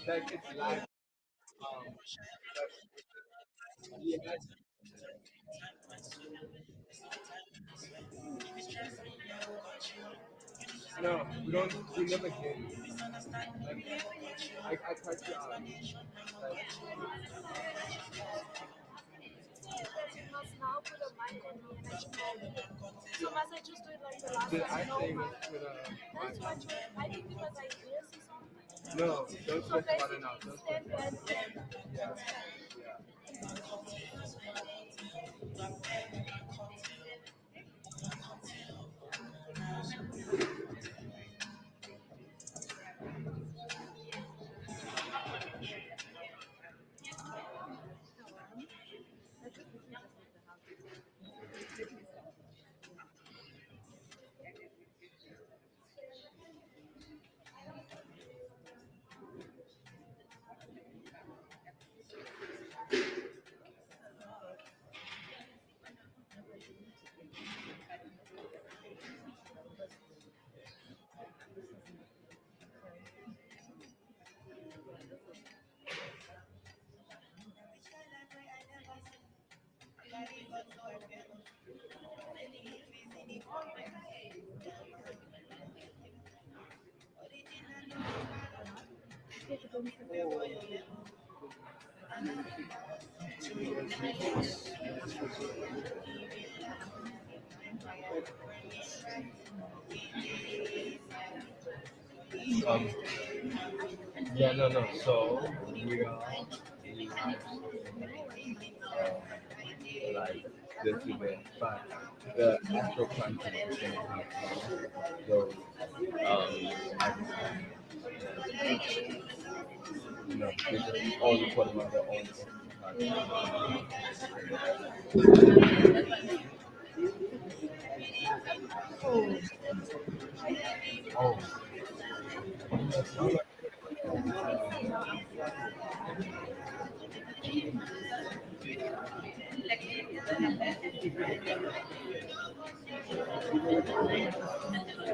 like it's live. Yeah, no, we don't. We never did. Like, I tried to like, I sing with no, don't stress about it now. Don't stress about it. Yeah, yeah. Um, yeah, no, no. So we are like this event, but the actual content is going to have those acts, they all recording on their own content. Oh,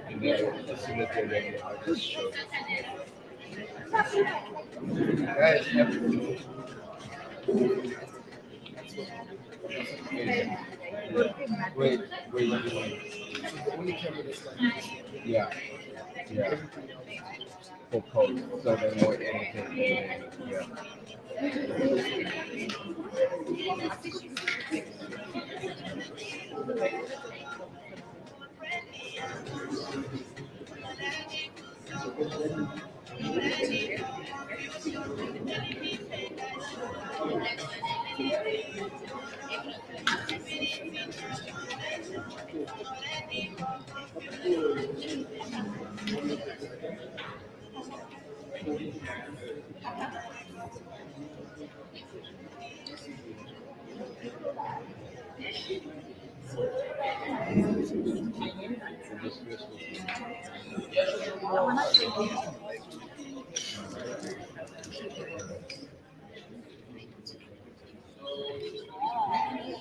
and then as soon as they're ready, I'll just show them. Guys, yeah. Wait, wait. Yeah, yeah. For post, so they know anything. Yeah.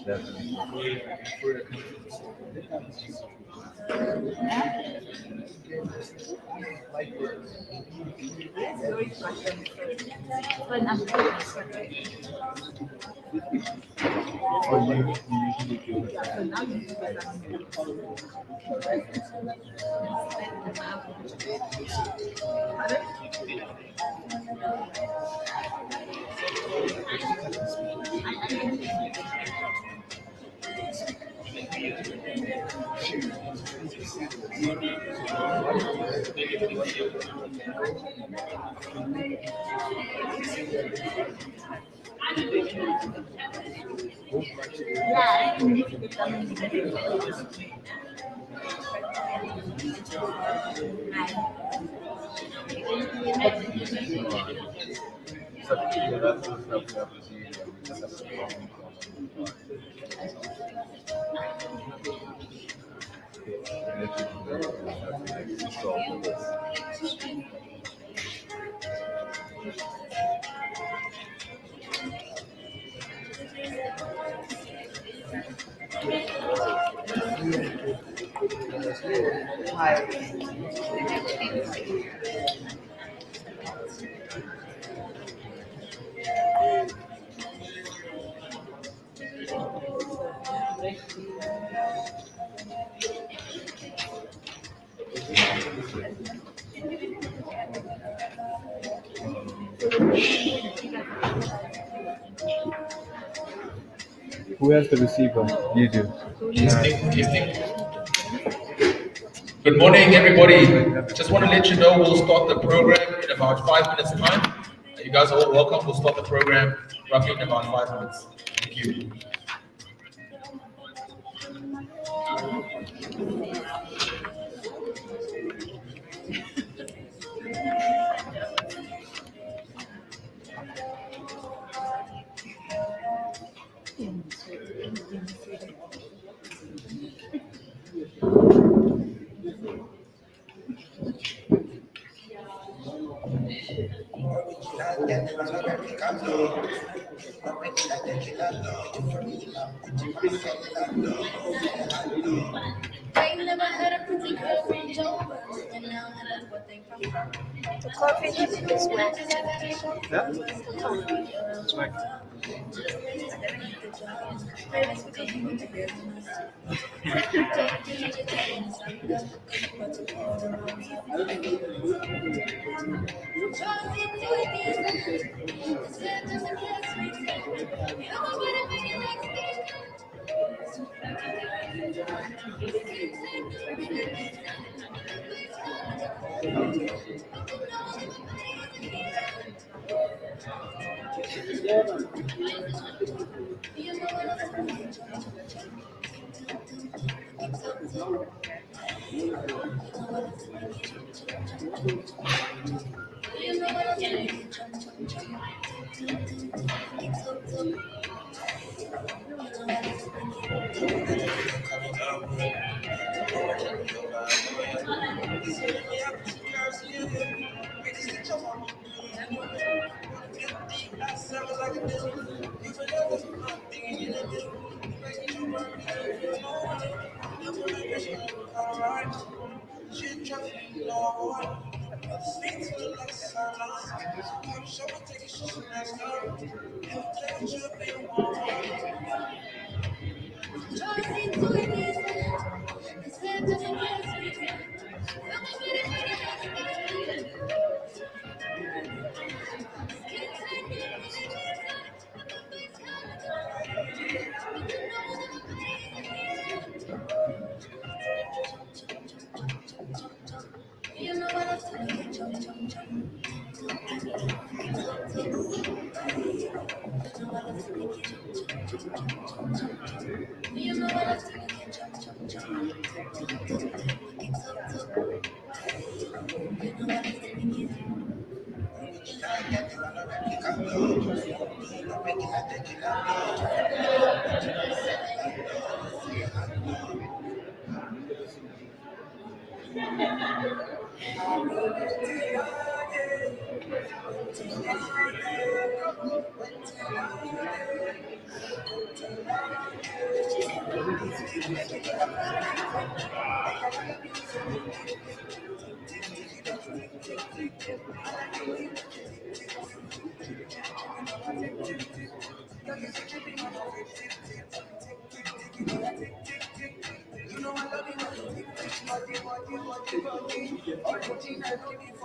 Definitely. Or you usually do so, yeah, that's the stuff we have to see. We just have to and if you have to solve this. Who has the receiver? You do. Good morning, everybody. Just want to let you know we'll start the program in about 5 minutes' time. You guys are all welcome. We'll start the program roughly in about 5 minutes. Thank you. The coffee is wet. Yeah? That's right.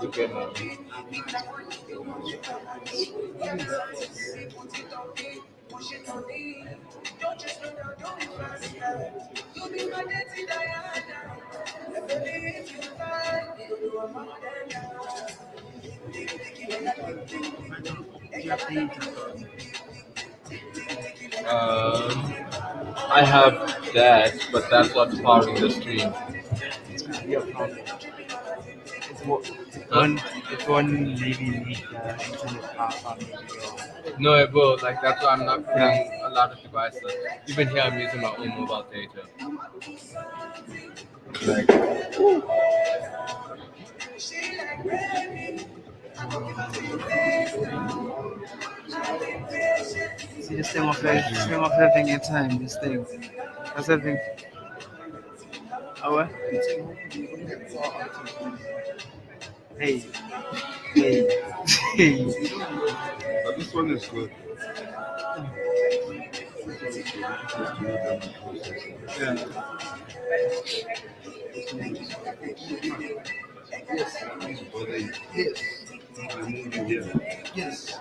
Okay, man. Um, I have that, but that's what's powering the stream. Your problem. Huh? If one lady need internet power, No, it will. Like that's why I'm not putting a lot of devices. Even here, I'm using my own mobile data. see this thing of having a time, this thing. That's having our hey, hey, hey. But this one is good. Yeah. Yes. Yes. Yes.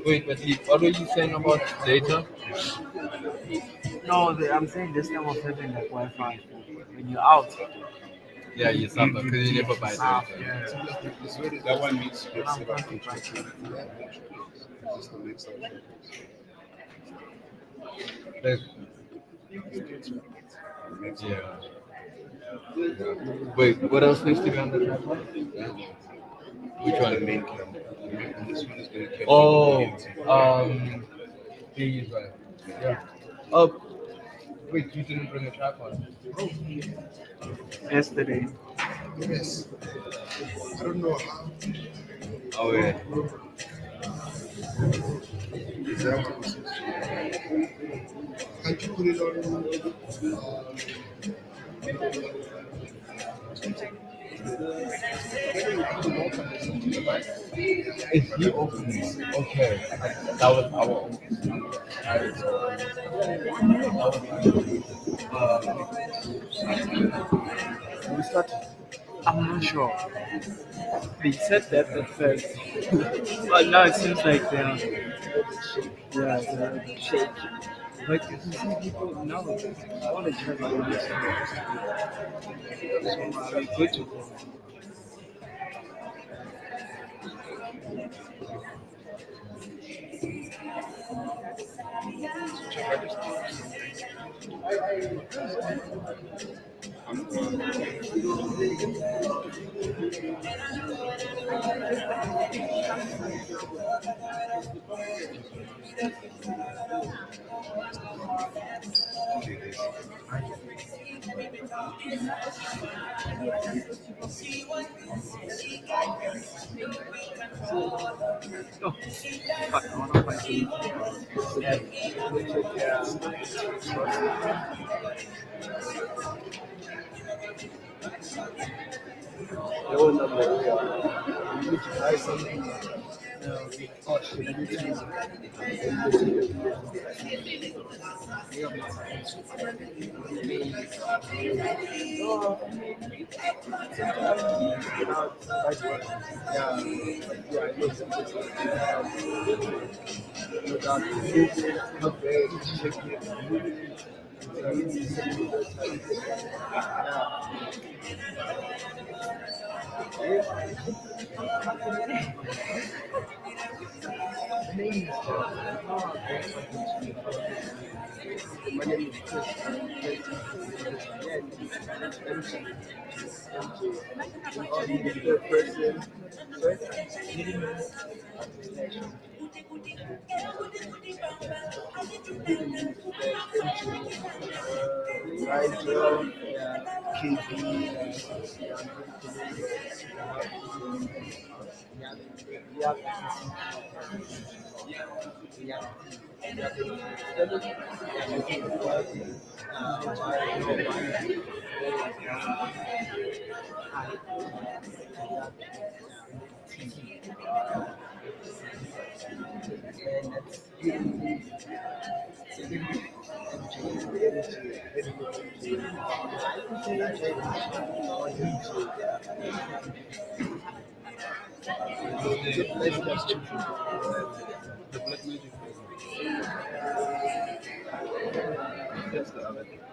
Wait, but what were you saying about data? No, I'm saying this time of having like Wi-Fi when you're out. Yeah, you suffer because you never buy South, data. yeah. That one makes And I'm content right just to make some Like, makes yeah. Wait, what else needs to be on the tripod? Which the one? main camera. And this one is going to catch Oh, these, right. Yeah. Oh, wait, you didn't bring a tripod. yesterday. Yes. I don't know how. Oh, yeah. Is that what this is? Can't you put it on? If you open it, okay. That was our own. We started. I'm not sure. They said that at first, but now it seems like they're shaky. But you can see people now. All the jobs are on this. So are we good to go? Oh, fuck, I wanna find Your number. You need to buy something. Oh, shit, you need to use My name is Chris. The person. Nigel,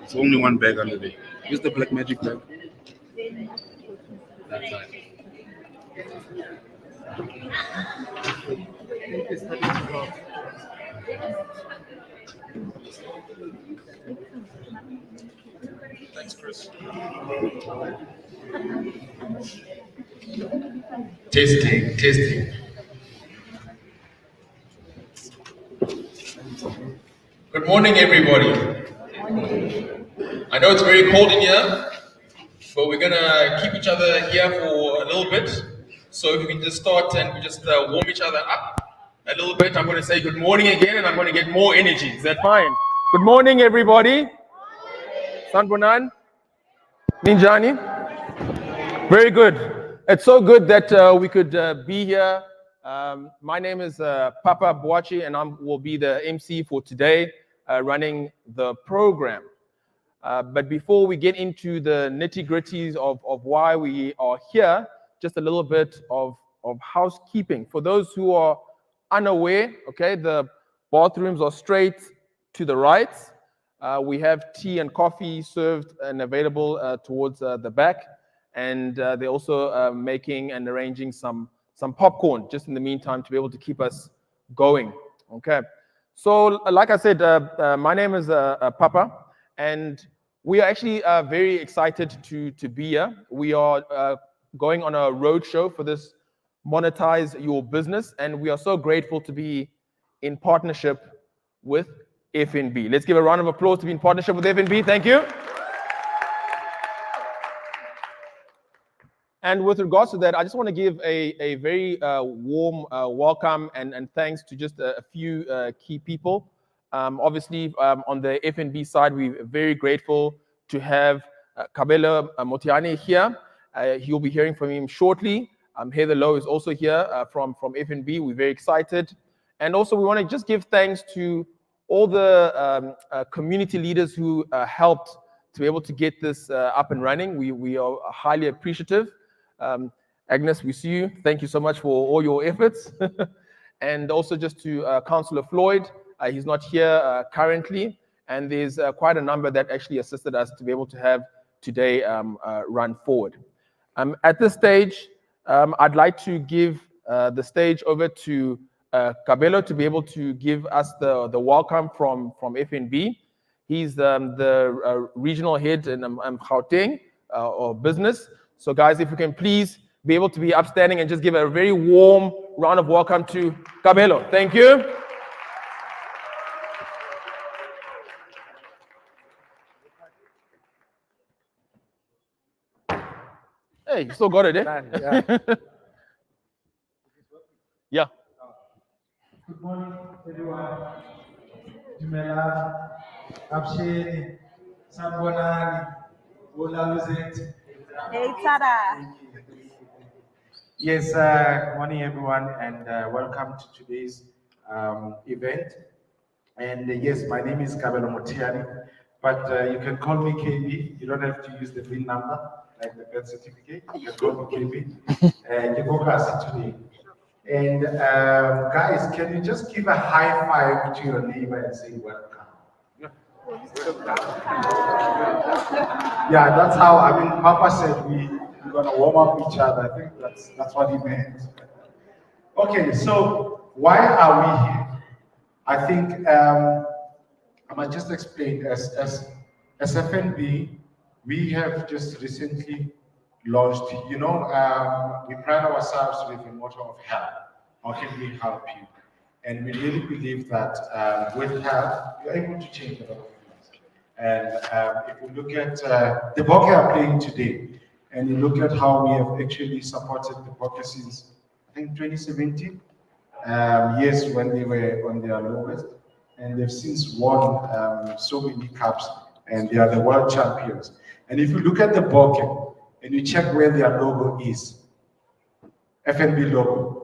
It's only one bag under there. Use the black magic bag. That's right. Thanks, Chris. Testing, testing. Good morning, everybody. I know it's very cold in here, but we're gonna keep each other here for a little bit. So if we can just start and we just warm each other up a little bit, I'm gonna say good morning again, and I'm gonna get more energy. Is that fine? Good morning, everybody. Sanbonan, Ninjani. Very good. It's so good that we could be here My name is Papa Boachi, and I will be the MC for today, running the program. But before we get into the nitty gritties of why we are here, just a little bit of housekeeping. For those who are unaware, okay, the bathrooms are straight to the right. We have tea and coffee served and available towards the back. And they're also making and arranging some popcorn just in the meantime to be able to keep us going. Okay. So, like I said, my name is Papa, and we are actually very excited to be here. We are going on a road show for this Monetize Your Business, and we are so grateful to be in partnership with FNB. Let's give a round of applause to be in partnership with FNB. Thank you. And with regards to that, I just want to give a very warm welcome and thanks to just a few key people. Obviously, on the FNB side, we're very grateful to have Kabelo Motiani here. You'll be hearing from him shortly. Heather Lowe is also here from FNB. We're very excited. And also, we want to just give thanks to all the community leaders who helped to be able to get this up and running. We are highly appreciative. Agnes, we see you. Thank you so much for all your efforts. And also just to Councillor Floyd, he's not here currently. And there's quite a number that actually assisted us to be able to have today run forward. At this stage, I'd like to give the stage over to Kabelo to be able to give us the welcome from FNB. He's the regional head in Gauteng or business. So guys, if you can please be able to be upstanding and just give a very warm round of welcome to Kabelo. Thank you. Hey, you still got it, eh? Yeah. Yeah. Good morning, everyone. Dumela, Absheni, Sanbonani, Bola Luzet. Hey, Tada. Yes, good morning, everyone, and welcome to today's event. And yes, my name is Kabelo Motiani, but you can call me KB. You don't have to use the VIN number like the birth certificate. You can call me KB. And you go today. And guys, can you just give a high five to your neighbor and say welcome? Yeah, that's how, I mean, Papa said we're going to warm up each other. I think that's what he meant. Okay, so why are we here? I think I must just explain, as FNB, we have just recently launched, we pride ourselves with the motto of help. How can we help you? And we really believe that with help, you're able to change a lot of things. And if you look at the Bokke are playing today, and you look at how we have actually supported the Bokke since, I think, 2017, yes, when they were on their lowest, and they've since won so many cups, and they are the world champions. And if you look at the Bokke, and you check where their logo is, FNB logo,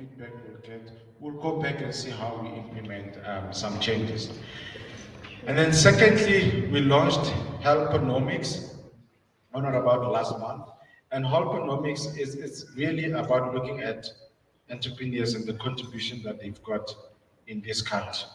feedback we'll get, we'll go back and see how we implement some changes. And then secondly, we launched Helponomics on or about last month. And Helponomics is really about looking at entrepreneurs and the contribution that they've got in this country.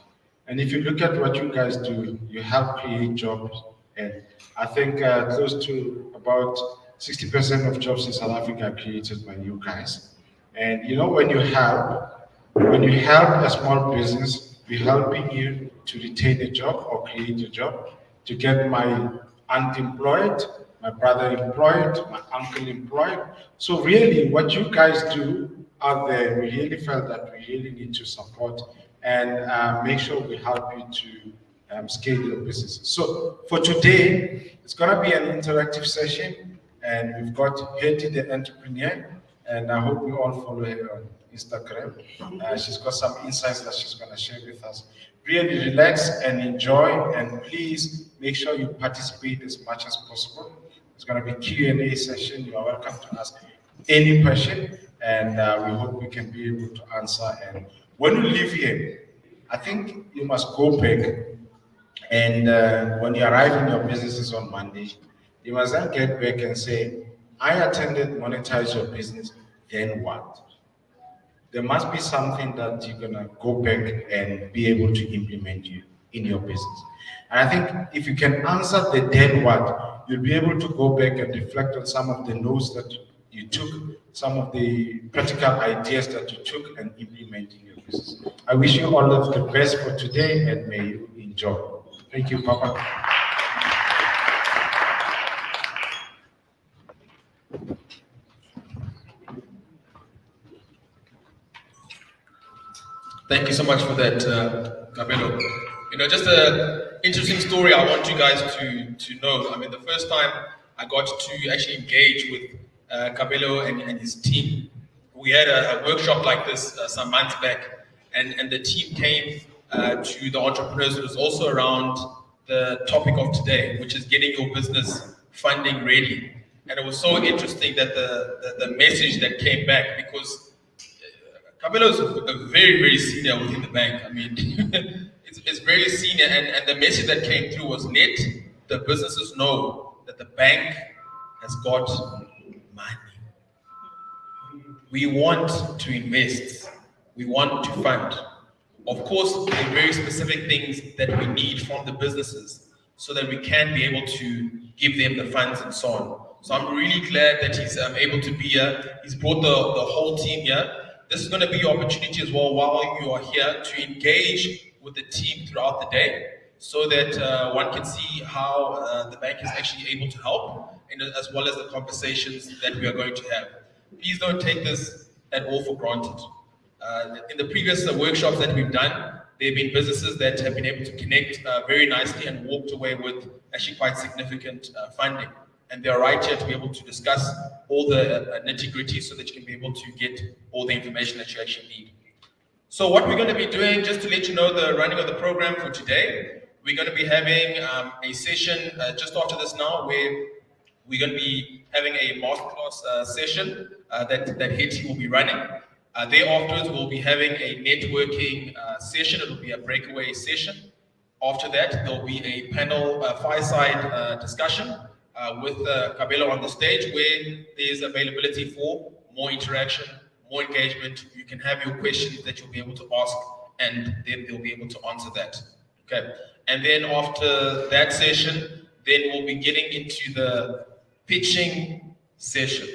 And if you look at what you guys do, you help create jobs. And I think close to about 60% of jobs in South Africa are created by you guys. And you know, when you help a small business, we're helping you to retain a job or create a job, to get my aunt employed, my brother employed, my uncle employed. So really what you guys do out there, we really felt that we really need to support and make sure we help you to scale your business. So for today, it's gonna be an interactive session, and we've got Hetty the entrepreneur, and I hope you all follow her on Instagram. She's got some insights that she's gonna share with us. Really relax and enjoy, and please make sure you participate as much as possible. It's gonna be Q&A session. You are welcome to ask any question, and we hope we can be able to answer. And when you leave here, I think you must go back, and when you arrive in your businesses on Monday, you must then get back and say, I attended Monetize Your Business, then what? There must be something that you're gonna go back and be able to implement you in your business. And I think if you can answer the then what, you'll be able to go back and reflect on some of the notes that you took, some of the practical ideas that you took, and implement in your business. I wish you all of the best for today, and may you enjoy. Thank you, Papa. Thank you so much for that, Kabelo. You know, just an interesting story I want you guys to know. I mean, the first time I got to actually engage with Kabelo and his team, we had a workshop like this some months back, and the team came to the entrepreneurs. It was also around the topic of today, which is getting your business funding ready. And it was so interesting that the message that came back, because Kabelo is a very, very senior within the bank. I mean, it's very senior, and the message that came through was, let the businesses know that the bank has got money. We want to invest. We want to fund. Of course, there are very specific things that we need from the businesses so that we can be able to give them the funds and so on. So I'm really glad that he's able to be here. He's brought the whole team here. This is going to be your opportunity as well while you are here to engage with the team throughout the day, so that one can see how the bank is actually able to help, and as well as the conversations that we are going to have. Please don't take this at all for granted. In the previous workshops that we've done, there have been businesses that have been able to connect very nicely and walked away with actually quite significant funding. And they are right here to be able to discuss all the nitty-gritty so that you can be able to get all the information that you actually need. So what we're going to be doing, just to let you know the running of the program for today, we're going to be having a session just after this now, where we're going to be having a masterclass session that Hetty will be running. Thereafterwards, we'll be having a networking session. It will be a breakaway session. After that, there'll be a panel fireside discussion with Kabelo on the stage, where there's availability for more interaction, more engagement. You can have your questions that you'll be able to ask, and then they'll be able to answer that. Okay. And then after that session, then we'll be getting into the pitching session.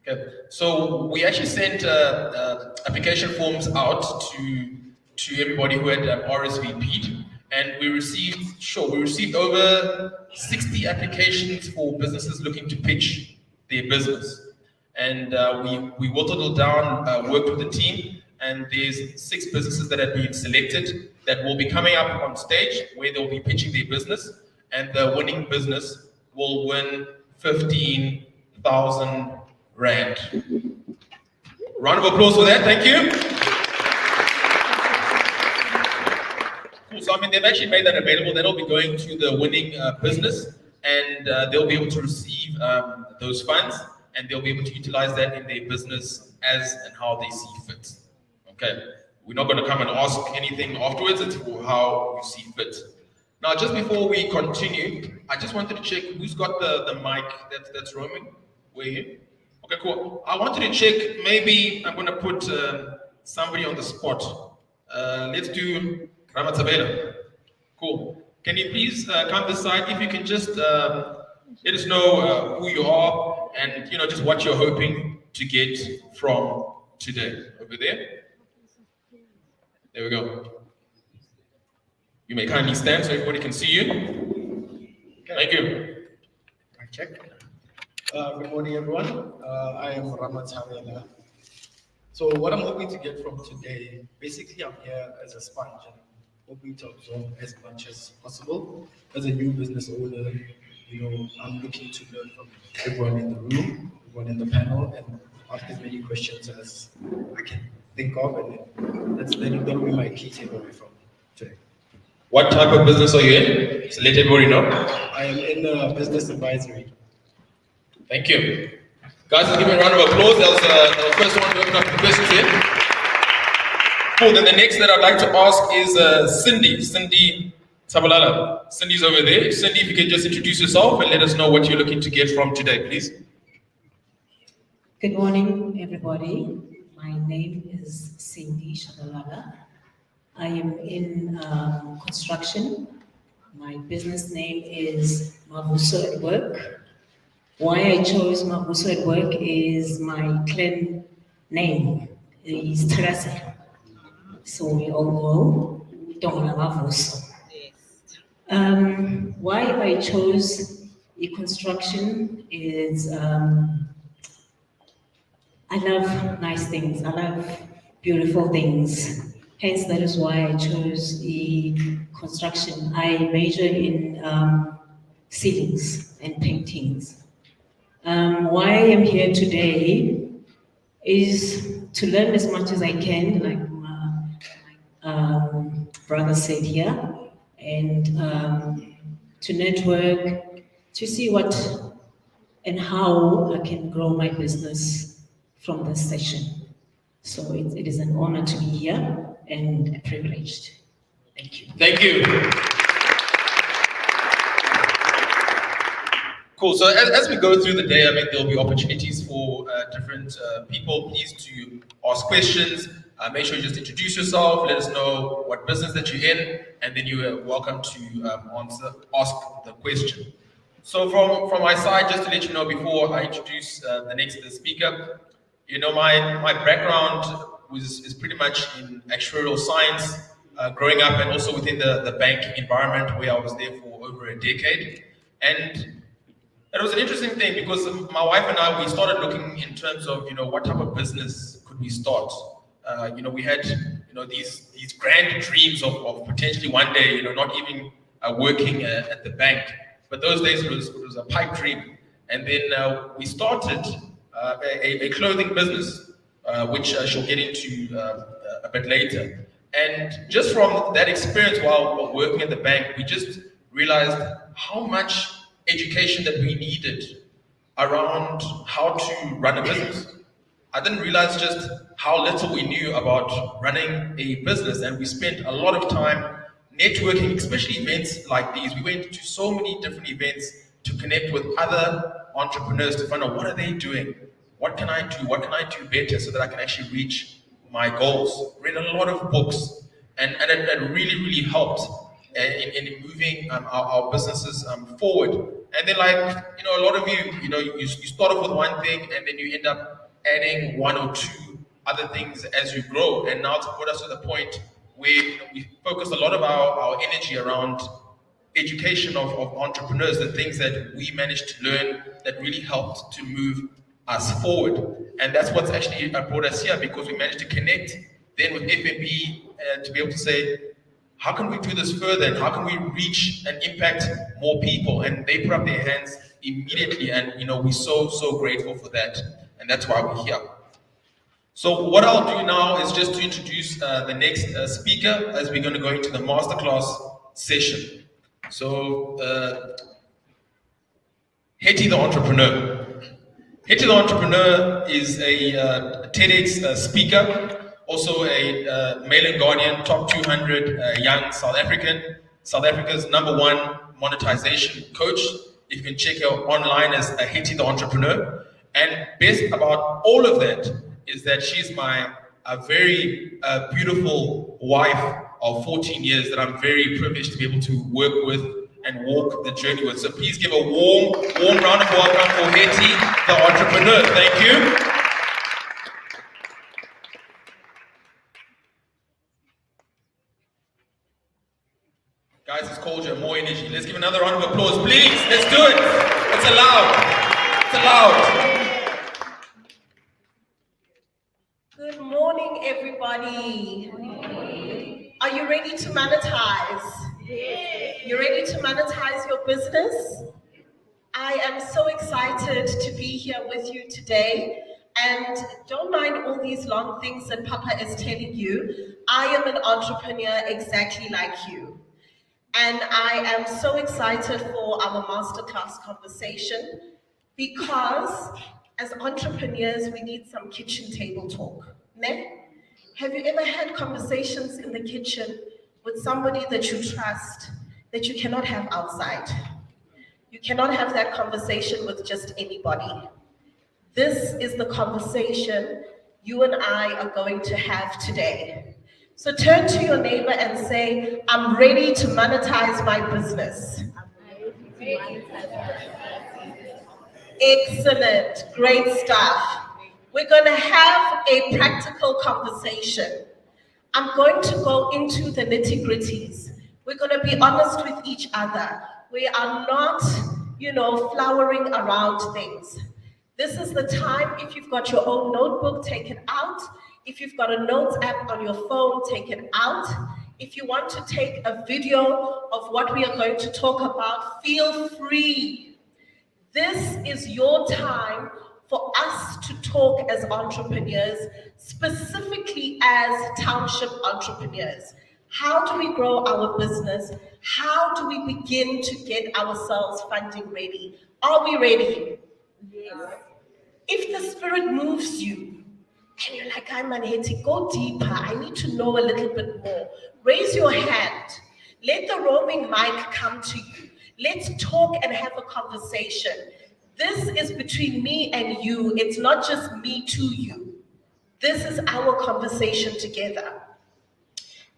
Okay. So we actually sent application forms out to everybody who had RSVP'd. And we received over 60 applications for businesses looking to pitch their business. And we whittled it down, worked with the team, and there's 6 businesses that have been selected that will be coming up on stage where they'll be pitching their business, and the winning business will win 15,000 Rand. Round of applause for that, thank you. So, I mean, they've actually made that available. That'll be going to the winning business, and they'll be able to receive those funds, and they'll be able to utilize that in their business as and how they see fit. Okay, we're not going to come and ask anything afterwards. It's for how you see fit. Now, just before we continue, I just wanted to check who's got the mic that's roaming. We're here. Okay, cool. I wanted to check. Maybe I'm going to put somebody on the spot. Let's do Ramatabela. Cool. Can you please come this side? If you can just let us know who you are and just what you're hoping to get from today. Over there. There we go. You may kindly stand so everybody can see you. Okay. Thank you. Mic check. Good morning, everyone. I am Ramathavela. So what I'm hoping to get from today, basically I'm here as a sponge and hoping to absorb as much as possible. As a new business owner, I'm looking to learn from everyone in the room, everyone in the panel, and ask as many questions as I can think of, and that'll be my key takeaway from today. What type of business are you in? So let everybody know. I am in business advisory. Thank you. Guys, let's give me a round of applause. That was the first one to open up the questions here. Cool, then the next that I'd like to ask is Cindy Tabalala. Cindy's over there. Cindy, if you can just introduce yourself and let us know what you're looking to get from today, please. Good morning, everybody. My name is Cindy Shabalala. I am in construction. My business name is Mavuso at Work. Why I chose Mavuso at Work is my clan name is Teresa. So we all know Dona Mavuso. Why I chose e-construction is I love nice things. I love beautiful things. Hence, that is why I chose construction. I major in ceilings and paintings. Why I am here today is to learn as much as I can, like my brother said here, and to network, to see what and how I can grow my business from this session. So it is an honor to be here and privileged. Thank you. Thank you. Cool. So as we go through the day, there'll be opportunities for different people. Please to ask questions. Make sure you just introduce yourself. Let us know what business that you're in, and then you are welcome to ask the question. So from my side, just to let you know before I introduce the next speaker, my background is pretty much in actuarial science, growing up and also within the banking environment where I was there for over a decade. And it was an interesting thing because my wife and I, we started looking in terms of, what type of business could we start? We had, these grand dreams of potentially one day, not even working at the bank. But those days it was a pipe dream. And then we started a clothing business, which she'll get into a bit later. And just from that experience while working at the bank, we just realized how much education that we needed around how to run a business. I didn't realize just how little we knew about running a business, and we spent a lot of time networking, especially events like these. We went to so many different events to connect with other entrepreneurs to find out what are they doing, what can I do better so that I can actually reach my goals. Read a lot of books, and it really, really helped in moving our businesses forward. And then, a lot of you start off with one thing and then you end up adding one or two other things as you grow. And now to put us to the point where we focus a lot of our energy around education of entrepreneurs, the things that we managed to learn that really helped to move us forward. And that's what's actually brought us here, because we managed to connect then with FNB to be able to say, how can we do this further and how can we reach and impact more people? And they put up their hands immediately, and we're so grateful for that. And that's why we're here. So what I'll do now is just to introduce the next speaker, as we're going to go into the masterclass session. So Hetty the Entrepreneur. Hetty the Entrepreneur is a TEDx speaker Also a Mail and Guardian top 200 young South Africa's #1 monetization coach. You can check her online as Haiti the Entrepreneur. And best about all of that is that she's my very beautiful wife of 14 years that I'm very privileged to be able to work with and walk the journey with. So please give a warm round of welcome for Haiti the Entrepreneur. Thank you. Guys, it's culture, more energy. Let's give another round of applause, please. Let's do it. It's allowed. It's allowed. Good morning, everybody. Are you ready to monetize? You ready to monetize your business? I am so excited to be here with you today. And don't mind all these long things that Papa is telling you. I am an entrepreneur exactly like you. And I am so excited for our masterclass conversation because as entrepreneurs, we need some kitchen table talk. Ne? Have you ever had conversations in the kitchen with somebody that you trust that you cannot have outside? You cannot have that conversation with just anybody. This is the conversation you and I are going to have today. So turn to your neighbor and say, I'm ready to monetize my business. Excellent, great stuff. We're going to have a practical conversation. I'm going to go into the nitty-gritties. We're going to be honest with each other. We are not, flowering around things. This is the time, if you've got your own notebook, take it out. If you've got a notes app on your phone, take it out. If you want to take a video of what we are going to talk about, feel free. This is your time for us to talk as entrepreneurs, specifically as township entrepreneurs. How do we grow our business? How do we begin to get ourselves funding ready? Are we ready? Yes. If the spirit moves you, and you're like, I'm unhappy, go deeper. I need to know a little bit more. Raise your hand. Let the roaming mic come to you. Let's talk and have a conversation. This is between me and you. It's not just me to you. This is our conversation together.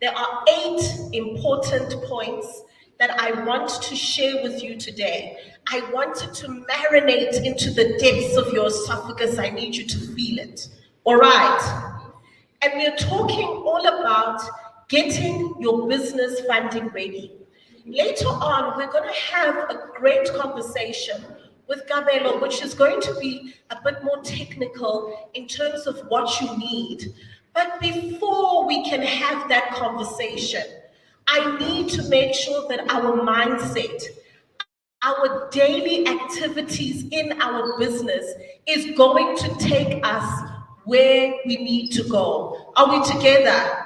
There are 8 important points that I want to share with you today. I want it to marinate into the depths of your esophagus. I need you to feel it. All right. And we're talking all about getting your business funding ready. Later on, we're going to have a great conversation with Gabelo, which is going to be a bit more technical in terms of what you need. But before we can have that conversation, I need to make sure that our mindset, our daily activities in our business is going to take us where we need to go. Are we together?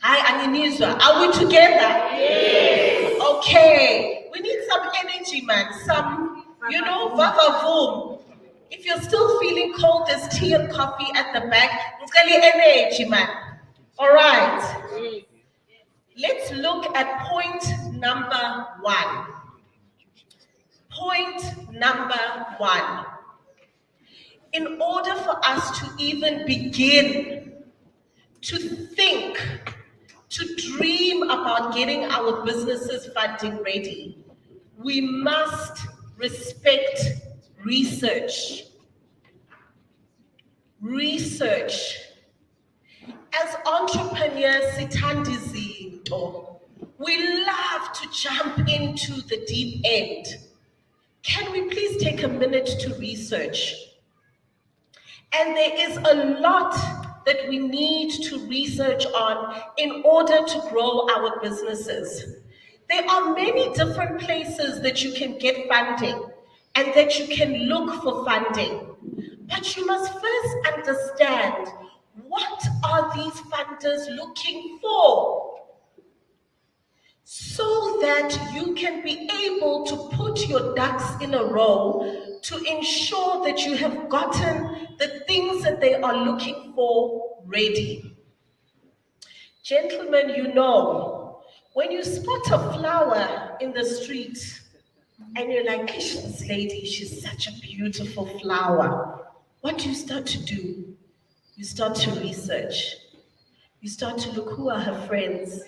Hi, Aninizwa. Are we together? Yes. Okay. We need some energy, man. Some, vavavoom. If you're still feeling cold, there's tea and coffee at the back. It's got energy, man. All right. Let's look at point number 1. Point number 1. In order for us to even begin to think, to dream about getting our businesses funding ready, we must respect research. Research. As entrepreneurs, we love to jump into the deep end. Can we please take a minute to research? And there is a lot that we need to research on in order to grow our businesses. There are many different places that you can get funding and that you can look for funding. But you must first understand, what are these funders looking for? So that you can be able to put your ducks in a row to ensure that you have gotten the things that they are looking for ready. Gentlemen, you know, when you spot a flower in the street and you're like, this lady, she's such a beautiful flower, what do you start to do? You start to research. You start to look, who are her friends?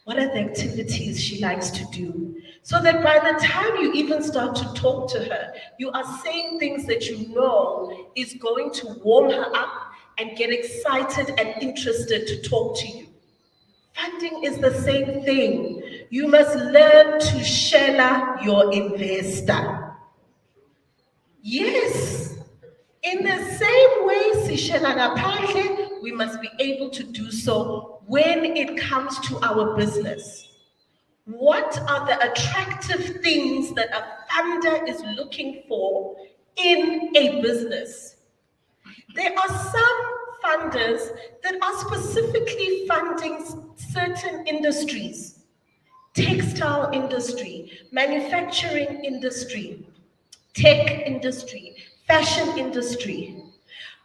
What are the activities she likes to do? So that by the time you even start to talk to her, you are saying things that you know is going to warm her up and get excited and interested to talk to you. Funding is the same thing. You must learn to shella your investor. Yes. In the same way, Sishela Napandle, we must be able to do so when it comes to our business. What are the attractive things that a funder is looking for in a business? There are some funders that are specifically funding certain industries, textile industry, manufacturing industry, tech industry, fashion industry.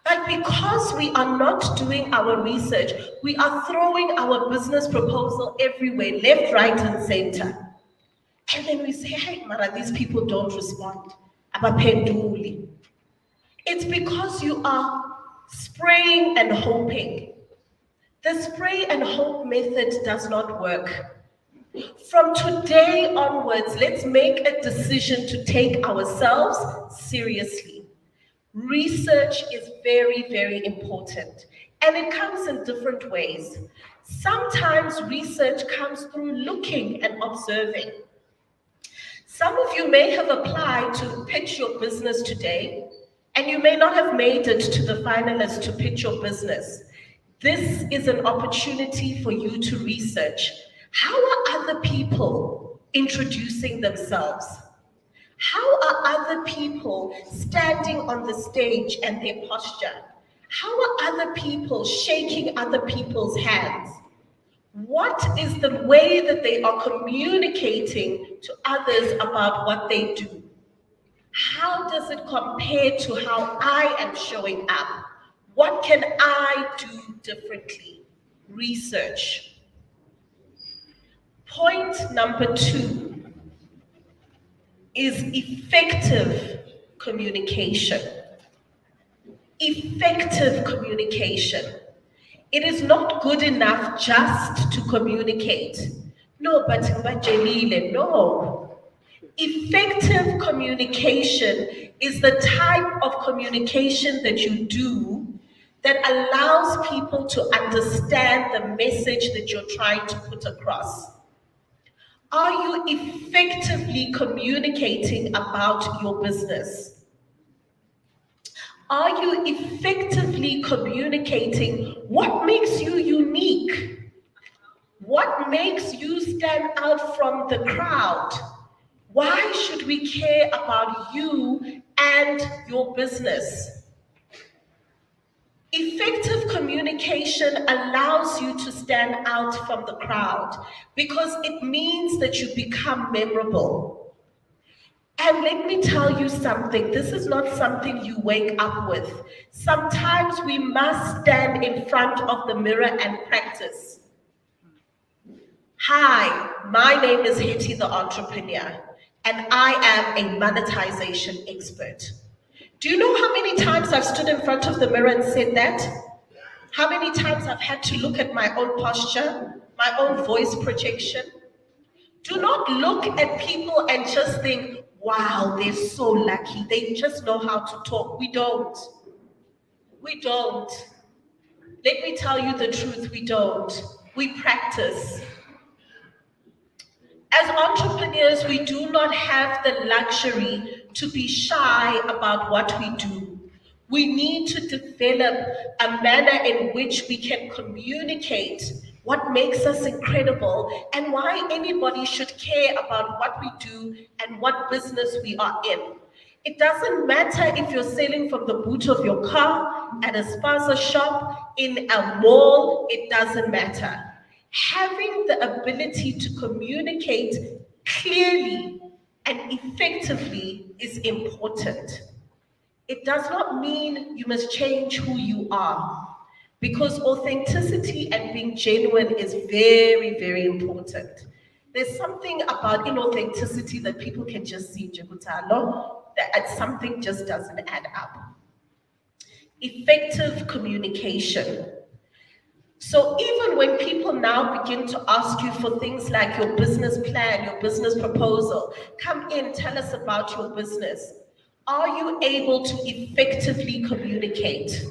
But because we are not doing our research, we are throwing our business proposal everywhere, left, right, and center. And then we say, hey, Mara, these people don't respond. Abaphenduli. It's because you are spraying and hoping. The spray and hope method does not work. From today onwards, let's make a decision to take ourselves seriously. Research is very, very important, and it comes in different ways. Sometimes research comes through looking and observing. Some of you may have applied to pitch your business today, and you may not have made it to the finalists to pitch your business. This is an opportunity for you to research. How are other people introducing themselves? How are other people standing on the stage and their posture? How are other people shaking other people's hands? What is the way that they are communicating to others about what they do? How does it compare to how I am showing up? What can I do differently? Research. Point number 2 is effective communication. Effective communication. It is not good enough just to communicate. No, but no. Effective communication is the type of communication that you do that allows people to understand the message that you're trying to put across. Are you effectively communicating about your business? Are you effectively communicating what makes you unique? What makes you stand out from the crowd? Why should we care about you and your business? Effective communication allows you to stand out from the crowd because it means that you become memorable. And let me tell you something, this is not something you wake up with. Sometimes we must stand in front of the mirror and practice. Hi, my name is Hetty the Entrepreneur, and I am a monetization expert. Do you know how many times I've stood in front of the mirror and said that? How many times I've had to look at my own posture, my own voice projection? Do not look at people and just think, wow, they're so lucky. They just know how to talk. We don't. We don't. Let me tell you the truth, we don't. We practice. As entrepreneurs, we do not have the luxury to be shy about what we do. We need to develop a manner in which we can communicate what makes us incredible and why anybody should care about what we do and what business we are in. It doesn't matter if you're selling from the boot of your car, at a spaza shop, in a mall, it doesn't matter. Having the ability to communicate clearly and effectively is important. It does not mean you must change who you are, because authenticity and being genuine is very, very important. There's something about inauthenticity that people can just see, Jekutalo, that something just doesn't add up. Effective communication. So even when people now begin to ask you for things like your business plan, your business proposal, come in, tell us about your business. Are you able to effectively communicate?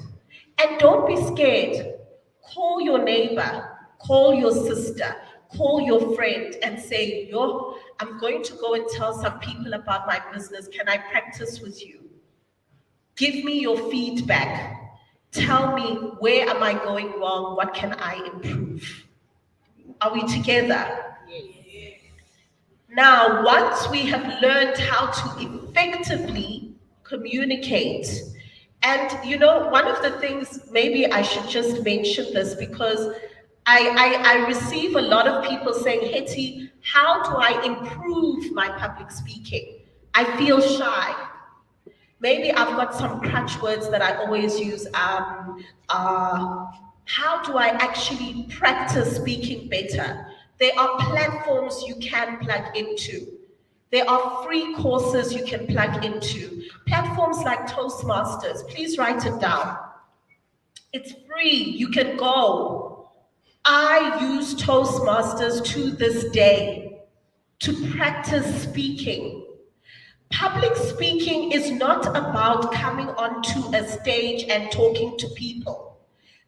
And don't be scared. Call your neighbor, call your sister, call your friend and say, yo, I'm going to go and tell some people about my business. Can I practice with you? Give me your feedback. Tell me, where am I going wrong? What can I improve? Are we together? Yes. Now, once we have learned how to effectively communicate, and you know, one of the things, maybe I should just mention this because I receive a lot of people saying, Hetty, how do I improve my public speaking? I feel shy. Maybe I've got some crutch words that I always use. How do I actually practice speaking better? There are platforms you can plug into. There are free courses you can plug into. Platforms like Toastmasters, please write it down. It's free, you can go. I use Toastmasters to this day to practice speaking. Public speaking is not about coming onto a stage and talking to people.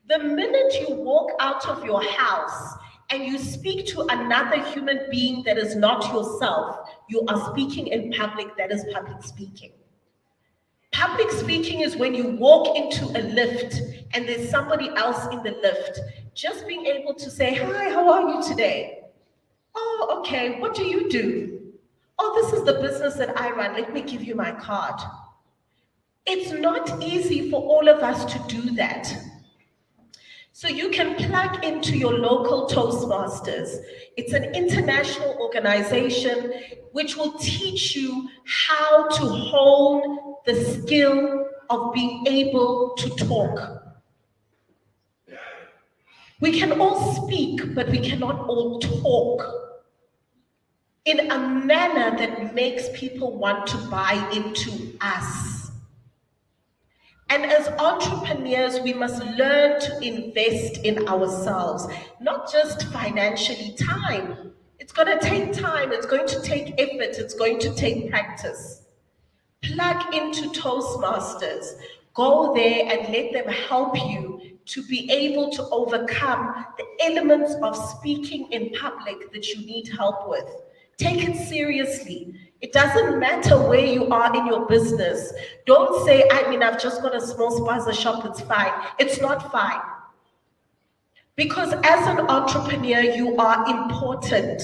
The minute you walk out of your house and you speak to another human being that is not yourself, you are speaking in public. That is public speaking. Public speaking is when you walk into a lift and there's somebody else in the lift. Just being able to say, hi, how are you today? Oh, okay, what do you do? Oh, this is the business that I run. Let me give you my card. It's not easy for all of us to do that. So you can plug into your local Toastmasters. It's an international organization which will teach you how to hone the skill of being able to talk. We can all speak, but we cannot all talk in a manner that makes people want to buy into us. And as entrepreneurs, we must learn to invest in ourselves, not just financially, time. It's going to take time, it's going to take effort, it's going to take practice. Plug into Toastmasters. Go there and let them help you to be able to overcome the elements of speaking in public that you need help with. Take it seriously. It doesn't matter where you are in your business. Don't say, I've just got a small spaza shop, it's fine. It's not fine. Because as an entrepreneur, you are important.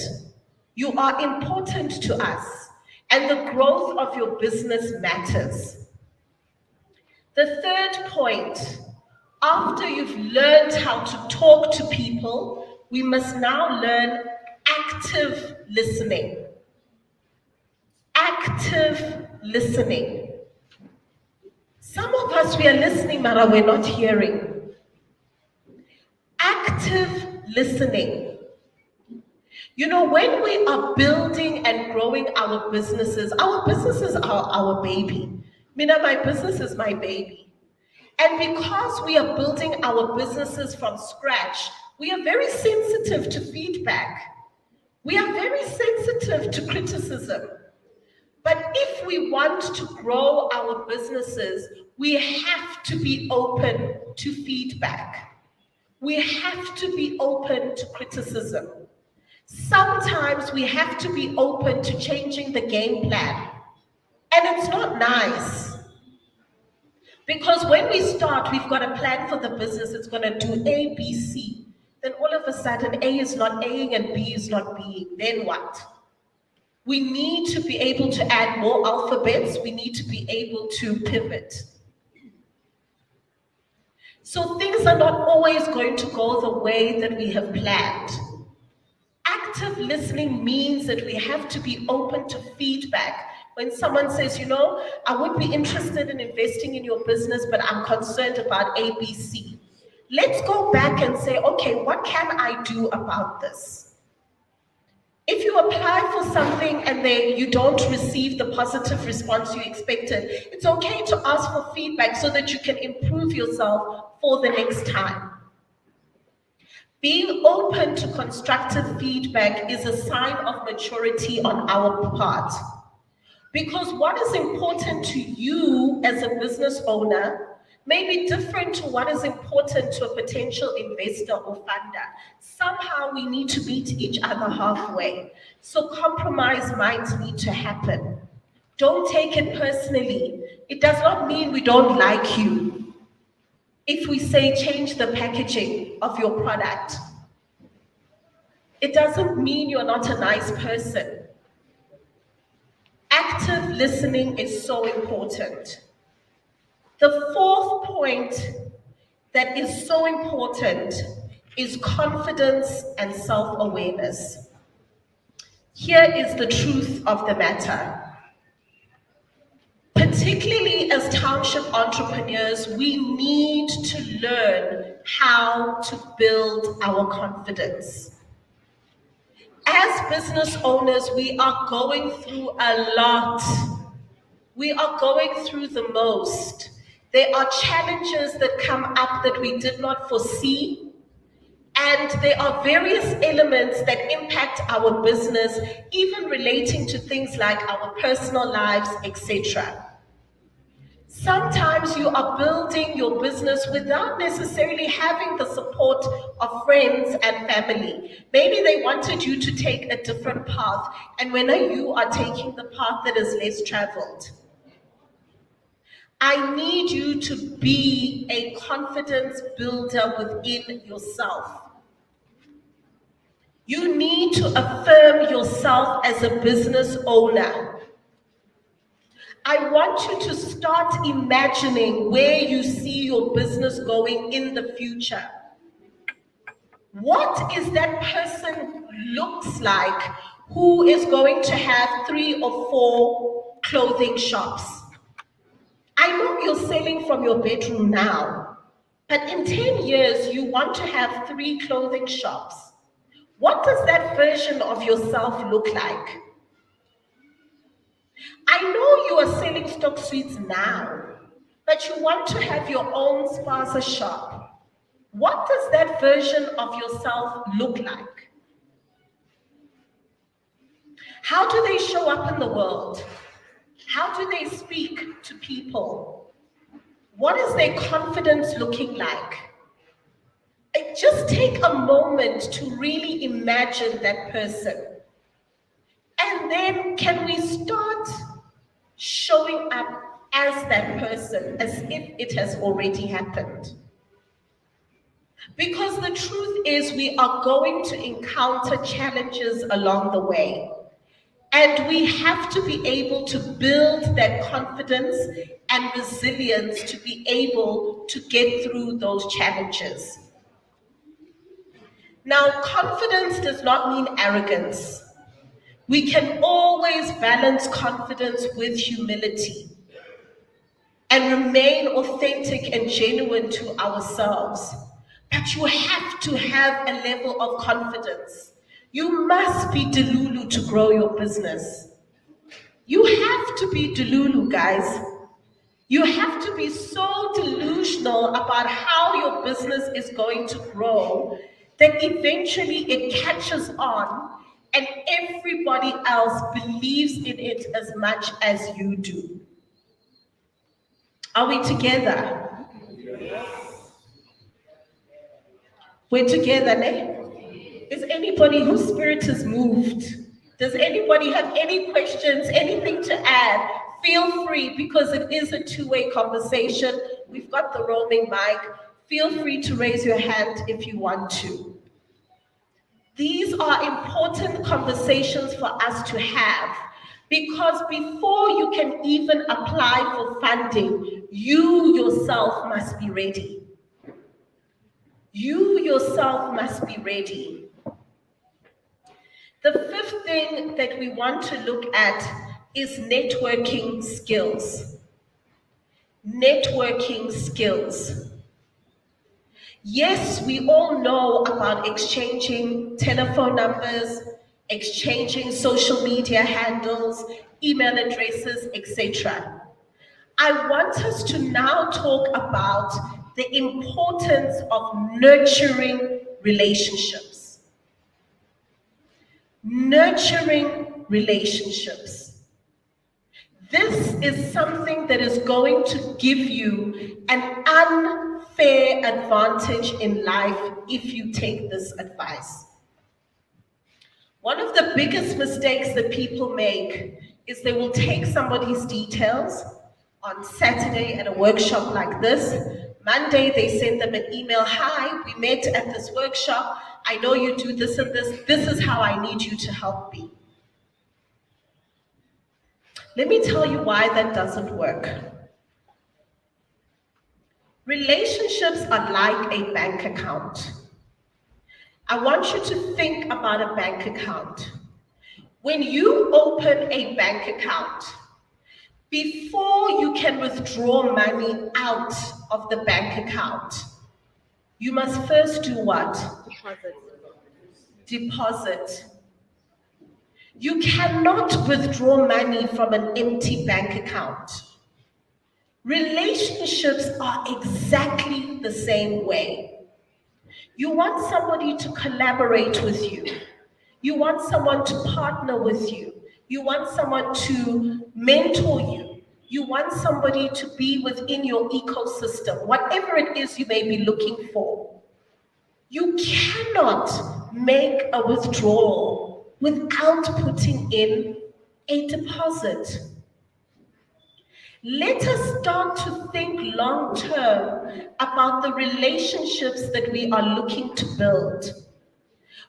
You are important to us. And the growth of your business matters. The third point, after you've learned how to talk to people, we must now learn active listening. Active listening. Some of us, we are listening, but we're not hearing. Active listening. You know, when we are building and growing our businesses are our baby. My business is my baby. And because we are building our businesses from scratch, we are very sensitive to feedback. We are very sensitive to criticism. But if we want to grow our businesses, we have to be open to feedback. We have to be open to criticism. Sometimes we have to be open to changing the game plan. And it's not nice. Because when we start, we've got a plan for the business. It's going to do A, B, C. Then all of a sudden, A is not A and B is not B. Then what? We need to be able to add more alphabets. We need to be able to pivot. So things are not always going to go the way that we have planned. Active listening means that we have to be open to feedback. When someone says, I would be interested in investing in your business, but I'm concerned about ABC. let's go back and say, okay, what can I do about this? If you apply for something and you don't receive the positive response you expected, it's okay to ask for feedback so that you can improve yourself for the next time. Being open to constructive feedback is a sign of maturity on our part. Because what is important to you as a business owner may be different to what is important to a potential investor or funder. Somehow we need to meet each other halfway. So compromise might need to happen. Don't take it personally. It does not mean we don't like you. If we say change the packaging of your product, it doesn't mean you're not a nice person. Active listening is so important. The fourth point that is so important is confidence and self-awareness. Here is the truth of the matter. Particularly as township entrepreneurs, we need to learn how to build our confidence. As business owners, we are going through a lot. We are going through the most. There are challenges that come up that we did not foresee, and there are various elements that impact our business, even relating to things like our personal lives, etc. Sometimes you are building your business without necessarily having the support of friends and family. Maybe they wanted you to take a different path, and when you are taking the path that is less traveled. I need you to be a confidence builder within yourself. You need to affirm yourself as a business owner. I want you to start imagining where you see your business going in the future. What is that person looks like who is going to have 3 or 4 clothing shops? I know you're selling from your bedroom now, but in 10 years, you want to have 3 clothing shops. What does that version of yourself look like? I know you are selling stock suites now, but you want to have your own spaza shop. What does that version of yourself look like? How do they show up in the world? How do they speak to people? What is their confidence looking like? Just take a moment to really imagine that person. And then can we start showing up as that person as if it has already happened? Because the truth is we are going to encounter challenges along the way. And we have to be able to build that confidence and resilience to be able to get through those challenges. Now, confidence does not mean arrogance. We can always balance confidence with humility and remain authentic and genuine to ourselves. But you have to have a level of confidence. You must be delulu to grow your business. You have to be delulu, guys. You have to be so delusional about how your business is going to grow that eventually it catches on and everybody else believes in it as much as you do. Are we together? We're together, ne? Is anybody whose spirit is moved? Does anybody have any questions, anything to add? Feel free, because it is a two-way conversation. We've got the roaming mic. Feel free to raise your hand if you want to. These are important conversations for us to have, because before you can even apply for funding, you yourself must be ready. You yourself must be ready. The fifth thing that we want to look at is networking skills. Networking skills. Yes, we all know about exchanging telephone numbers, exchanging social media handles, email addresses, etc. I want us to now talk about the importance of nurturing relationships. Nurturing relationships. This is something that is going to give you an unfair advantage in life if you take this advice. One of the biggest mistakes that people make is they will take somebody's details on Saturday at a workshop like this. Monday, they send them an email, hi, we met at this workshop. I know you do this and this. This is how I need you to help me. Let me tell you why that doesn't work. Relationships are like a bank account. I want you to think about a bank account. When you open a bank account, before you can withdraw money out of the bank account, you must first do what? Deposit. You cannot withdraw money from an empty bank account. Relationships are exactly the same way. You want somebody to collaborate with you. You want someone to partner with you. You want someone to mentor you. You want somebody to be within your ecosystem, whatever it is you may be looking for. You cannot make a withdrawal without putting in a deposit. Let us start to think long term about the relationships that we are looking to build.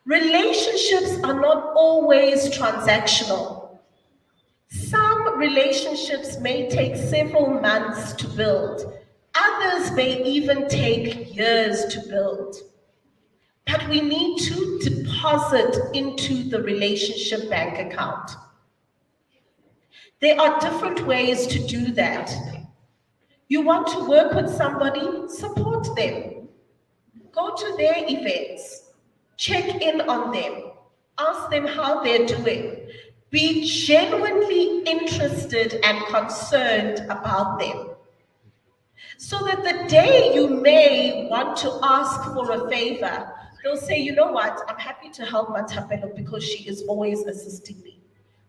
Relationships are not always transactional. Some relationships may take several months to build. Others may even take years to build. But we need to deposit into the relationship bank account. There are different ways to do that. You want to work with somebody, support them. Go to their events. Check in on them. Ask them how they're doing. Be genuinely interested and concerned about them. So that the day you may want to ask for a favor, they'll say, you know what, I'm happy to help Matapelo because she is always assisting me.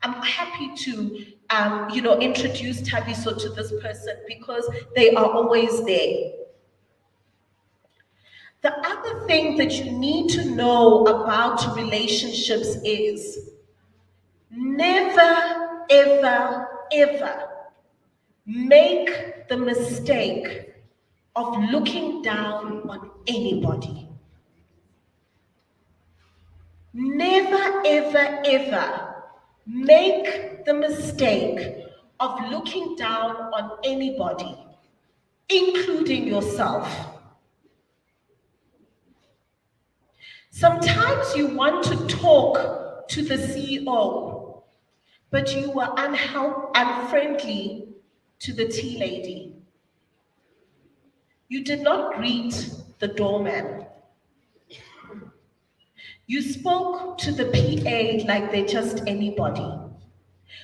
I'm happy to introduce Tabiso to this person because they are always there. The other thing that you need to know about relationships is never, ever, ever make the mistake of looking down on anybody. Never, ever, ever make the mistake of looking down on anybody, including yourself. Sometimes you want to talk to the CEO, but you were unfriendly to the tea lady. You did not greet the doorman. You spoke to the PA like they're just anybody.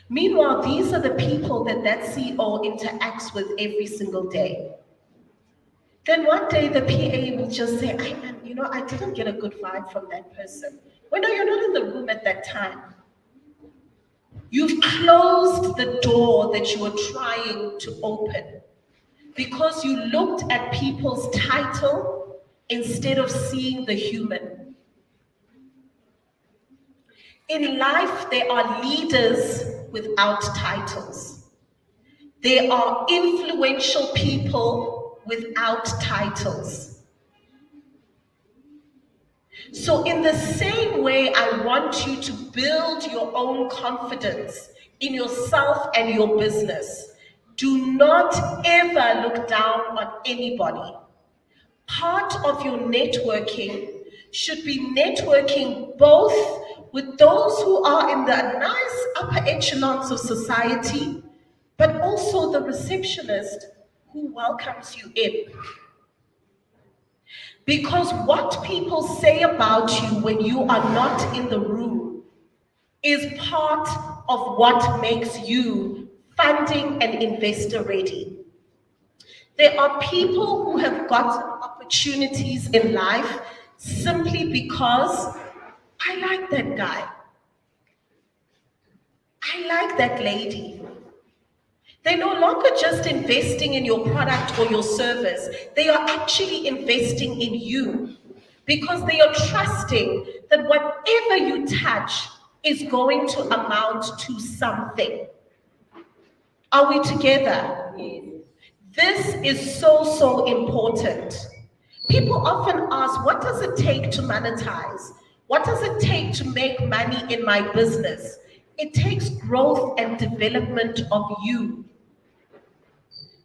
Meanwhile, these are the people that CEO interacts with every single day. Then one day the PA will just say, I didn't get a good vibe from that person. Well, no, you're not in the room at that time. You've closed the door that you were trying to open because you looked at people's title instead of seeing the human. In life, there are leaders without titles. There are influential people without titles. So in the same way, I want you to build your own confidence in yourself and your business. Do not ever look down on anybody. Part of your networking should be networking both with those who are in the nice upper echelons of society, but also the receptionist who welcomes you in. Because what people say about you when you are not in the room is part of what makes you funding and investor ready. There are people who have gotten opportunities in life simply because I like that guy. I like that lady. They're no longer just investing in your product or your service. They are actually investing in you because they are trusting that whatever you touch is going to amount to something. Are we together? This is so, so important. People often ask, what does it take to monetize? What does it take to make money in my business? It takes growth and development of you.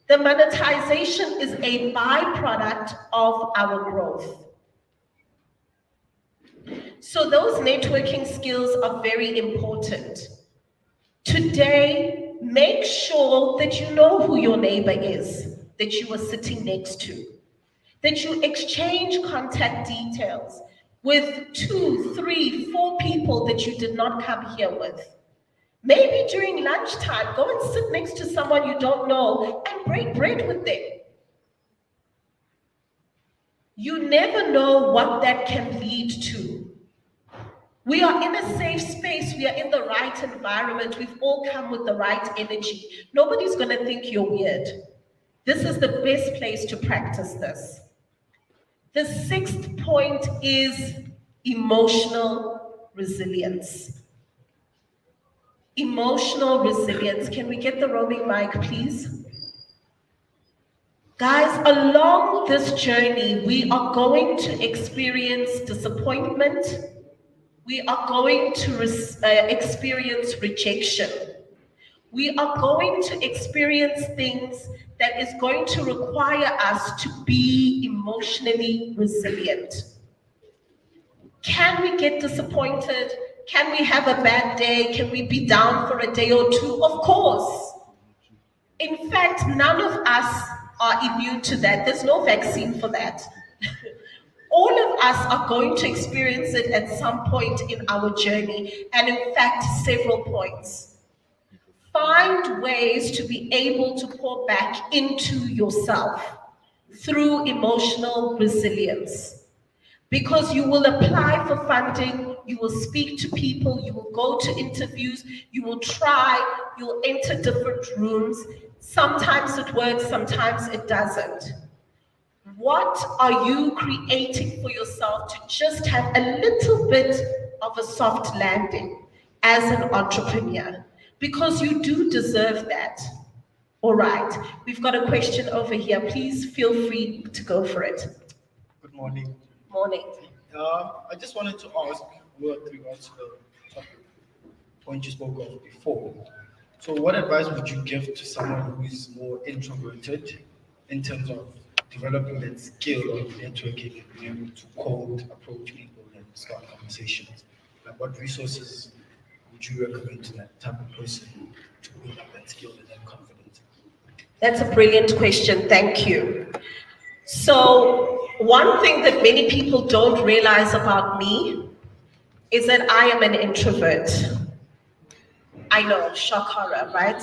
The monetization is a byproduct of our growth. So those networking skills are very important. Today, make sure that you know who your neighbor is that you are sitting next to, that you exchange contact details with 2, 3, 4 people that you did not come here with. Maybe during lunchtime, go and sit next to someone you don't know and break bread with them. You never know what that can lead to. We are in a safe space. We are in the right environment. We've all come with the right energy. Nobody's going to think you're weird. This is the best place to practice this. The 6th point is emotional resilience. Emotional resilience. Can we get the roaming mic, please? Guys, along this journey, we are going to experience disappointment. We are going to experience rejection. We are going to experience things that is going to require us to be emotionally resilient. Can we get disappointed? Can we have a bad day? Can we be down for a day or two? Of course. In fact, none of us are immune to that. There's no vaccine for that. All of us are going to experience it at some point in our journey, and in fact, several points. Find ways to be able to pour back into yourself through emotional resilience. Because you will apply for funding, you will speak to people, you will go to interviews, you will try, you will enter different rooms. Sometimes it works, sometimes it doesn't. What are you creating for yourself to just have a little bit of a soft landing as an entrepreneur? Because you do deserve that. All right, we've got a question over here. Please feel free to go for it. Good morning. Morning. I just wanted to ask with regards to the topic point you spoke of before. So what advice would you give to someone who is more introverted in terms of developing that skill of networking and being able to cold approach people and start conversations? Like what resources would you recommend to that type of person to build up that skill and that confidence? That's a brilliant question. Thank you. So one thing that many people don't realize about me is that I am an introvert. I know, shock horror, right?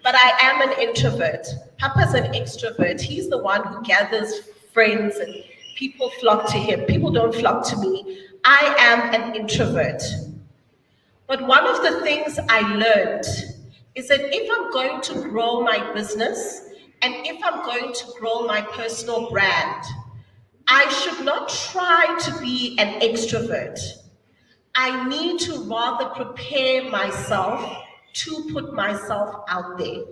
But I am an introvert. Papa's an extrovert. He's the one who gathers friends and people flock to him. People don't flock to me. I am an introvert. But one of the things I learned is that if I'm going to grow my business and if I'm going to grow my personal brand, I should not try to be an extrovert. I need to rather prepare myself to put myself out there.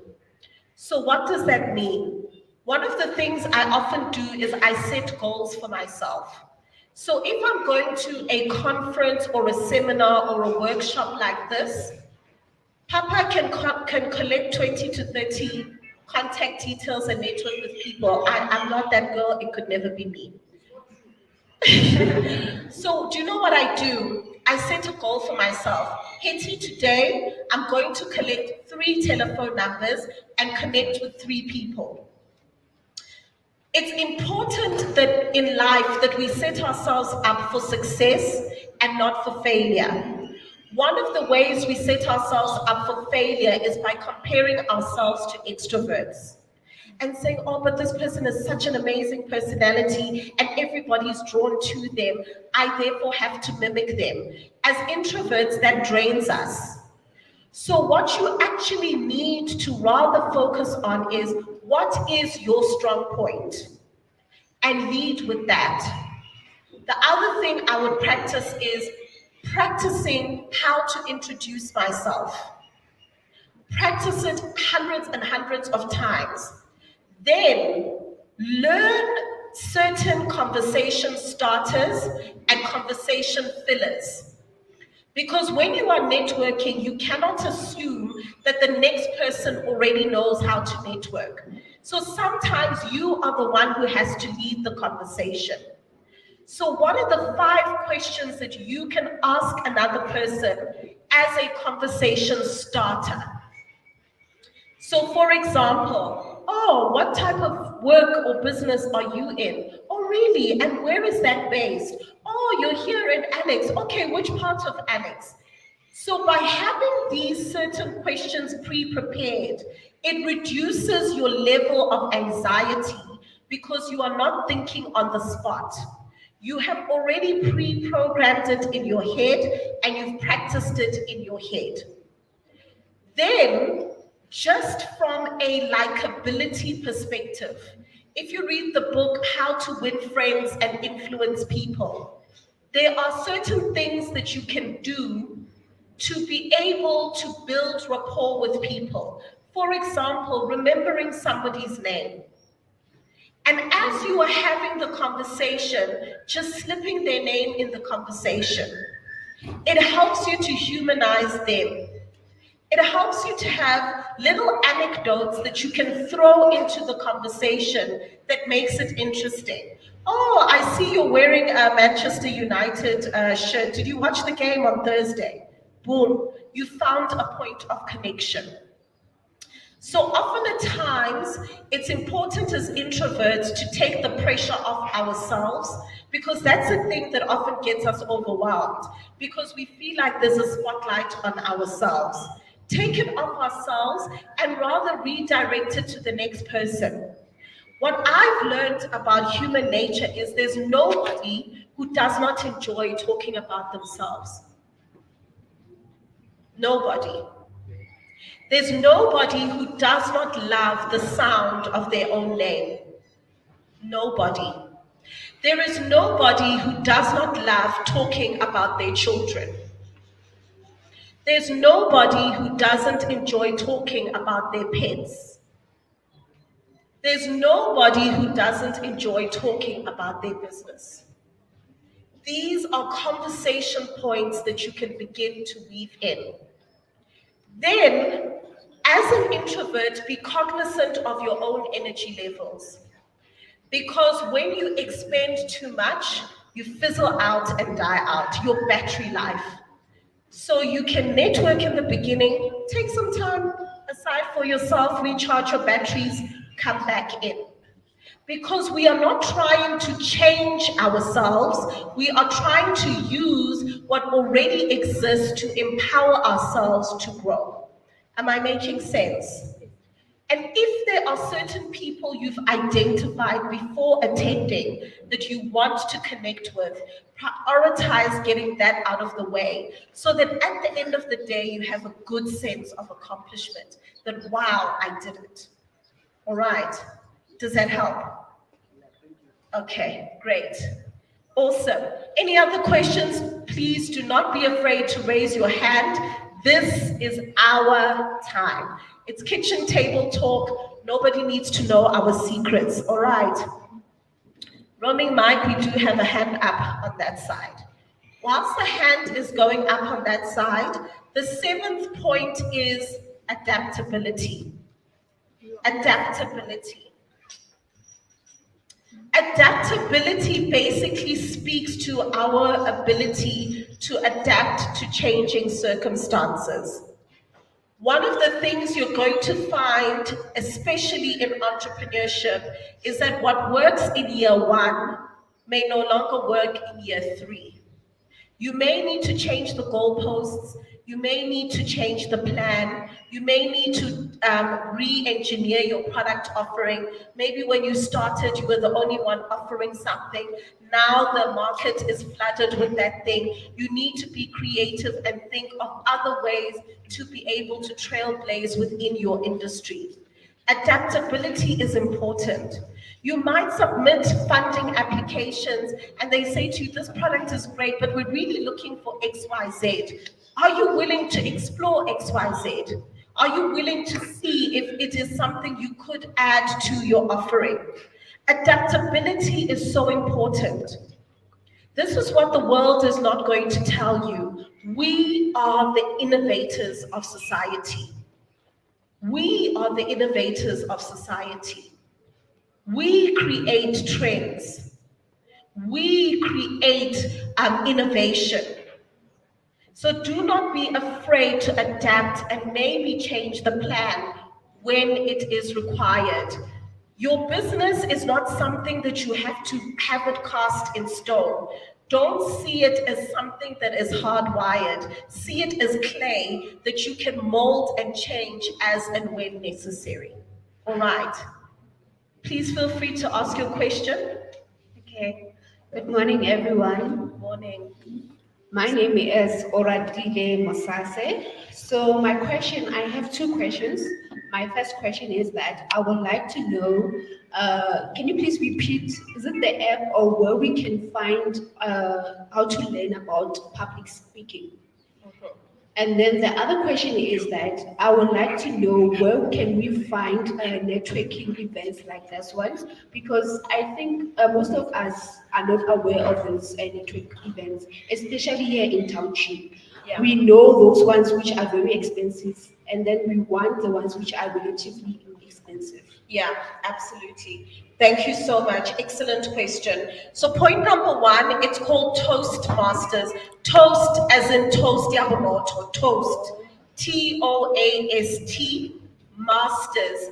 So what does that mean? One of the things I often do is I set goals for myself. So if I'm going to a conference or a seminar or a workshop like this, Papa can collect 20 to 30 contact details and network with people. I'm not that girl, it could never be me. So do you know what I do? I set a goal for myself. Hetty, today I'm going to collect 3 telephone numbers and connect with 3 people. It's important that in life that we set ourselves up for success and not for failure. One of the ways we set ourselves up for failure is by comparing ourselves to extroverts and saying, oh, but this person is such an amazing personality and everybody's drawn to them. I therefore have to mimic them. As introverts, that drains us. So what you actually need to rather focus on is, what is your strong point? And lead with that. The other thing I would practice is practicing how to introduce myself. Practice it hundreds and hundreds of times. Then learn certain conversation starters and conversation fillers. Because when you are networking, you cannot assume that the next person already knows how to network. So sometimes you are the one who has to lead the conversation. So what are the 5 questions that you can ask another person as a conversation starter? So for example, oh, what type of work or business are you in? Oh, really? And where is that based? Oh, you're here in Annex. Okay, which part of Annex? So by having these certain questions pre-prepared, it reduces your level of anxiety because you are not thinking on the spot. You have already pre-programmed it in your head and you've practiced it in your head. Then, just from a likability perspective, if you read the book, How to Win Friends and Influence People, there are certain things that you can do to be able to build rapport with people. For example, remembering somebody's name. And as you are having the conversation, just slipping their name in the conversation, it helps you to humanize them. It helps you to have little anecdotes that you can throw into the conversation that makes it interesting. Oh, I see you're wearing a Manchester United shirt. Did you watch the game on Thursday? Boom, you found a point of connection. So often at times, it's important as introverts to take the pressure off ourselves, because that's the thing that often gets us overwhelmed, because we feel like there's a spotlight on ourselves. Take it off ourselves and rather redirect it to the next person. What I've learned about human nature is there's nobody who does not enjoy talking about themselves. Nobody. There's nobody who does not love the sound of their own name. Nobody. There is nobody who does not love talking about their children. There's nobody who doesn't enjoy talking about their pets. There's nobody who doesn't enjoy talking about their business. These are conversation points that you can begin to weave in. Then, as an introvert, be cognizant of your own energy levels. Because when you expend too much, you fizzle out and die out, your battery life. So you can network in the beginning, take some time aside for yourself, recharge your batteries, come back in. Because we are not trying to change ourselves, we are trying to use what already exists to empower ourselves to grow. Am I making sense? And if there are certain people you've identified before attending that you want to connect with, prioritize getting that out of the way so that at the end of the day, you have a good sense of accomplishment, that, wow, I did it. All right. Does that help? Okay, great. Awesome. Any other questions? Please do not be afraid to raise your hand. This is our time. It's kitchen table talk. Nobody needs to know our secrets. All right. Roaming mic, we do have a hand up on that side. Whilst the hand is going up on that side, the 7th point is adaptability. Adaptability. Adaptability basically speaks to our ability to adapt to changing circumstances. One of the things you're going to find, especially in entrepreneurship, is that what works in year 1 may no longer work in year 3. You may need to change the goalposts. You may need to change the plan. You may need to re-engineer your product offering. Maybe when you started, you were the only one offering something. Now the market is flooded with that thing. You need to be creative and think of other ways to be able to trailblaze within your industry. Adaptability is important. You might submit funding applications and they say to you, this product is great, but we're really looking for XYZ. Are you willing to explore XYZ? Are you willing to see if it is something you could add to your offering? Adaptability is so important. This is what the world is not going to tell you. We are the innovators of society. We are the innovators of society. We create trends. We create innovation. So do not be afraid to adapt and maybe change the plan when it is required. Your business is not something that you have to have it cast in stone. Don't see it as something that is hardwired. See it as clay that you can mold and change as and when necessary. All right. Please feel free to ask your question. Okay. Good morning, everyone. Good morning. My name is Oradile Mosase. So my question, I have 2 questions. My first question is that I would like to know, can you please repeat, is it the app or where we can find how to learn about public speaking? And then the other question is that I would like to know where can we find networking events like this one, because I think most of us are not aware of those network events, especially here in Township. Yeah. We know those ones which are very expensive, and then we want the ones which are relatively inexpensive. Yeah, absolutely. Thank you so much. Excellent question. So point number 1, it's called Toastmasters. Toast as in toast yabomoto, toast. Toast, masters,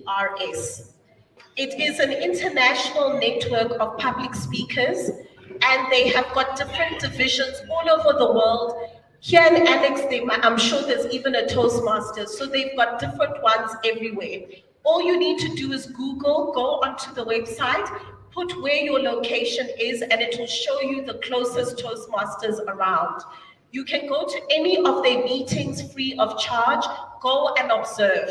masters. It is an international network of public speakers, and they have got different divisions all over the world. Here in Alex, I'm sure there's even a Toastmasters, so they've got different ones everywhere. All you need to do is Google, go onto the website, put where your location is, and it will show you the closest Toastmasters around. You can go to any of their meetings free of charge, go and observe.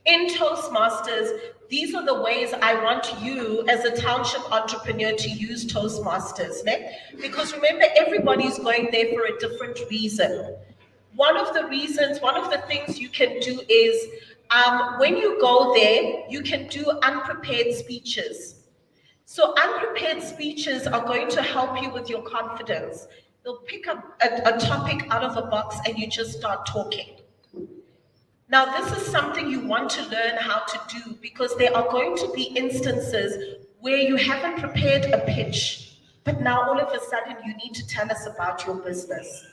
In Toastmasters, these are the ways I want you as a township entrepreneur to use Toastmasters, né? Because remember, everybody's going there for a different reason. One of the things you can do is, when you go there, you can do unprepared speeches. So unprepared speeches are going to help you with your confidence. They'll pick up a topic out of a box and you just start talking. Now, this is something you want to learn how to do, because there are going to be instances where you haven't prepared a pitch, but now all of a sudden you need to tell us about your business.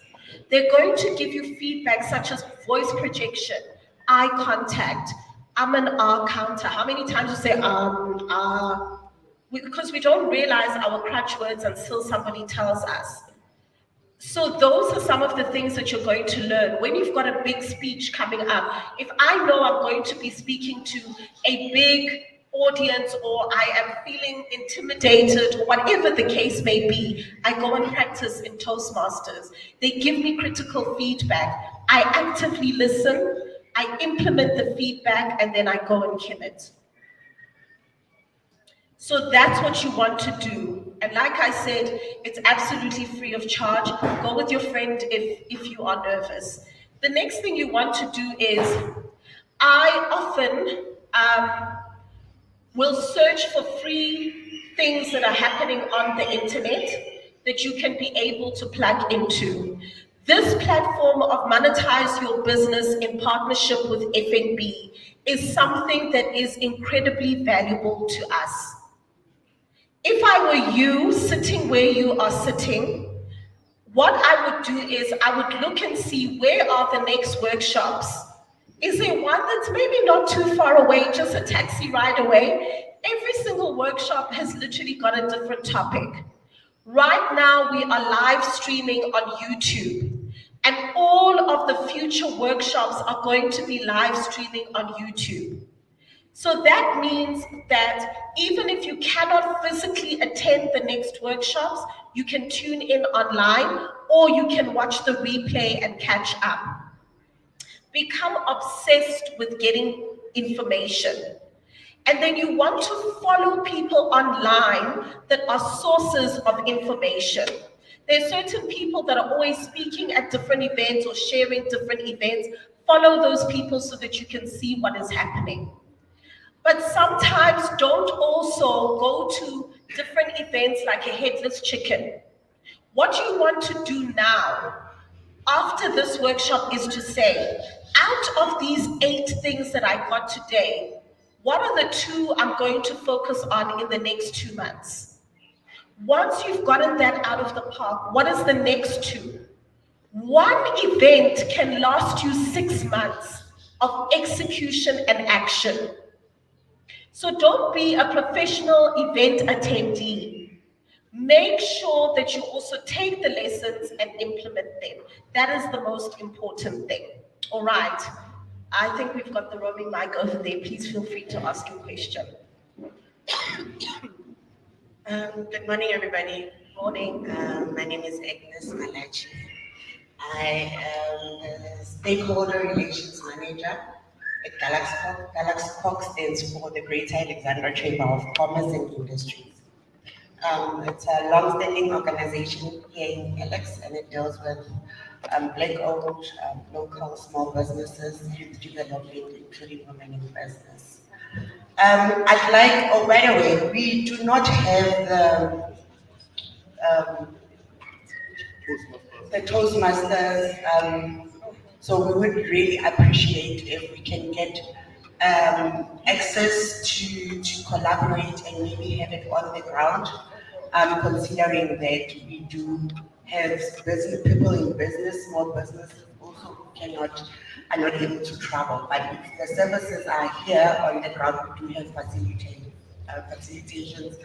They're going to give you feedback such as voice projection, eye contact, an counter. How many times you say because we don't realize our crutch words until somebody tells us. So those are some of the things that you're going to learn when you've got a big speech coming up. If I know I'm going to be speaking to a big audience, or I am feeling intimidated, or whatever the case may be, I go and practice in Toastmasters. They give me critical feedback. I actively listen, I implement the feedback, and then I go and kill it. So that's what you want to do. And like I said, it's absolutely free of charge. Go with your friend if you are nervous. The next thing you want to do is, I often will search for free things that are happening on the internet that you can be able to plug into. This platform of Monetize Your Business in partnership with FNB is something that is incredibly valuable to us. If I were you sitting where you are sitting, What I would do is I would look and see where are the next workshops. Is there one that's maybe not too far away, just a taxi ride away? Every single workshop has literally got a different topic. Right now, we are live streaming on YouTube, and all of the future workshops are going to be live streaming on YouTube. So that means that even if you cannot physically attend the next workshops, you can tune in online or you can watch the replay and catch up. Become obsessed with getting information. And then you want to follow people online that are sources of information. There are certain people that are always speaking at different events or sharing different events. Follow those people so that you can see what is happening. But sometimes don't also go to different events like a headless chicken. What you want to do now, after this workshop, is to say, out of these 8 things that I got today, what are the 2 I'm going to focus on in the next 2 months? Once you've gotten that out of the park, what is the next 2? One event can last you 6 months of execution and action. So don't be a professional event attendee. Make sure that you also take the lessons and implement them. That is the most important thing. All right. I think we've got the roaming mic over there. Please feel free to ask your question. Good morning, everybody. Morning. My name is Agnes Malachi. I am a stakeholder relations manager at Galaxcox. Galaxcox stands for the Greater Alexandra Chamber of Commerce and Industries. It's a long-standing organization here in Alex, and it deals with black-owned, local small businesses, youth development, including women in business. By the way, we do not have the Toastmasters, so we would really appreciate if we can get access to collaborate and maybe have it on the ground, considering that we do have people in business, small businesses also who are not able to travel. But if the services are here on the ground, we do have facilitations,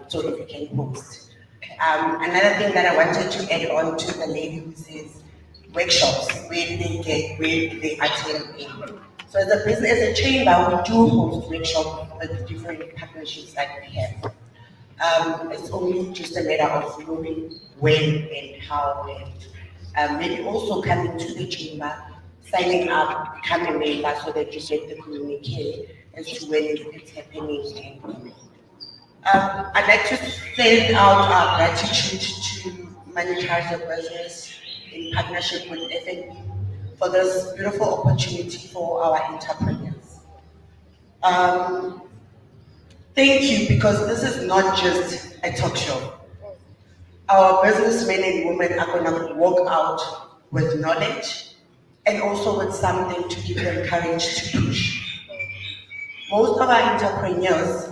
so if we can host. Another thing that I wanted to add on to the lady who says workshops, where do they attend in? So as a chamber, we do host workshops with different partnerships that we have. It's only just a matter of knowing when and how, and maybe also coming to the chamber, signing up, becoming a member so that you get the communique as to when it's happening. I'd like to send out our gratitude to Monetise Your Business in partnership with FNB for this beautiful opportunity for our entrepreneurs. Thank you, because this is not just a talk show. Our businessmen and women are going to walk out with knowledge and also with something to give them courage to push. Most of our entrepreneurs,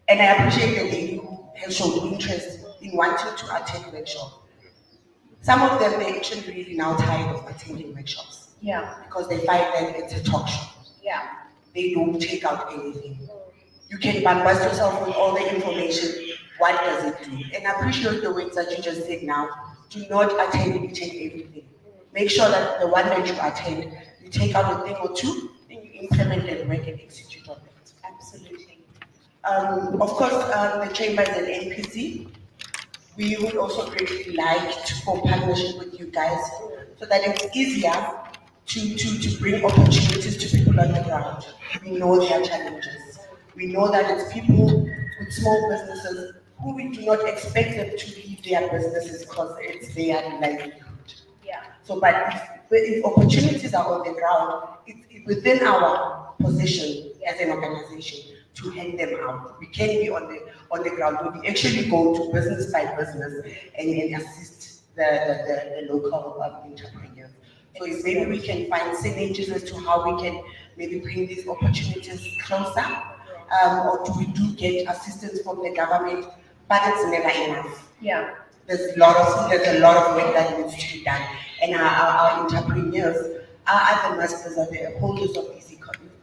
and I appreciate the lady who has shown interest in wanting to attend workshops. Some of them, they're actually really now tired of attending workshops. Yeah. Because they find that it's a talk show. Yeah. They don't take out anything. You can bombard yourself with all the information. What does it do? And I appreciate the words that you just said now. Do not attend each and everything. Make sure that the one that you attend, you take out a thing or two, and you implement and work and execute on it. Absolutely. Of course, the chamber is an NPC. We would also greatly like to form partnership with you guys so that it's easier to bring opportunities to people on the ground. We know their challenges. We know that it's people with small businesses who we do not expect them to leave their businesses because it's their livelihood. Yeah. So, but if opportunities are on the ground, it's within our position as an organization to hand them out. We can be on the ground, but we actually go to business by business and assist the local entrepreneurs. So if maybe we can find synergies as to how we can maybe bring these opportunities closer, or we do get assistance from the government, but it's never enough. Yeah. there's a lot of work that needs to be done. And our entrepreneurs are the masters, are the holders of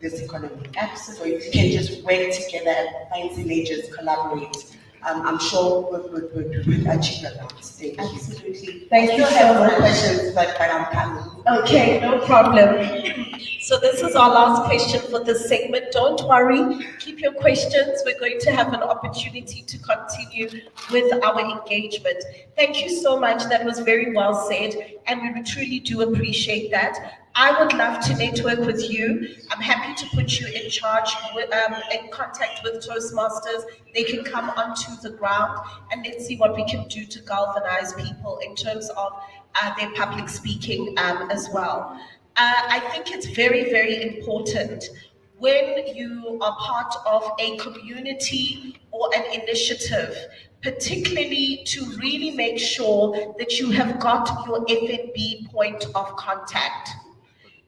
this economy. Absolutely. So if you can just work together, find synergies, collaborate, I'm sure we'll achieve a lot. Thank you. Absolutely. Thank you I so have more much. questions, but I'm coming. Okay, no problem. So this is our last question for this segment. Don't worry, keep your questions. We're going to have an opportunity to continue with our engagement. Thank you so much. That was very well said, and we truly do appreciate that. I would love to network with you. I'm happy to put you in charge, in contact with Toastmasters. They can come onto the ground, and let's see what we can do to galvanize people in terms of their public speaking as well. I think it's very, very important when you are part of a community or an initiative, particularly to really make sure that you have got your FNB point of contact.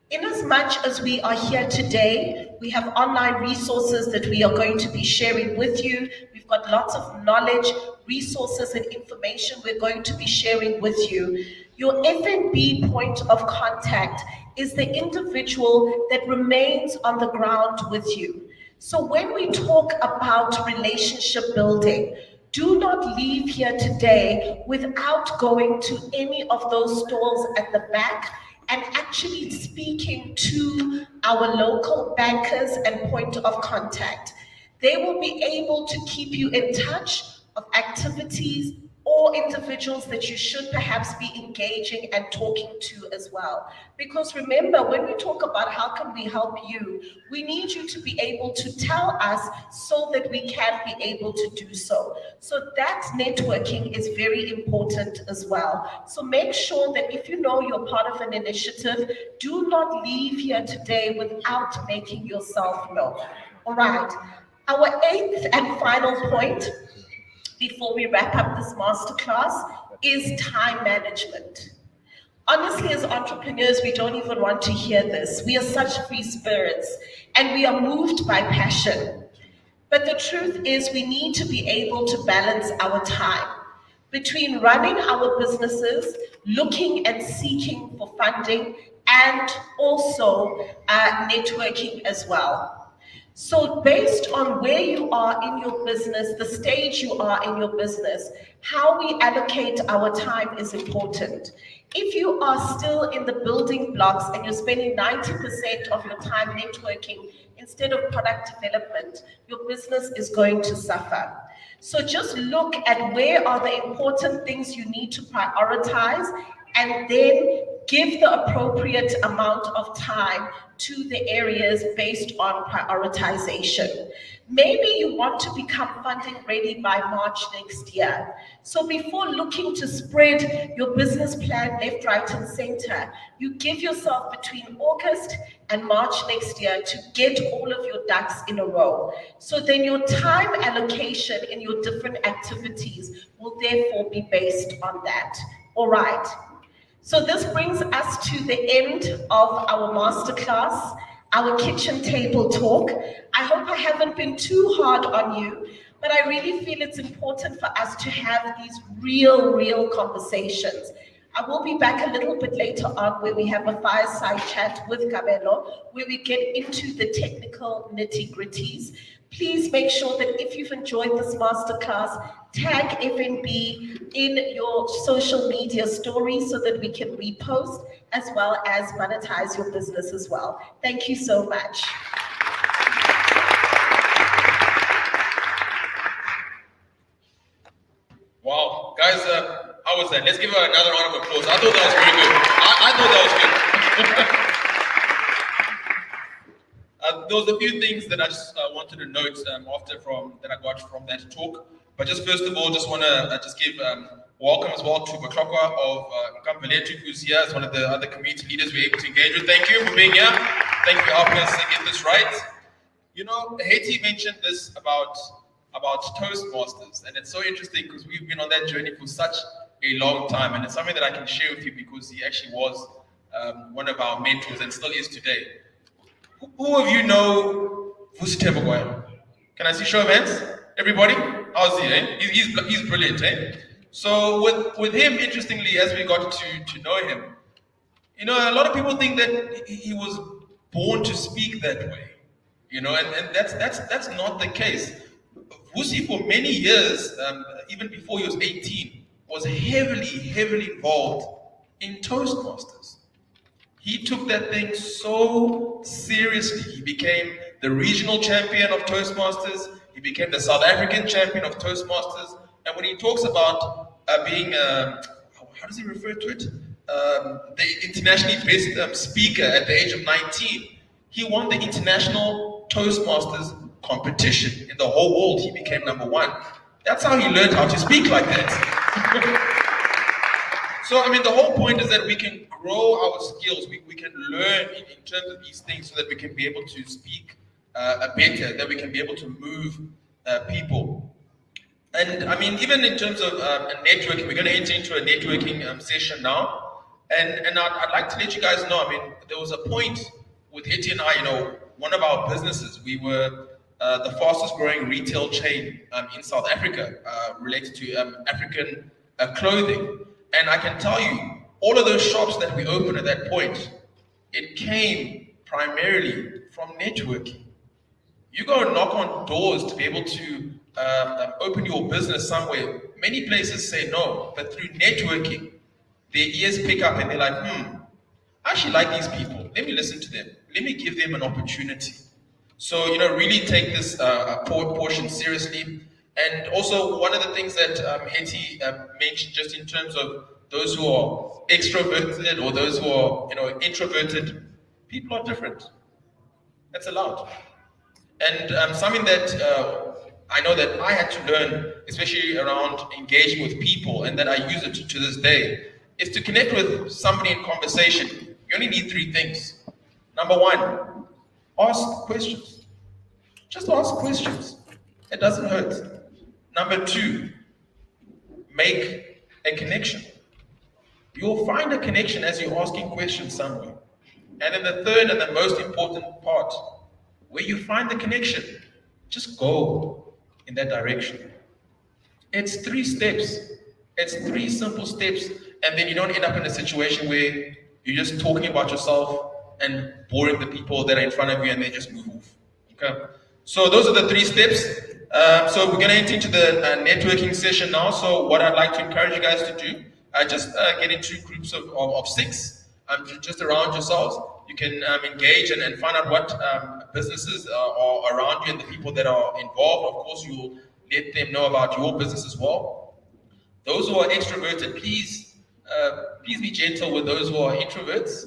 In as much as we are here today, we have online resources that we are going to be sharing with you. We've got lots of knowledge, resources, and information we're going to be sharing with you. Your FNB point of contact is the individual that remains on the ground with you. So when we talk about relationship building, do not leave here today without going to any of those stalls at the back and actually speaking to our local bankers and point of contact. They will be able to keep you in touch of activities or individuals that you should perhaps be engaging and talking to as well. Because remember, when we talk about how can we help you, we need you to be able to tell us so that we can be able to do so. So that networking is very important as well. So make sure that if you know you're part of an initiative, do not leave here today without making yourself known. All right. Our eighth and final point before we wrap up this masterclass is time management. Honestly, as entrepreneurs, we don't even want to hear this. We are such free spirits and we are moved by passion. But the truth is we need to be able to balance our time between running our businesses, looking and seeking for funding, and also networking as well. So based on where you are in your business, the stage you are in your business, how we allocate our time is important. If you are still in the building blocks and you're spending 90% of your time networking instead of product development, your business is going to suffer. So just look at where are the important things you need to prioritize and then give the appropriate amount of time to the areas based on prioritization. Maybe you want to become funding ready by March next year. So before looking to spread your business plan left, right, and center, you give yourself between August and March next year to get all of your ducks in a row. So then your time allocation in your different activities will therefore be based on that. All right. So this brings us to the end of our masterclass, our kitchen table talk. I hope I haven't been too hard on you, but I really feel it's important for us to have these real conversations. I will be back a little bit later on where we have a fireside chat with Kabelo, where we get into the technical nitty-gritties. Please make sure that if you've enjoyed this masterclass, tag FNB in your social media stories so that we can repost as well as monetize your business as well. Thank you so much. Wow, guys, how was that? Let's give her another round of applause. I thought that was very good. I thought that was good. There was a few things that I just wanted to note that I got from that talk. But just first of all, just want to just give welcome as well to Baklokwa of Kampaletu, who's here as one of the other community leaders we're able to engage with. Thank you for being here. Thank you for helping us get this right. You know, Haiti mentioned this about Toastmasters, and it's so interesting because we've been on that journey for such a long time, and it's something that I can share with you because he actually was one of our mentors and still is today. Who of you know Vusitebogwai? Can I see show of hands? Everybody? How's he, eh? He's brilliant, eh? So with him, interestingly, as we got to know him, a lot of people think that he was born to speak that way, and that's not the case. Vusi, for many years, even before he was 18, was heavily involved in Toastmasters. He took that thing so seriously. He became the regional champion of Toastmasters. He became the South African champion of Toastmasters. And when he talks about being, how does he refer to it? The internationally best speaker at the age of 19, he won the international Toastmasters competition in the whole world. He became number one. That's how he learned how to speak like that. So, the whole point is that we can grow our skills. We can learn in terms of these things so that we can be able to speak better, that we can be able to move people. And even in terms of networking, we're going to enter into a networking session now. And I'd like to let you guys know, there was a point with Hetty and I, one of our businesses, we were the fastest growing retail chain in South Africa related to African clothing. And I can tell you, all of those shops that we opened at that point, it came primarily from networking. You go and knock on doors to be able to open your business somewhere. Many places say no, but through networking, their ears pick up and they're like, I actually like these people. Let me listen to them. Let me give them an opportunity. So, really take this portion seriously. And also, one of the things that Hetty mentioned, just in terms of those who are extroverted or those who are, introverted, people are different. That's allowed. And something that I know that I had to learn, especially around engaging with people, and that I use it to this day, is to connect with somebody in conversation. You only need 3 things. Number 1, ask questions. Just ask questions. It doesn't hurt. Number 2, make a connection. You'll find a connection as you're asking questions somewhere. And then the third and the most important part, where you find the connection, just go in that direction. It's 3 steps. It's 3 simple steps. And then you don't end up in a situation where you're just talking about yourself and boring the people that are in front of you and they just move off. Okay? So those are the 3 steps. So we're going to enter into the networking session now. So what I'd like to encourage you guys to do, just get into groups of 6, just around yourselves. You can engage and find out what businesses are around you and the people that are involved. Of course, you'll let them know about your business as well. Those who are extroverted, please be gentle with those who are introverts.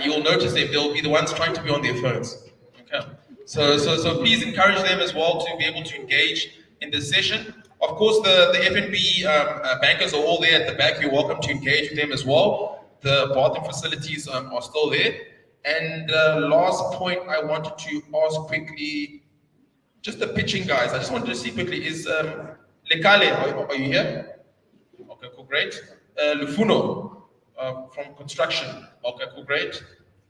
You'll notice they'll be the ones trying to be on their phones. Okay. So please encourage them as well to be able to engage in this session. Of course, the FNB bankers are all there at the back. You're welcome to engage with them as well. The bathroom facilities are still there. And last point I wanted to ask quickly, just the pitching guys. I just wanted to see quickly, is Lekale, are you here? Okay, cool, great. Lufuno from construction. Okay, cool, great.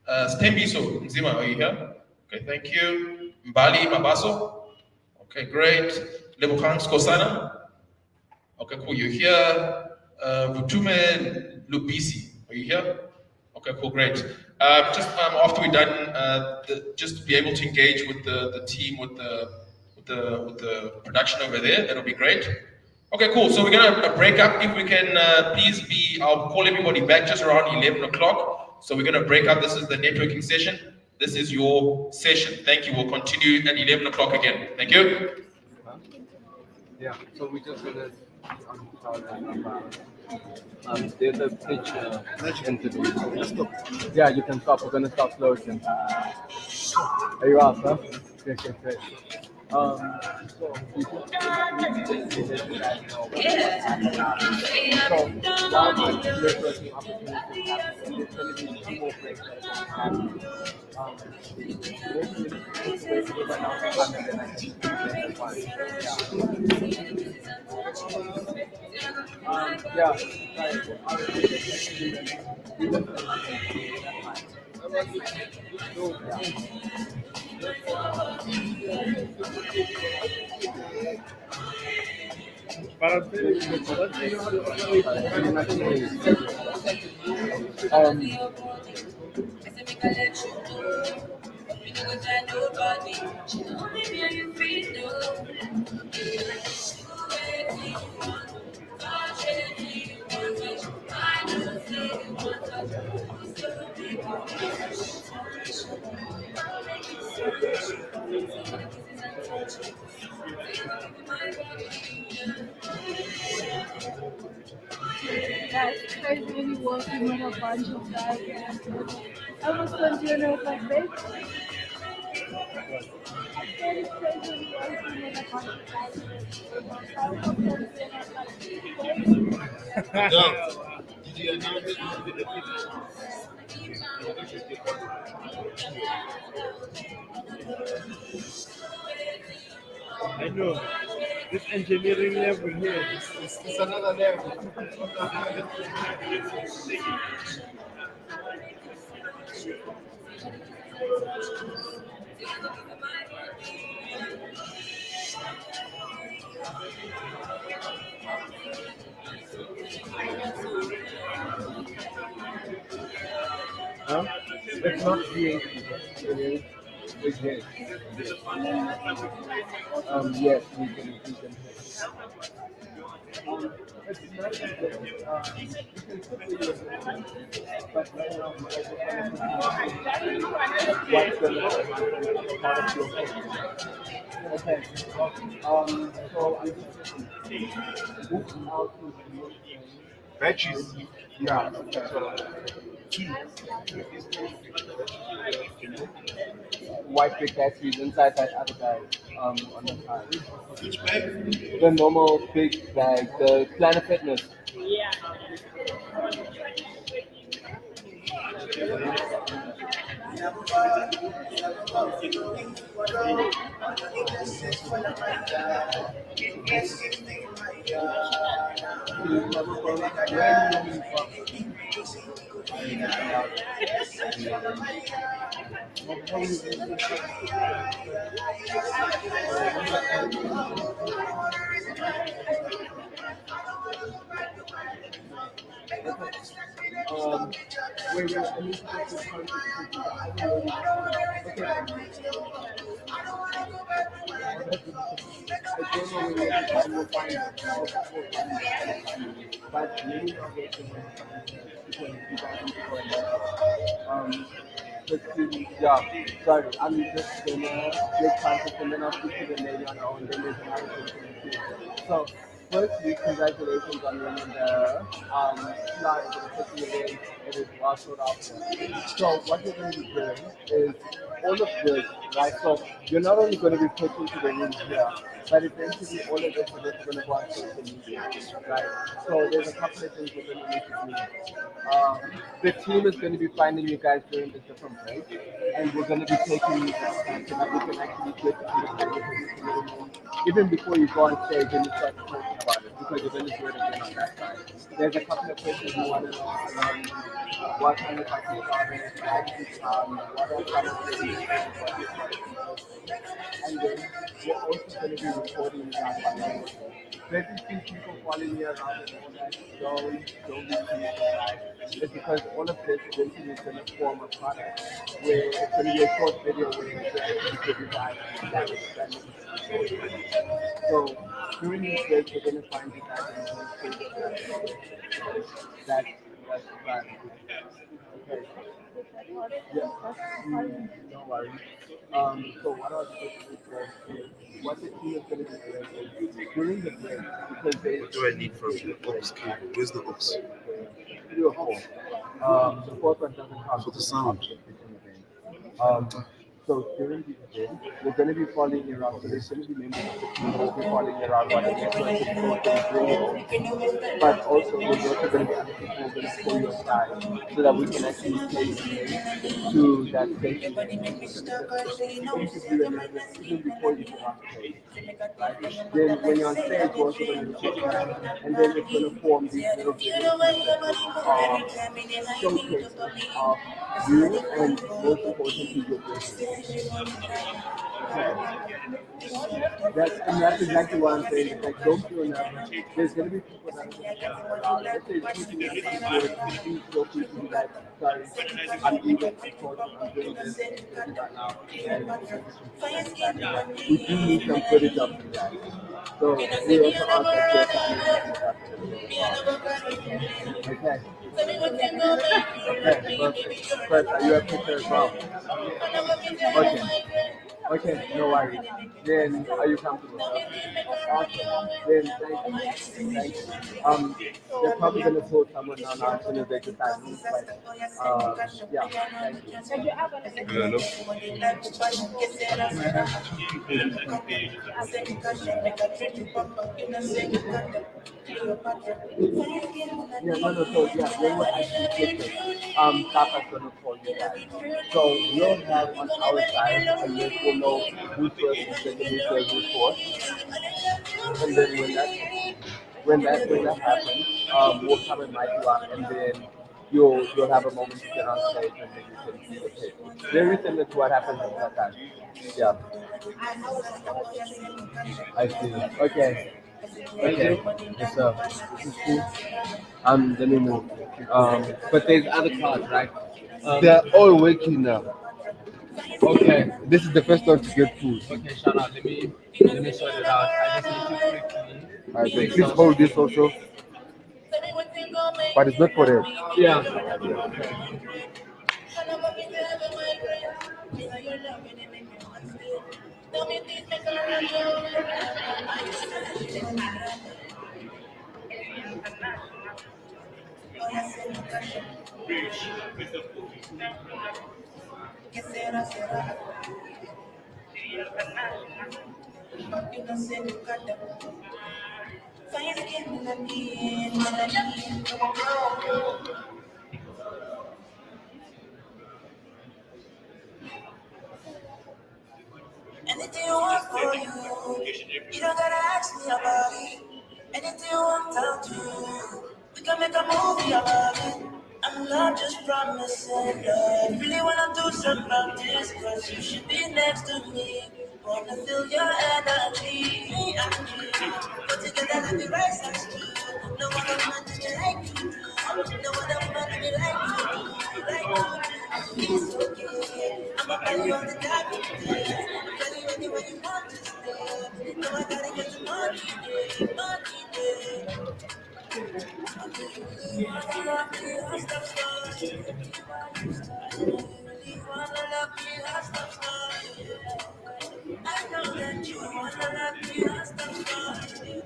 Stembiso Nzima, are you here? Okay, thank you. Mbali Mabaso. Okay, great. Lebukhang Skosana. Okay, cool, you're here. Vutume Lubisi, are you here? Okay, cool, great. Just after we're done, just to be able to engage with the team, with the production over there, that'll be great. Okay, cool. So we're gonna break up. If we can, please I'll call everybody back just around 11 o'clock. So we're gonna break up. This is the networking session. This is your session. Thank you. We'll continue at 11 o'clock again. Thank you. Yeah. So we just gonna there's a pitch interview. Yeah, you can stop. We're gonna stop closing. Are you off, huh? Okay. So we just networking opportunities happen. There's going to be 2 more breaks that happen. Bye. That's crazy working with a bunch of guys. I was continuing like this. I said it's crazy working with a bunch of guys. I was continuing like this. Did you announce? I know. This engineering level here, it's another level. Huh? It's not VAT. It's yes. Yes, we can. It's not that, you can put the but right now, what's the part of your okay. So I booked out to Veggies. yeah, white big batteries inside that other bag on the car. Which bag? The normal big bag, the Planet Fitness. Wait, I need to get this concept because I haven't really. Okay. I don't know where I will find it. But maybe I'll get to because you guys need to go and yeah, sorry, I'm just gonna get contact and then I'll speak to the lady on her own, then there's another thing too. So, firstly, congratulations on winning the slide for the 50 event. It is well sought after. So, what you're going to be doing is all of this, right? So, you're not only going to be pitching to the room here, but eventually all of this is just going to go on social media, right? So, there's a couple of things we're going to need to do. The team is going to be finding you guys during the different breaks, and we're going to be taking you guys so that we can actually get to the even before you go on stage and you start talking about it, because you're going to do it again on that side. There's a couple of questions we want to know. What kind of talking about it? Why did you come? What are kind of things? And then we're also going to be recording you guys by language. There's these people following me around and all that. Don't be surprised. It's because all of this eventually is going to form a product where it's going to be a short video where you actually give you guys that. So during these breaks, we're going to find you guys in the that's fun. Okay. Yeah. No worries. So what I was supposed to say is what the team is going to be doing is during the break, because they. What do I need from the aux cable? Where's the aux? 3 or 4. The fourth one doesn't count. For the sound. So during the event, we're going to be following you around. So there's going to be members of the team who will be following you around, what but also there's also going to be other people who are going to pull you aside so that we can actually take you to that station. Interview and everything, even before you get on stage. Right? Then when you're on stage, we're also going to be checking out, and then it's going to form these little showcases of you and most importantly your business. That's exactly what I'm saying. It's like, don't feel nervous. There's gonna be people that are if they see you come forward, please feel free to be like, sorry, I'm eager, I'm cold, I'm doing this right now, and we do need some footage of you guys. So we also ask that you're okay. Okay, perfect. First, are you a picture as well? Okay. Okay, no worries. Then are you comfortable? Awesome. Then thank you. They're probably gonna pull someone on as soon as they decide. Yeah, thank you. Hello. Yeah, no, so yeah, they will actually flip it. Papa's gonna call you guys. So we'll have on our side a list, we'll know who's first, who's second, who's third, who's fourth. And then when that happens, we'll come and mic you up, and then you'll have a moment to get on stage, and then you can see the pitch. Very similar to what happens in that time. Yeah. I see. Okay. Okay. Yes, sir. This is cool. Let me move. But there's other cars, right? They're all working now. Okay. This is the first one to get food. Okay, shout out. Let me sort it out. I just need to quickly. Alright, then please hold this also. But it's not for them. Yeah. Anything you want for you, you don't gotta ask me about it. Anything you want, I'll do. We can make a movie about it. I'm not just promising, love. Really wanna do something about this, cause you should be next to me. Wanna feel your energy, put together like the right size too. No other man do me like you do. No other man do me like you do. Like you do. It's okay. I'ma buy you all the diamonds. I'm ready anywhere you want to stay. No, I gotta get the money, yeah. Money, yeah. I know that you wanna love me, I'll stop starting. I know that you wanna love me, I'll stop starting.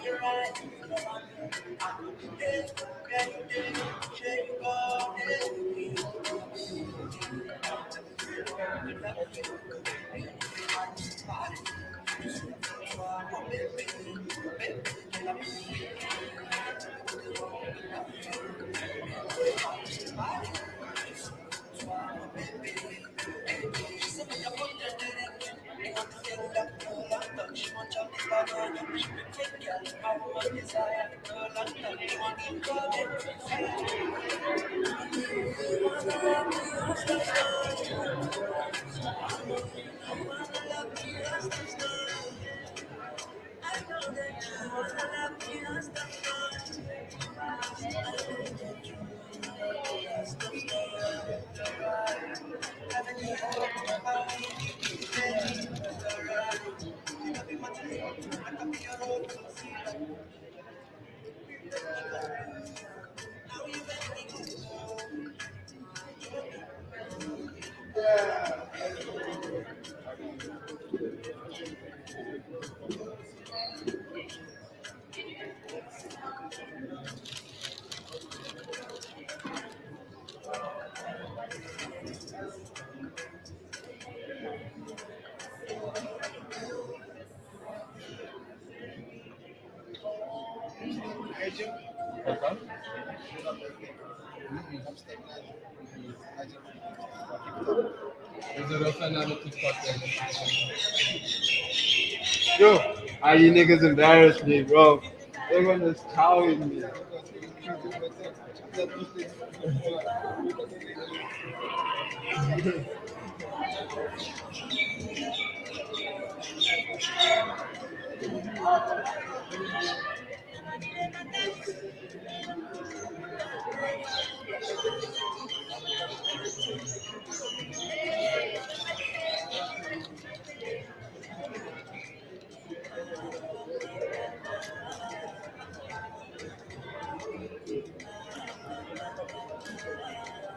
You're right. Is it also another TikTok thing? Yo, you niggas embarrassed me, bro. Everyone is chowing me.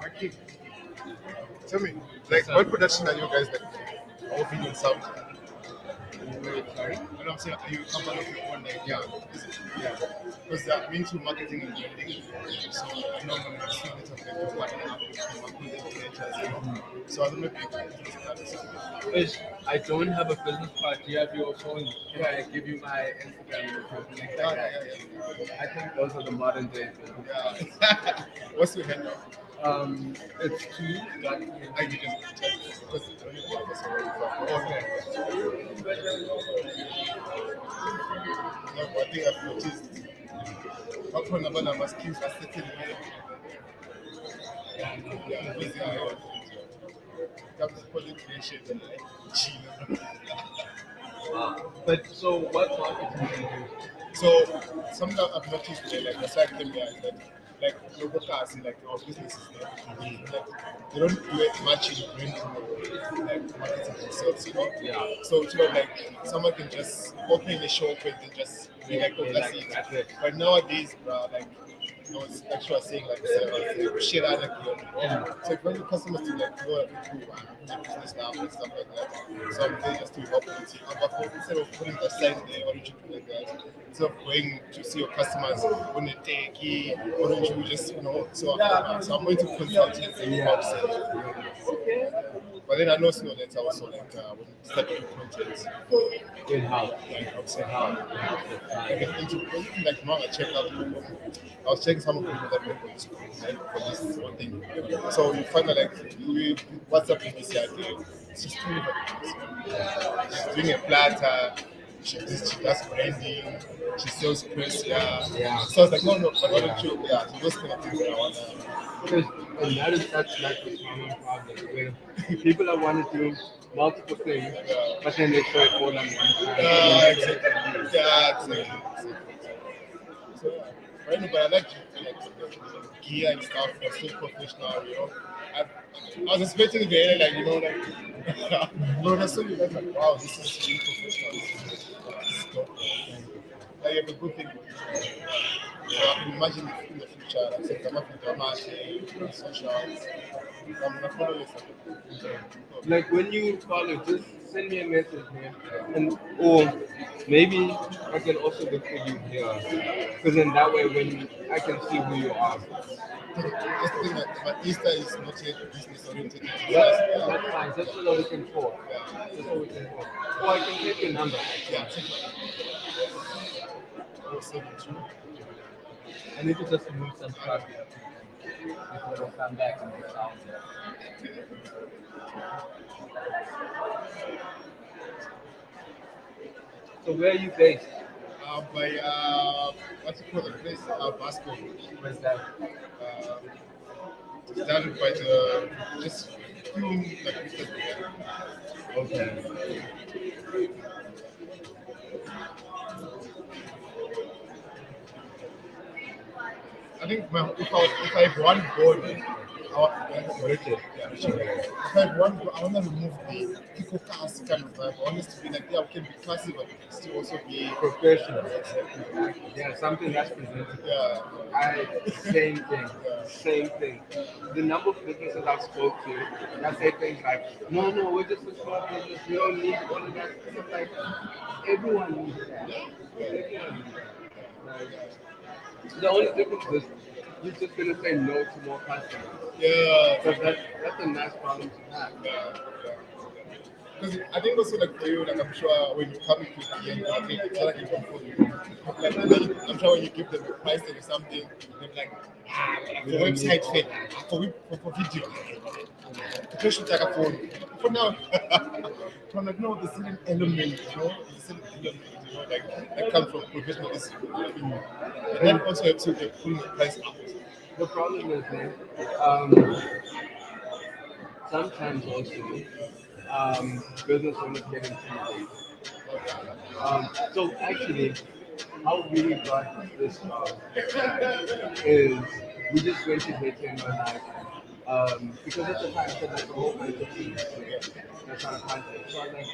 Mikey, tell me, like, what production are you guys like? Offering in sound? Wait, sorry. You know what I'm saying? Are you a company of your own? Like, yeah. Yeah. Because I'm into marketing and branding. So I normally see a bit of like what happens to my content creators. You know? So I don't know if you can business card. Ish, I don't have a business card. Do you have your phone? Can I give you my Instagram? I think those are the modern day business cards. Yeah. What's your handle? It's two. I you just check because it's only one of us already. Okay. No, one thing I've noticed. What one of my skills are setting way. Yeah, busy. Comes content creation and like But so what marketing do you do? So something that I've noticed like the side thing here is that like local cars like our businesses like they don't do it much in branding like marketing themselves, you know? Yeah. So it's not like someone can just open a shop and then just be like, oh, that's it. But nowadays, bro, like I was actually saying like share other gear. Yeah. So when the customers to like go into business now and stuff like that. So I'm there just to help with it. But instead of putting the sign there, why don't you do like that? Instead of going to see your customers when they take it, why don't you just so I'm going to consultants and help sell. Okay. But then I know that also like when you start to do content. In how? Like outside like now I checked out I was checking some of the people that work for this for this one thing. So you find that like you WhatsApp BBC idea. It's just too different. She's doing a platter, she does branding, she sells press, yeah. So I was like, no, but why don't you so those kind of things that I wanna Because and that is such like a common problem where people are want to do multiple things, but then they show it all on one time. exactly. Yeah, exactly. So right now, but I like gear and stuff. It's so professional, you know. I was expecting the like no, that's so you guys like wow, this is really professional. This is dope. Like you have a good thing. So I can imagine in the future, like say come up with the market, socials. I'm gonna follow you. Like when you follow, just send me a message, man. And or maybe I can also look for you here. Because then that way when I can see who you are. Just think that my Easter is not yet business oriented. Yeah, that's fine. That's what we can talk. That's what we can talk. Or I can take your number. Yeah, take my number. 072. I need to just remove some stuff here. Before I come back and make sound. So where are you based? By what's it called the place? Basco. Where's that? It's down by the just few like meters there. Okay. I think if I have one goal, Richard. if I have one goal, I want to remove the Kiko class kind of vibe. I want us to be like, yeah, we can be classy, but we can still also be Professional. Yeah, something that's presented. Yeah. Same thing. Same thing. The number of businesses I've spoke to that say things like, no, we're just a small business, we don't need all of that. It's like, everyone needs that. Everyone needs that. Like, the only difference is you're just gonna say no to more customers. Yeah. Because that's a nice problem to have. Because I think also like for you, like I'm sure when you come to the end, I think it's like even for you. Like I'm sure when you give them a price or something, they're like, for website fit, for video. The should take a phone. For now, I'm like, no, the certain element, the certain element, like that comes from professionalism. And that also helps you get putting the price up. The problem is, man, sometimes also, business owners get intimidated. So actually, how we got this far is we just went to hit and we're like, because at the time I said like a whole bunch of teams, that's not a concept. So I was like,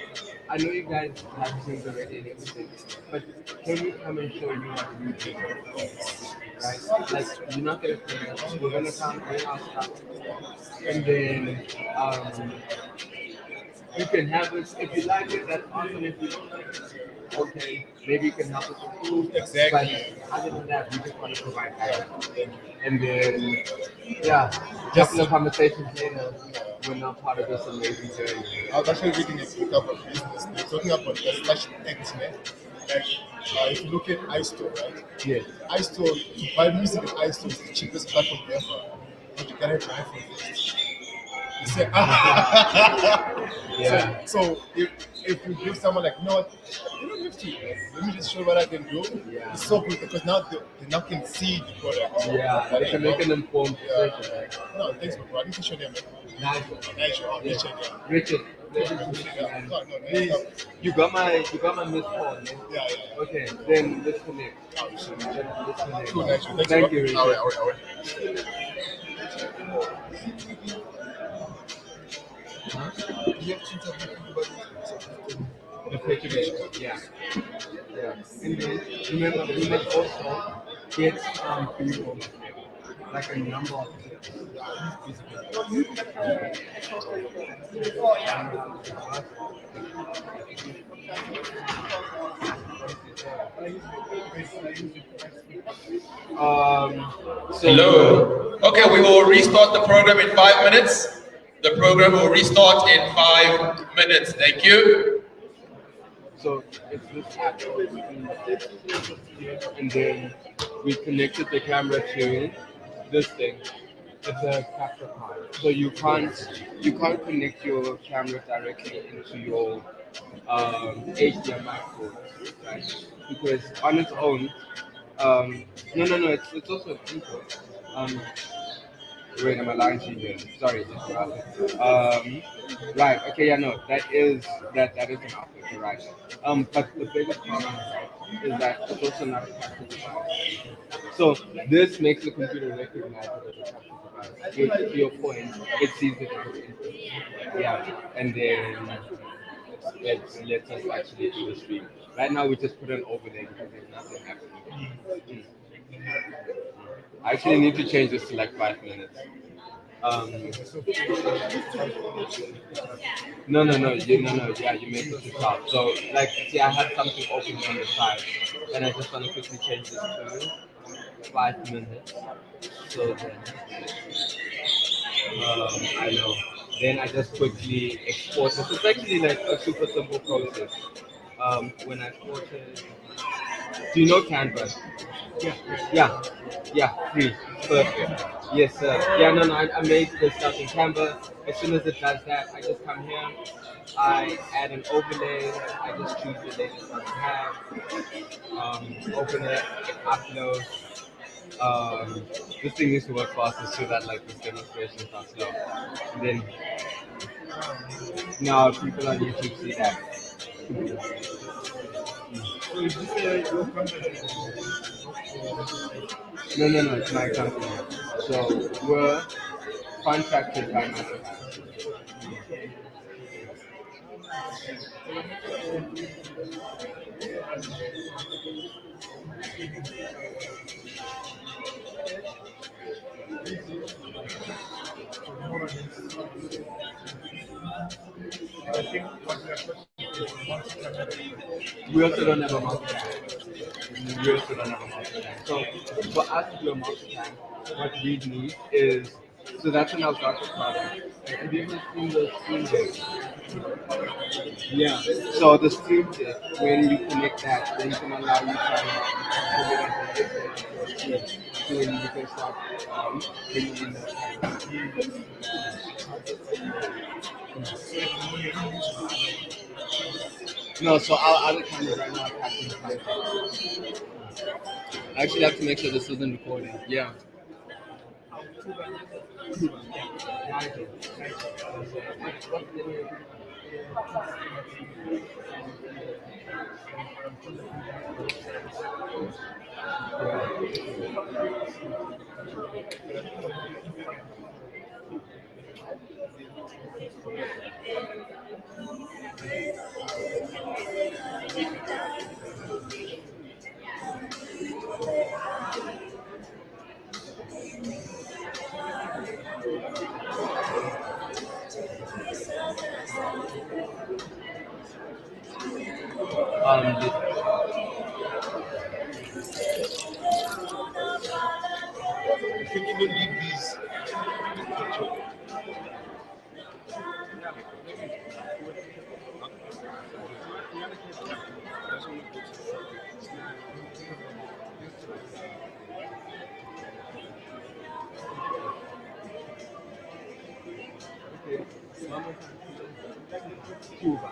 I know you guys have teams already and everything, but can we come and show you what we do? Right? Like, you're not gonna pay us, we're gonna come bring our stuff, and then you can have us if you like it. That's awesome. If you don't like it, okay, maybe you can help us improve. Exactly. But other than that, we just want to provide value. And then, yeah, Just- couple of conversations later, we're now part of this amazing journey. I was actually reading a book about business. They're talking about the slash internet. Like, if you look at iStore, right? Yes. iStore, to buy music in iStore is the cheapest platform ever. But you gotta have an iPhone first. You say, Yeah. So if you give someone like, you know what, you don't have to. Like, let me just show you what I can do. Yeah. It's so good because now they now can see the product. Yeah, Like, they can make an informed decision. yeah. No, thanks, bro. I need to show them. Nigel. Nigel, Yeah. Richard. Richard. Yeah. No, Please, you got my missed call, man. Yeah. Okay, then let's connect. Cool, Nigel. Thanks, Thank bro. you, Richard. All right. You have to interview everybody. The cultivation, yeah. And then remember, we must also get people, like a number of Hello. Okay, we will restart the program in 5 minutes. The program will restart in 5 minutes. Thank you. So it's this app, and then we connected the camera to this thing. It's a capture card, so you can't connect your camera directly into your HDMI port, right? Because on its own, no, it's also a input. Wait, am I lying to you here? Sorry. Right. Okay. Yeah. No. That is an output. You're right. But the biggest problem, right, is that it's also not a capture device. So this makes the computer recognize it as a capture device. To your point, it sees it as an input. Yeah. And then it lets us actually do the stream. Right now we just put an overlay because there's nothing happening. I actually need to change this to like 5 minutes. No. Yeah, you made it to top. So, like, see, I had something open on the side, and I just want to quickly change this to 5 minutes. So then, I know. Then I just quickly export it. It's actually like a super simple process. When I exported, do you know Canva? Yeah, free. Perfect. Yes, sir. Yeah, no, I made this stuff in Canva. As soon as it does that, I just come here, I add an overlay, I just choose the latest one I have, open it, upload. This thing needs to work faster so that like this demonstration is not slow. And then now people on YouTube see that. So is this your company? No, it's my company. So we're contracted by Masterclass. I think what we are talking We also don't have a multi-time. So for us to do a multi-time, what we need is, so that's an Elgato product. Have you ever seen the Stream Deck? Yeah. So the Stream Deck, when you connect that, then you can allow you to so then you can start bringing in the No, so our other cameras right now are capturing the content. I actually have to make sure this isn't recording. Yeah. Can you even leave these? Cuba.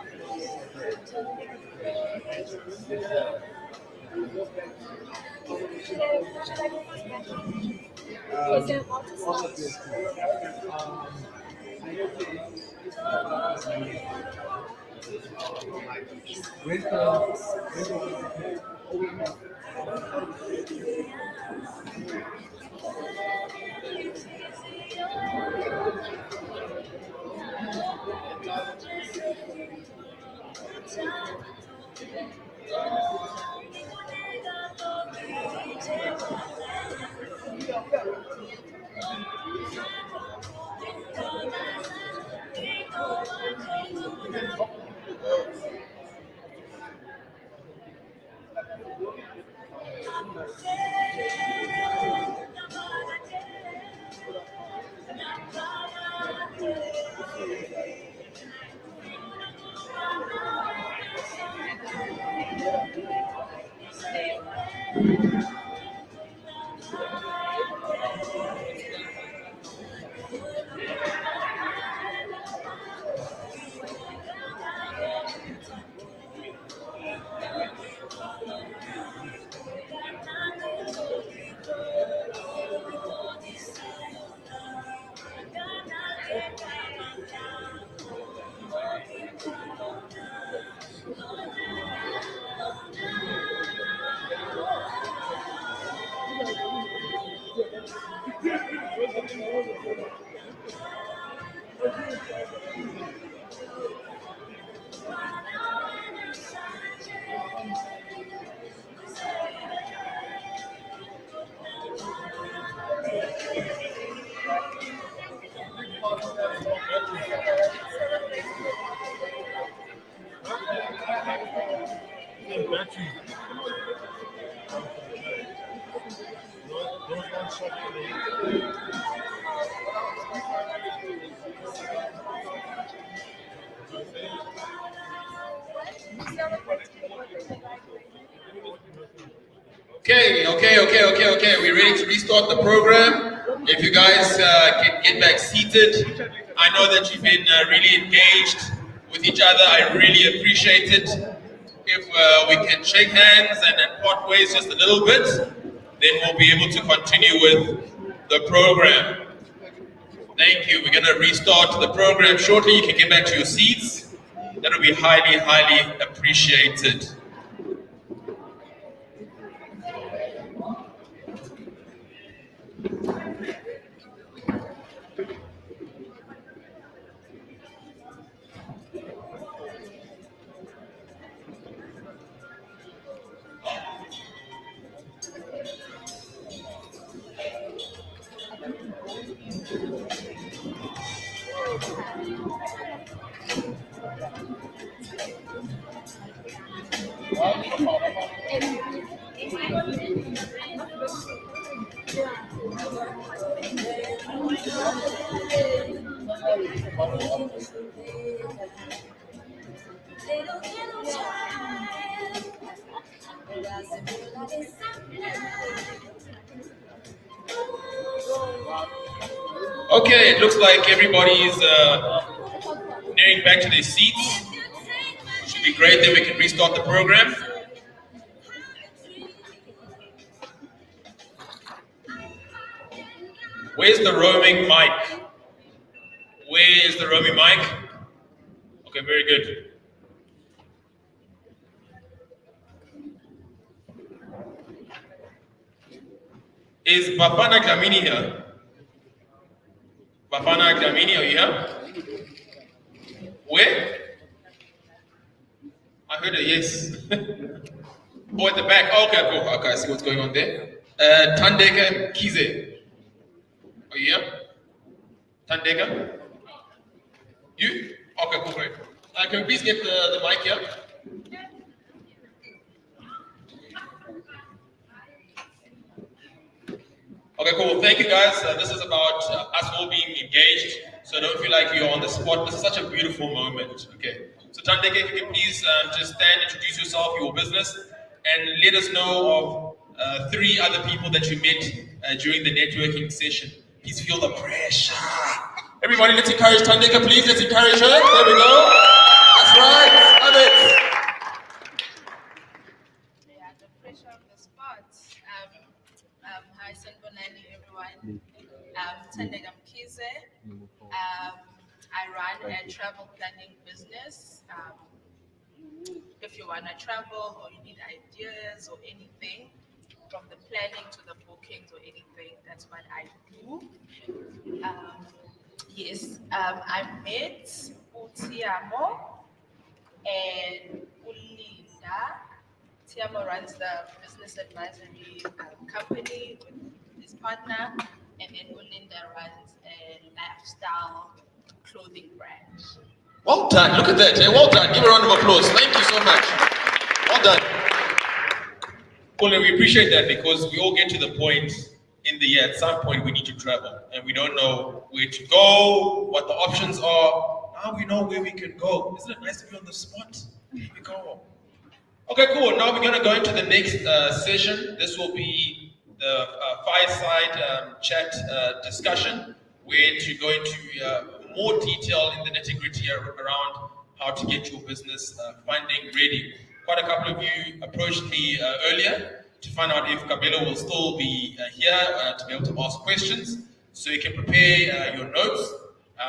Okay. We're ready to restart the program. If you guys can get back seated, I know that you've been really engaged with each other. I really appreciate it. If we can shake hands and part ways just a little bit, then we'll be able to continue with the program. Thank you. We're going to restart the program shortly. You can get back to your seats. That will be highly, highly appreciated. Okay, it looks like everybody's nearing back to their seats. It should be great that we can restart the program. Where's the roaming mic? Where's the roaming mic? Okay, very good. Is Bafana Dlamini here? Bafana Dlamini, are you here? Where? I heard a yes. Oh, at the back. Okay, cool. Okay, I see what's going on there. Tandega Kize. Are you here? Tandega? You? Okay, cool, great. Can we please get the mic here? Okay, cool. Thank you, guys. This is about us all being engaged, so don't feel like you're on the spot. This is such a beautiful moment. Okay. So, Tandeke, if you can please just stand, introduce yourself, your business, and let us know of 3 other people that you met during the networking session. Please feel the pressure. Everybody, let's encourage Tandeka, please. Let's encourage her. There we go. That's right. Love it. Yeah, the pressure on the spot. Hi, Sanbonani, everyone. Tandega Mkize. I run a travel planning business. If you want to travel or you need ideas or anything, from the planning to the bookings or anything, that's what I do. Yes, I met Utiamo and Ulinda. Tiamo runs the business advisory company with his partner, and then Ulinda runs a lifestyle clothing brand. Well done. Look at that. Well done. Give a round of applause. Thank you so much. Well done. Cool, and we appreciate that because we all get to the point in the year, at some point we need to travel and we don't know where to go, what the options are. Now we know where we can go. Isn't it nice to be on the spot? Here we go. Okay, cool. Now we're going to go into the next session. This will be the Fireside chat discussion, where to go into more detail in the nitty-gritty around how to get your business funding ready. Quite a couple of you approached me earlier to find out if Kabelo will still be here to be able to ask questions. So you can prepare your notes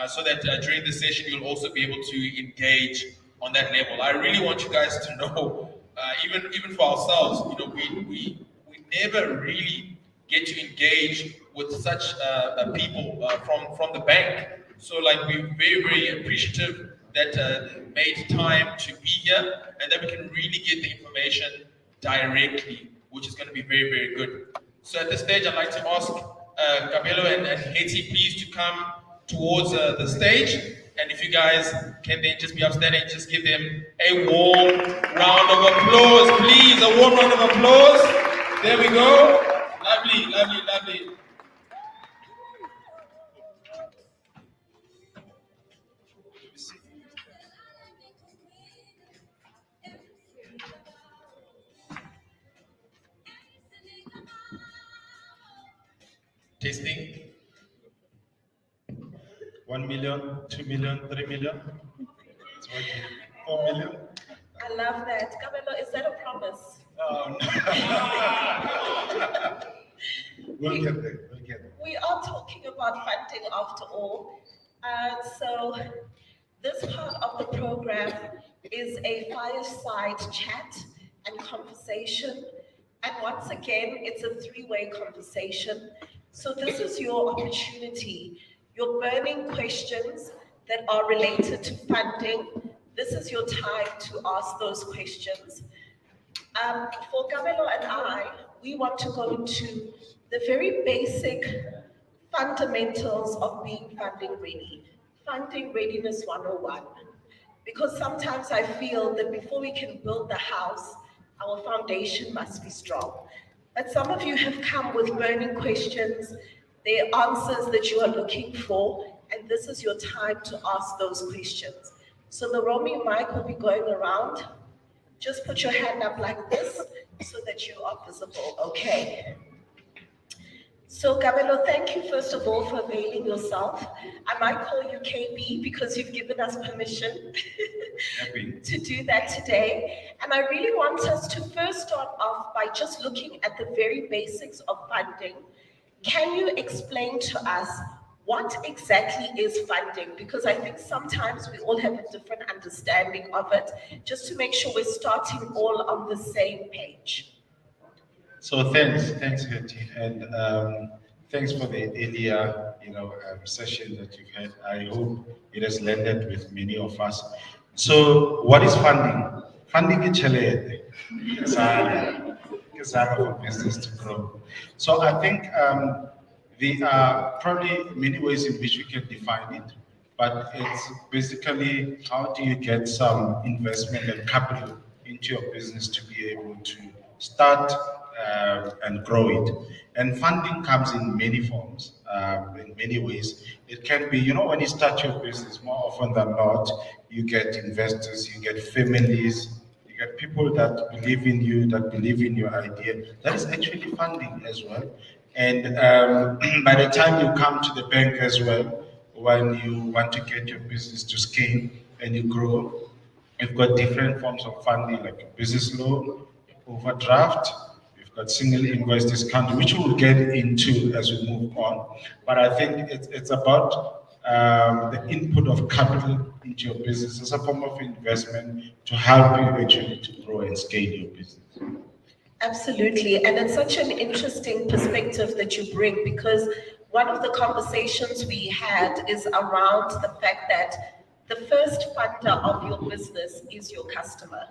so that during the session you'll also be able to engage on that level. I really want you guys to know, even for ourselves, we never really get to engage with such people from the bank. So like we're very, very appreciative that they made time to be here and that we can really get the information directly, which is going to be very, very good. So at this stage, I'd like to ask Kabelo and Haiti please to come towards the stage. And if you guys can then just be upstanding, just give them a warm round of applause, please. A warm round of applause. There we go. Lovely, lovely, lovely. Testing. 1 million, 2 million, 3 million. It's working. 4 million. I love that. Kabelo, is that a promise? Oh, no. We'll get there. We'll get there. We are talking about funding after all. So this part of the program is a fireside chat and conversation. And once again, it's a 3-way conversation. So this is your opportunity. Your burning questions that are related to funding, this is your time to ask those questions. For Kabelo and I, we want to go into the very basic fundamentals of being funding ready. Funding readiness 101. Because sometimes I feel that before we can build the house, our foundation must be strong. But some of you have come with burning questions. There are answers that you are looking for, and this is your time to ask those questions. So the roaming mic will be going around. Just put your hand up like this so that you are visible, okay? So Kabelo, thank you first of all for availing yourself. I might call you KB because you've given us permission to do that today. And I really want us to first start off by just looking at the very basics of funding Can you explain to us what exactly is funding? Because I think sometimes we all have a different understanding of it, just to make sure we're starting all on the same page. So thanks, Hetty, and thanks for the earlier, session that you've had. I hope it has landed with many of us. So, what is funding? Funding is chelete. It's for business to grow. So, I think there are probably many ways in which we can define it, but it's basically how do you get some investment and capital into your business to be able to start and grow it. And funding comes in many forms, in many ways. It can be, when you start your business, more often than not, you get investors, you get families, you get people that believe in you, that believe in your idea. That is actually funding as well. And by the time you come to the bank as well, when you want to get your business to scale and you grow, you've got different forms of funding like a business loan, overdraft, we've got single invoice discount, which we'll get into as we move on. But I think it's about the input of capital into your business as a form of investment to help you actually to grow and scale your business. Absolutely. And it's such an interesting perspective that you bring, because one of the conversations we had is around the fact that the first funder of your business is your customer.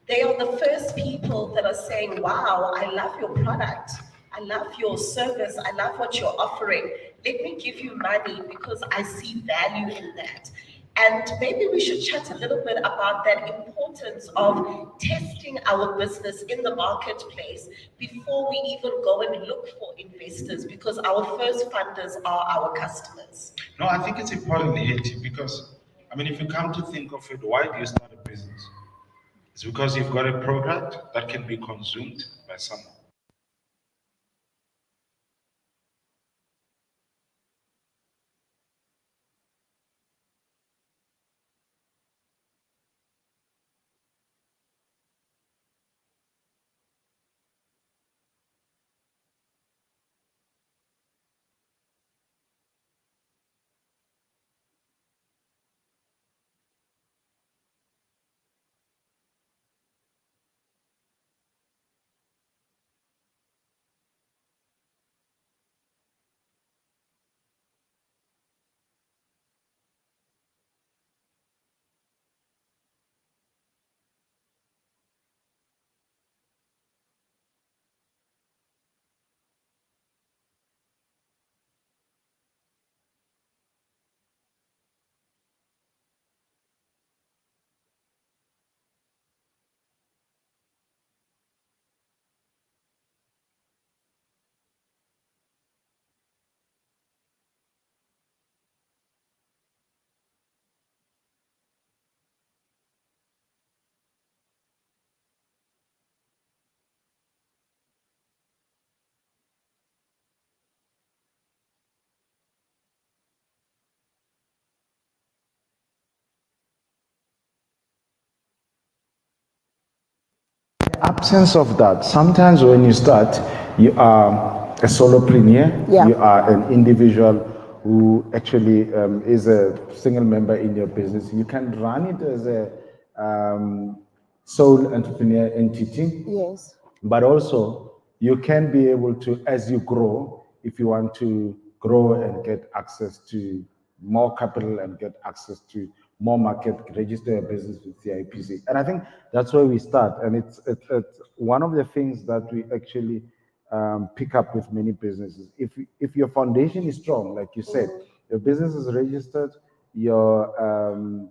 They are the first people that are saying, wow, I love your product. I love your service. I love what you're offering. Let me give you money because I see value in that. And maybe we should chat a little bit about that importance of testing our business in the marketplace before we even go and look for investors, because our first funders are our customers. No, I think it's important, Hetty, because, if you come to think of it, why do you start a business? It's because you've got a product that can be consumed by someone. Absence of that. Sometimes when you start, you are a solopreneur. Yeah. You are an individual who actually is a single member in your business. You can run it as a sole entrepreneur entity. Yes. But also, you can be able to, as you grow, if you want to grow and get access to more capital and get access to more market, register a business with CIPC. And I think that's where we start. And it's one of the things that we actually pick up with many businesses. If your foundation is strong, like you said, your business is registered, your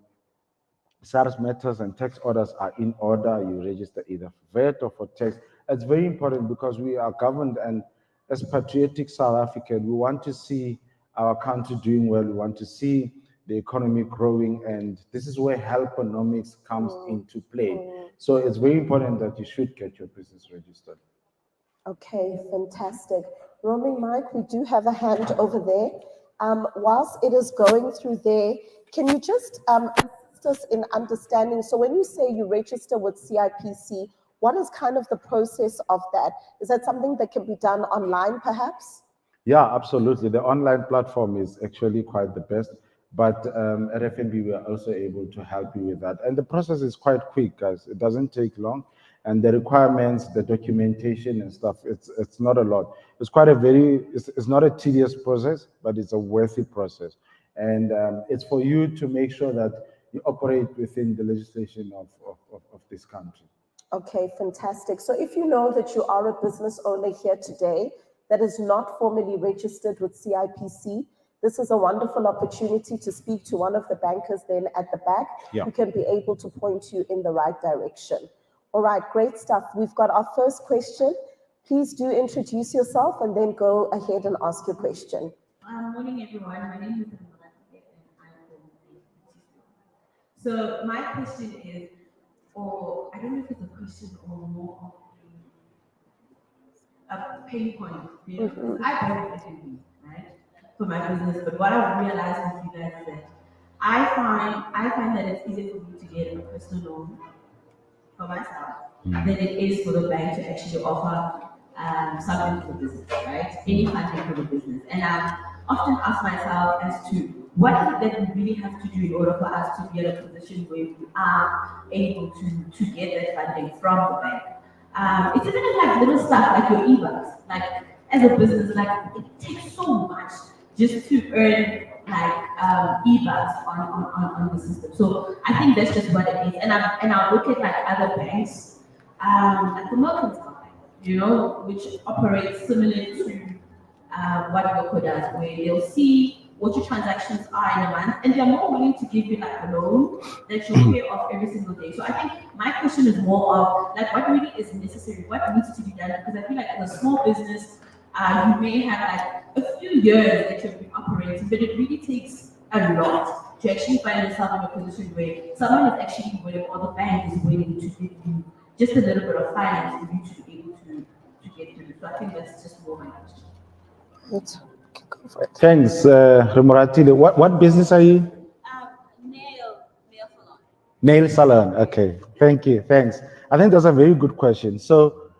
SARS matters and tax orders are in order, you register either for VAT or for tax. It's very important because we are governed, and as patriotic South African, we want to see our country doing well. We want to see the economy growing, and this is where health-onomics comes into play. So it's very important that you should get your business registered. Okay, fantastic. Roaming Mike, we do have a hand over there. Whilst it is going through there, can you just assist us in understanding, so when you say you register with CIPC, what is kind of the process of that? Is that something that can be done online perhaps? Yeah, absolutely. The online platform is actually quite the best, but at FNB we are also able to help you with that. And the process is quite quick, guys. It doesn't take long, and the requirements, the documentation and stuff, it's not a lot. It's quite a it's not a tedious process, but it's a worthy process, and it's for you to make sure that you operate within the legislation of this country. Okay, fantastic. So if you know that you are a business owner here today that is not formally registered with CIPC, this is a wonderful opportunity to speak to one of the bankers then at the back Yeah. who can be able to point you in the right direction. All right, great stuff. We've got our first question. Please do introduce yourself and then go ahead and ask your question. Morning, everyone. My name is Monetise and I'm from So my question is, or I don't know if it's a question or more of a pain point, you know, because I buy F&B, right, for my business. But what I've realized with you guys is that I find that it's easier for me to get a personal loan for myself than it is for the bank to actually offer something for the business, right? Any funding for the business. And I've often asked myself as to what is it that we really have to do in order for us to be in a position where we are able to get that funding from the bank. It's even like little stuff like your e-bucks. Like as a business, like it takes so much just to earn like e-bucks on the system. So I think that's just what it is. And I look at like other banks, like the Mercantile Bank, you know, which operates similar to what Yoko does, where they'll see what your transactions are in a month, and they're more willing to give you like a loan that you'll pay off every single day. So I think my question is more of like what really is necessary, what needs to be done, because I feel like as a small business, you may have like a few years that you've been operating, but it really takes a lot to actually find yourself in a position where someone is actually willing, or the bank is willing to give you just a little bit of finance for you to be able to get through. So I think that's just more my question. Thanks, Remuratile. What business are you? Nail salon. Nail salon. Okay. Thank you. Thanks. I think that's a very good question. So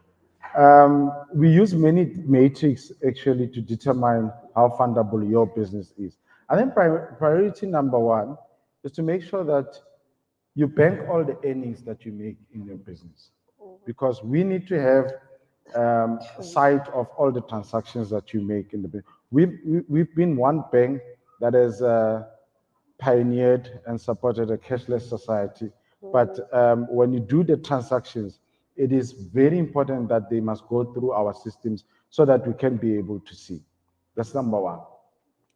we use many metrics actually to determine how fundable your business is. I think priority number one is to make sure that you bank all the earnings that you make in your business, because we need to have sight of all the transactions that you make in the business. We've been one bank that has pioneered and supported a cashless society. But when you do the transactions, it is very important that they must go through our systems so that we can be able to see. That's number one.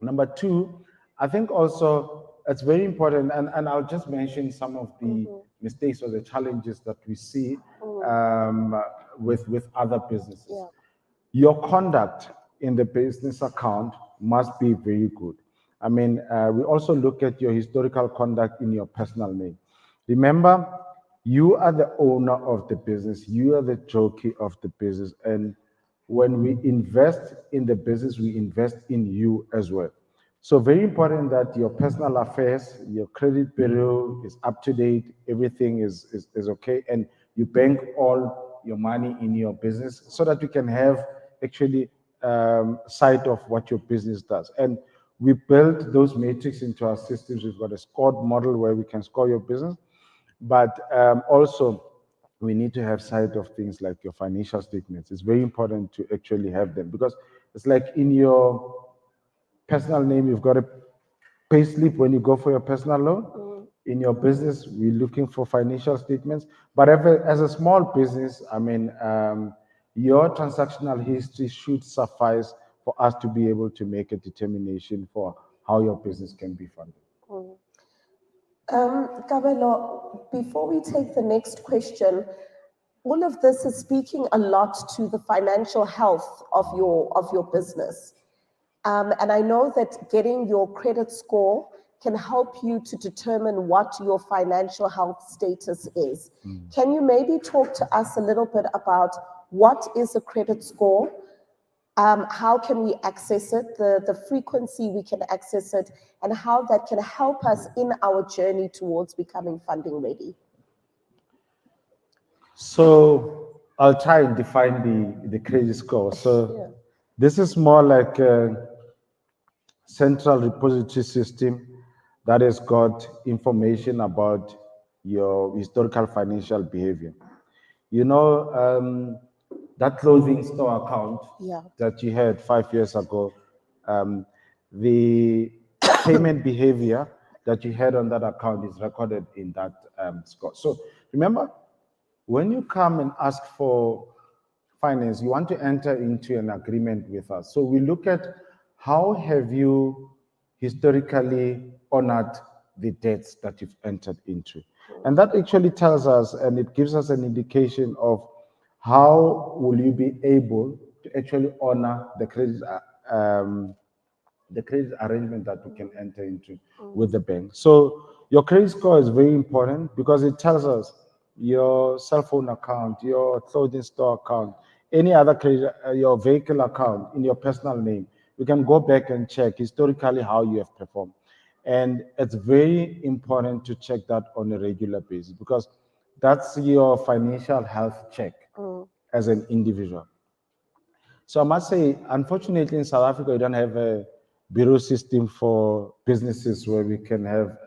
Number two, I think also it's very important, and I'll just mention some of the mistakes or the challenges that we see with other businesses. Yeah. Your conduct in the business account must be very good. I mean, we also look at your historical conduct in your personal name. Remember, you are the owner of the business, you are the jockey of the business, and when we invest in the business, we invest in you as well. So very important that your personal affairs, your credit bureau is up to date, everything is okay, and you bank all your money in your business so that you can have actually sight of what your business does. And we built those metrics into our systems. We've got a scored model where we can score your business, but also we need to have sight of things like your financial statements. It's very important to actually have them, because it's like in your personal name, you've got a pay slip when you go for your personal loan. In your business, we're looking for financial statements. But as a small business, I mean, your transactional history should suffice for us to be able to make a determination for how your business can be funded. Kabelo, before we take the next question, all of this is speaking a lot to the financial health of your business. And I know that getting your credit score can help you to determine what your financial health status is. Can you maybe talk to us a little bit about what is a credit score? How can we access it, the frequency we can access it, and how that can help us in our journey towards becoming funding ready? So I'll try and define the credit score. So This is more like a central repository system that has got information about your historical financial behavior. You know, that clothing store account Yeah. that you had 5 years ago, the payment behavior that you had on that account is recorded in that score. So remember, when you come and ask for finance, you want to enter into an agreement with us. So we look at how have you historically honored the debts that you've entered into. And that actually tells us, and it gives us an indication of how will you be able to actually honor the credit arrangement that we can enter into with the bank. So your credit score is very important because it tells us your cell phone account, your clothing store account, any other credit, your vehicle account in your personal name. You can go back and check historically how you have performed. And it's very important to check that on a regular basis because that's your financial health check as an individual. So I must say, unfortunately, in South Africa, we don't have a bureau system for businesses where we can have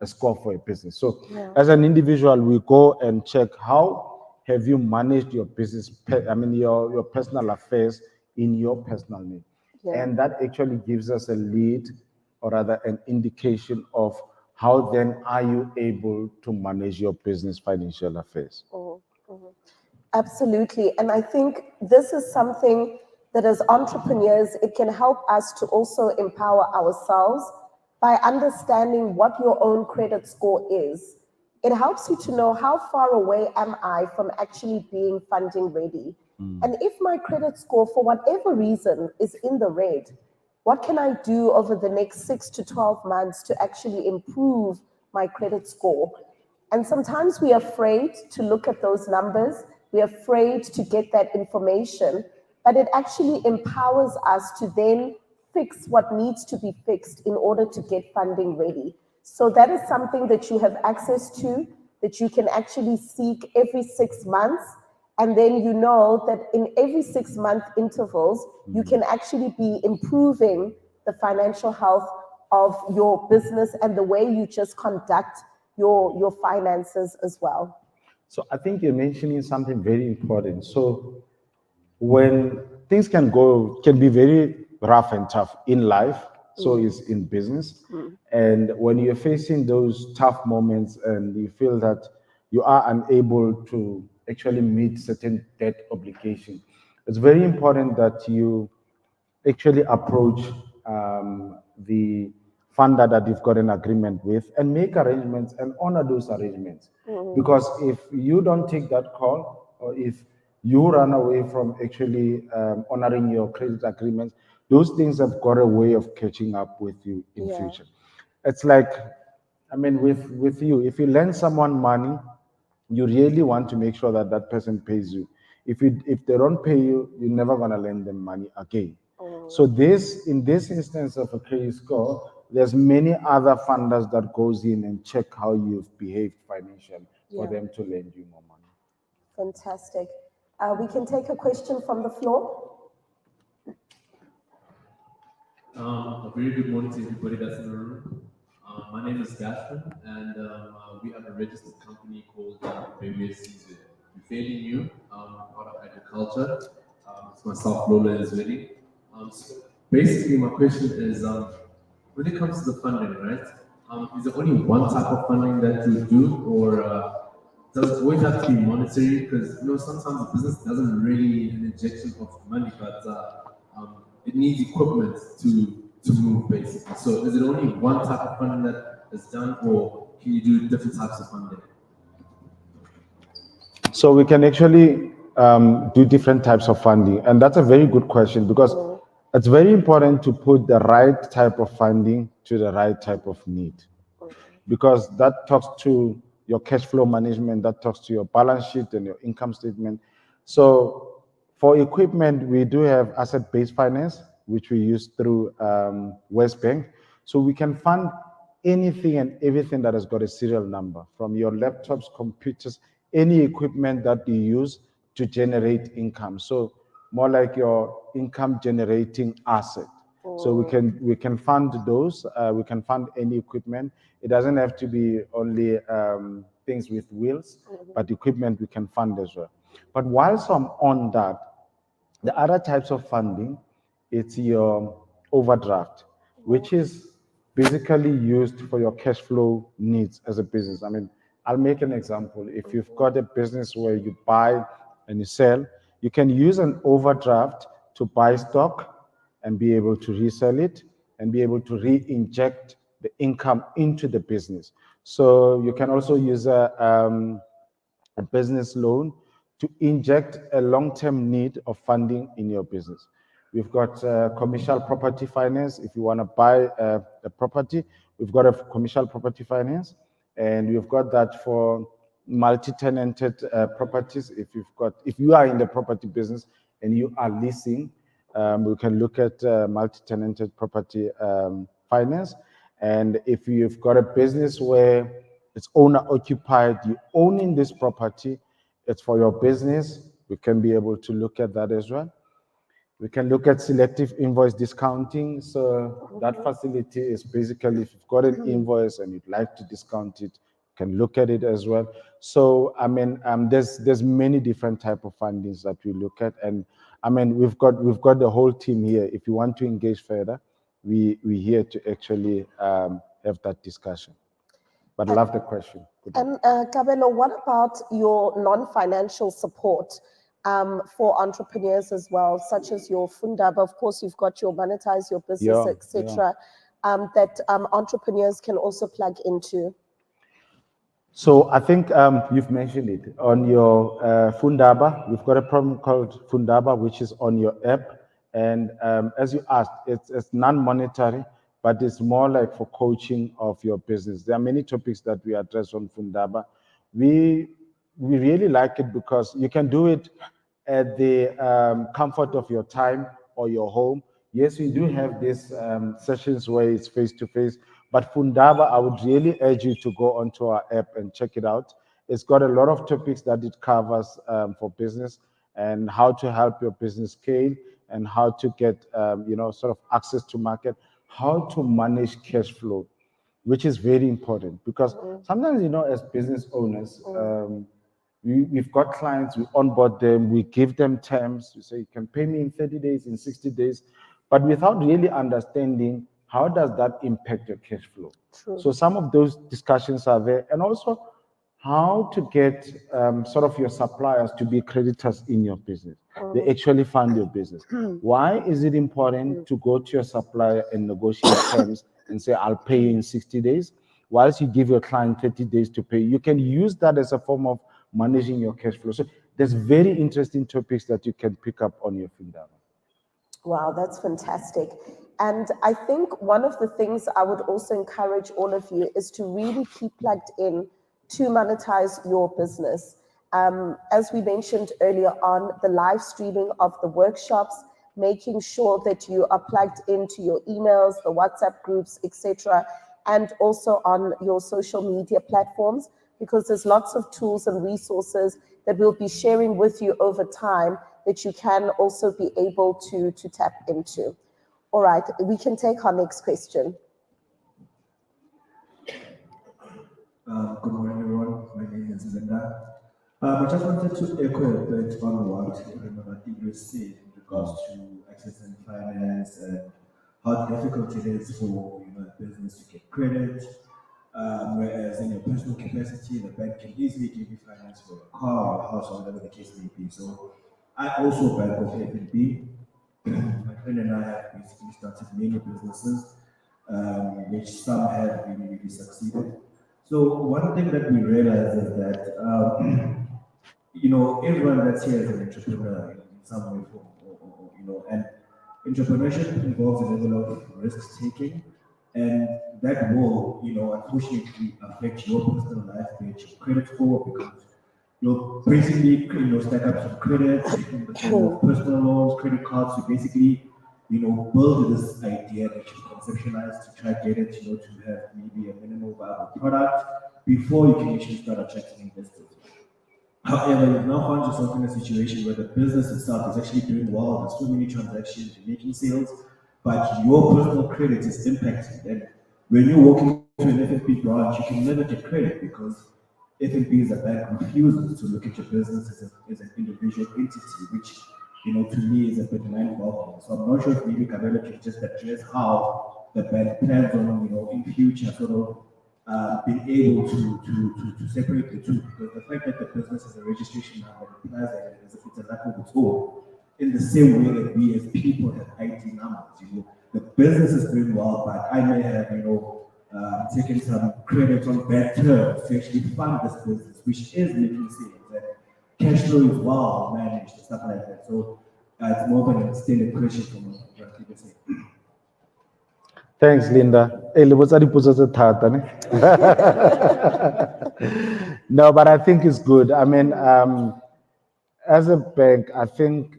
a score for a business. So as an individual, we go and check how have you managed your business, your personal affairs in your personal name. Yeah. And that actually gives us a lead or rather an indication of how then are you able to manage your business financial affairs. Absolutely. And I think this is something that as entrepreneurs, it can help us to also empower ourselves by understanding what your own credit score is. It helps you to know how far away am I from actually being funding ready. And if my credit score, for whatever reason, is in the red, what can I do over the next 6 to 12 months to actually improve my credit score? And sometimes we are afraid to look at those numbers. We're afraid to get that information, but it actually empowers us to then fix what needs to be fixed in order to get funding ready. So that is something that you have access to, that you can actually seek every 6 months. And then you know that in every 6-month intervals, you can actually be improving the financial health of your business and the way you just conduct your finances as well. So I think you're mentioning something very important. So when things can be very rough and tough in life, so is in business. And when you're facing those tough moments and you feel that you are unable to actually meet certain debt obligation, it's very important that you actually approach the funder that you've got an agreement with and make arrangements and honor those arrangements. Because if you don't take that call or if you run away from actually honoring your credit agreements, those things have got a way of catching up with you in future. It's like, with you, if you lend someone money, you really want to make sure that that person pays you. If they don't pay you, you're never going to lend them money again. So in this instance of a credit score, there's many other funders that goes in and check how you've behaved financially for them to lend you more money. Fantastic. We can take a question from the floor. A very good morning to everybody that's in the room. My name is Gashman, and we have a registered company called Premier Season. We're fairly new, out of agriculture. It's myself, Lola, and Zweli. So basically, my question is, when it comes to the funding, right? Is there only one type of funding that you do, or does it always have to be monetary? Because sometimes the business doesn't really need an injection of money, but it needs equipment to move, basically. So is it only one type of funding that is done, or can you do different types of funding? So we can actually do different types of funding, and that's a very good question because it's very important to put the right type of funding to the right type of need, because that talks to your cash flow management, that talks to your balance sheet and your income statement. So for equipment, we do have asset-based finance, which we use through West Bank. So we can fund anything and everything that has got a serial number, from your laptops, computers, any equipment that you use to generate income. So more like your income generating asset. So we can fund those. We can fund any equipment. It doesn't have to be only things with wheels, but equipment we can fund as well. But whilst I'm on that, the other types of funding, it's your overdraft, which is basically used for your cash flow needs as a business. I mean, I'll make an example. If you've got a business where you buy and you sell, you can use an overdraft to buy stock and be able to resell it and be able to re-inject the income into the business. So you can also use a business loan to inject a long-term need of funding in your business. We've got commercial property finance. If you want to buy a property, we've got a commercial property finance, and we've got that for multi-tenanted properties. If you are in the property business and you are leasing, we can look at multi-tenanted property finance. And if you've got a business where it's owner occupied, you owning this property, it's for your business, we can be able to look at that as well. We can look at selective invoice discounting. So that facility is basically, if you've got an invoice and you'd like to discount it, you can look at it as well. So, I mean, there's many different type of fundings that we look at. And I mean, we've got the whole team here. If you want to engage further, we're here to actually have that discussion. But I love the question. And Kabelo, what about your non-financial support for entrepreneurs as well, such as your Fundaba? Of course, you've got your Monetise, your business, etc. That entrepreneurs can also plug into. So I think you've mentioned it on your Fundaba. We've got a program called Fundaba, which is on your app. And as you asked, it's non-monetary, but it's more like for coaching of your business. There are many topics that we address on Fundaba. We really like it because you can do it at the comfort of your time or your home. Yes, we do have these sessions where it's face-to-face, but Fundaba, I would really urge you to go onto our app and check it out. It's got a lot of topics that it covers for business and how to help your business scale and how to get, sort of access to market, how to manage cash flow, which is very important because sometimes, as business owners, we've got clients, we onboard them, we give them terms, we say, you can pay me in 30 days, in 60 days, but without really understanding how does that impact your cash flow. So some of those discussions are there, and also how to get sort of your suppliers to be creditors in your business. They actually fund your business. Why is it important to go to your supplier and negotiate terms and say, I'll pay you in 60 days, whilst you give your client 30 days to pay? You can use that as a form of managing your cash flow. So there's very interesting topics that you can pick up on your Fundaba. Wow, that's fantastic. And I think one of the things I would also encourage all of you is to really keep plugged in to monetize your business. As we mentioned earlier on, the live streaming of the workshops, making sure that you are plugged into your emails, the WhatsApp groups, etc., and also on your social media platforms, because there's lots of tools and resources that we'll be sharing with you over time that you can also be able to tap into. All right, we can take our next question. Good morning, everyone. My name is Linda. I just wanted to echo a bit on what you said in regards to accessing finance and how difficult it is for a business to get credit. Whereas in your personal capacity, the bank can easily give you finance for a car or a house or whatever the case may be. So I also bank with FNB. My friend and I have basically started many businesses, which some have really succeeded. So one thing that we realize is that, everyone that's here is an entrepreneur in some way, and entrepreneurship involves a level of risk taking, and that will, unfortunately affect your personal life, which your credit score, because you'll basically, stack up some credit in the form of personal loans, credit cards, to basically, build this idea that you conceptualize to try to get it, to have maybe a minimal viable product before you can actually start attracting investors. However, you've now found yourself in a situation where the business itself is actually doing well, there's so many transactions, you're making sales, but your personal credit is impacted. And when you walk into an FFB branch, you can never get credit because FNB as a bank refuses to look at your business as an individual entity, which, to me is a bit mind-boggling. So I'm not sure if maybe Kabelo can just address how the bank plans on, in future sort of being able to separate the two, because the fact that the business has a registration number implies that it's a lack of its own. In the same way that we as people have ID numbers, the business is doing well, but I may have, taken some credit on bad terms to actually fund this business, which is making sales. And cash flow is well managed and stuff like that. So it's more of an extended question from what people say. Thanks, Linda. No, but I think it's good. I mean, as a bank, I think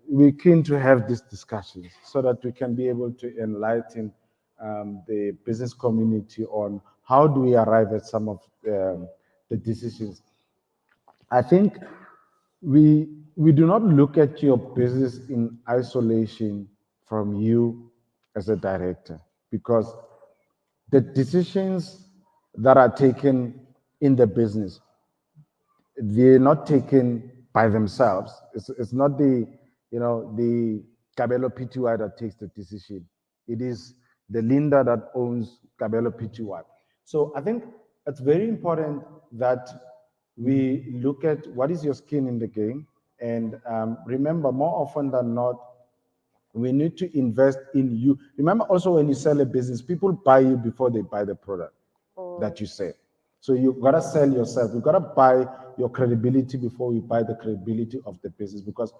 we're keen to have these discussions so that we can be able to enlighten the business community on how do we arrive at some of the decisions. I think we do not look at your business in isolation from you as a director, because the decisions that are taken in the business, they're not taken by themselves. It's not the Kabelo Pty that takes the decision. It is the Linda that owns Kabelo Pty. So I think it's very important that we look at what is your skin in the game. And remember, more often than not, we need to invest in you. Remember also, when you sell a business, people buy you before they buy the product that you sell. So you gotta sell yourself. You gotta buy your credibility before you buy the credibility of the business, because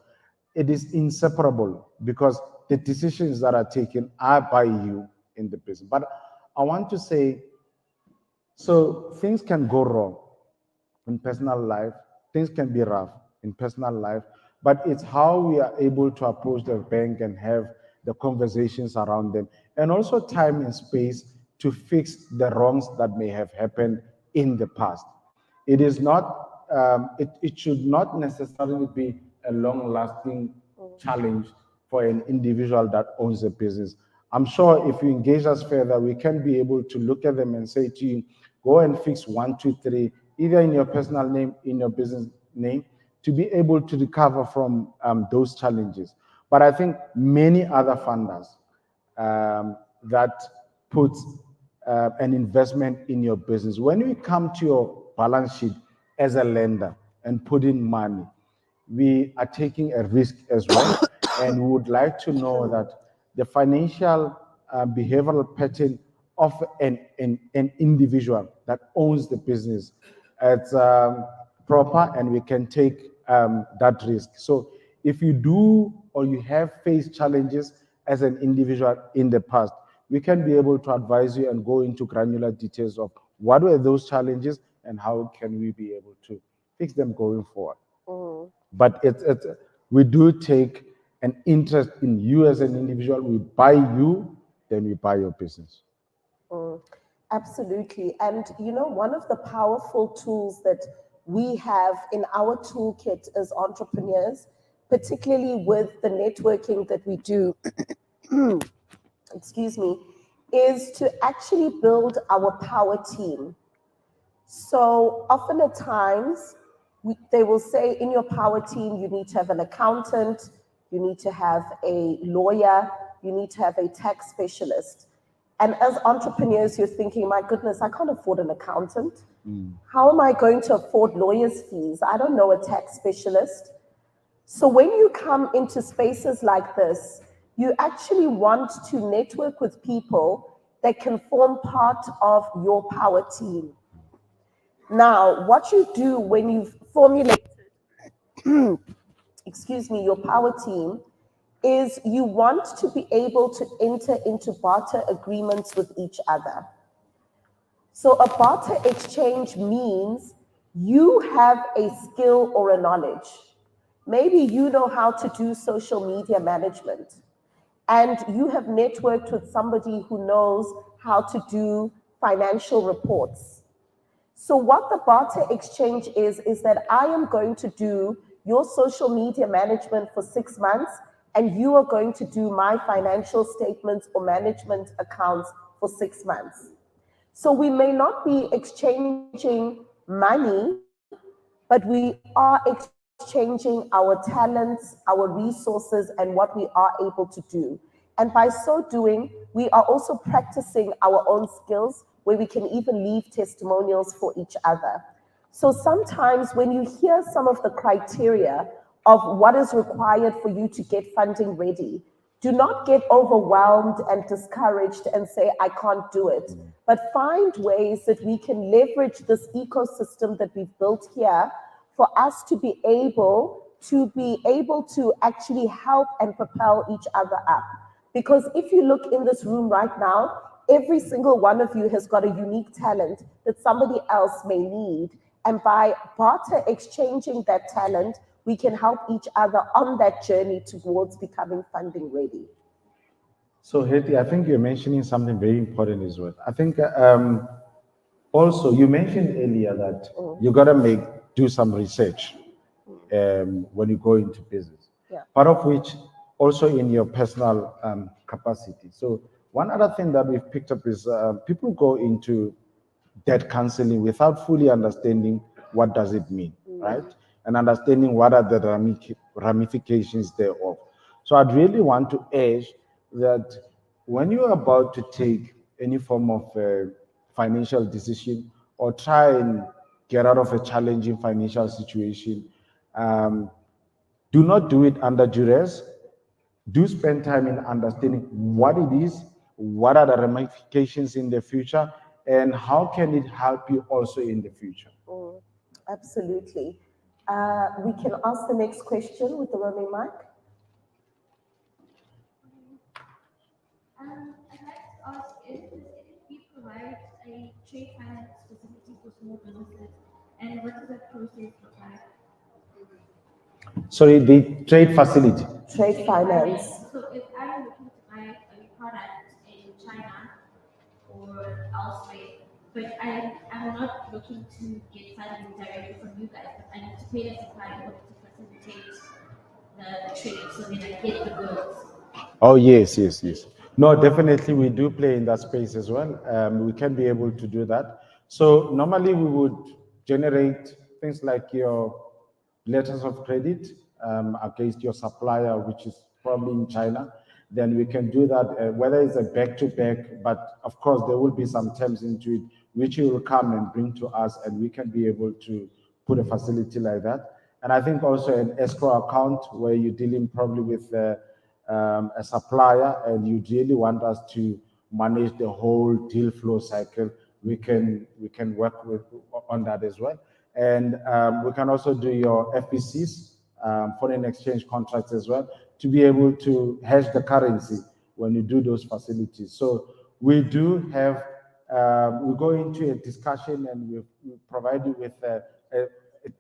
it is inseparable, because the decisions that are taken are by you in the business. But I want to say, so things can go wrong in personal life, things can be rough in personal life, but it's how we are able to approach the bank and have the conversations around them, and also time and space to fix the wrongs that may have happened in the past. It is not, it should not necessarily be a long-lasting challenge for an individual that owns a business. I'm sure if you engage us further, we can be able to look at them and say to you, go and fix 1, 2, 3, either in your personal name, in your business name, to be able to recover from those challenges. But I think many other funders that put an investment in your business, when we come to your balance sheet as a lender and put in money, we are taking a risk as well. And we would like to know that the financial behavioral pattern of an individual that owns the business, it's proper, and we can take that risk. So if you do, or you have faced challenges as an individual in the past, we can be able to advise you and go into granular details of what were those challenges and how can we be able to fix them going forward. But we do take an interest in you as an individual. We buy you, then we buy your business. Absolutely. And one of the powerful tools that we have in our toolkit as entrepreneurs, particularly with the networking that we do, excuse me, is to actually build our power team. So often at times, they will say in your power team, you need to have an accountant, you need to have a lawyer, you need to have a tax specialist. And as entrepreneurs, you're thinking, my goodness, I can't afford an accountant. How am I going to afford lawyers' fees? I don't know a tax specialist. So when you come into spaces like this, you actually want to network with people that can form part of your power team. Now, what you do when you've formulated, excuse me, your power team, is you want to be able to enter into barter agreements with each other. So a barter exchange means you have a skill or a knowledge. Maybe you know how to do social media management, and you have networked with somebody who knows how to do financial reports. So what the barter exchange is that I am going to do your social media management for 6 months, and you are going to do my financial statements or management accounts for 6 months. So we may not be exchanging money, but we are exchanging our talents, our resources, and what we are able to do. And by so doing, we are also practicing our own skills where we can even leave testimonials for each other. So sometimes when you hear some of the criteria of what is required for you to get funding ready, do not get overwhelmed and discouraged and say, I can't do it. But find ways that we can leverage this ecosystem that we've built here for us to be able to actually help and propel each other up. Because if you look in this room right now, every single one of you has got a unique talent that somebody else may need. And by barter exchanging that talent, we can help each other on that journey towards becoming funding ready. So, Hetty, I think you're mentioning something very important as well. I think also you mentioned earlier that you got to do some research when you go into business. Yeah. Part of which also in your personal capacity. So one other thing that we've picked up is people go into debt counseling without fully understanding what does it mean, right? And understanding what are the ramifications thereof. So I'd really want to urge that when you're about to take any form of financial decision or try and get out of a challenging financial situation, do not do it under duress. Do spend time in understanding what it is, what are the ramifications in the future, and how can it help you also in the future. Absolutely. We can ask the next question with the roaming mic. I'd like to ask if SNB provides a trade finance facility for small businesses, and what does that process look like? Sorry, the trade facility. Trade finance. So if I'm looking to buy a product in China or elsewhere, but I'm not looking to get funding directly from you guys, but I need to pay the supplier in order to facilitate the trade so that I get the goods. Oh, yes. No, definitely we do play in that space as well. We can be able to do that. So normally we would generate things like your letters of credit against your supplier, which is probably in China. Then we can do that, whether it's a back-to-back, but of course there will be some terms into it, which you will come and bring to us, and we can be able to put a facility like that. And I think also an escrow account where you're dealing probably with a supplier and you really want us to manage the whole deal flow cycle, we can work on that as well. And we can also do your FBCs, foreign exchange contracts as well, to be able to hedge the currency when you do those facilities. So we do have, we go into a discussion and we provide you with a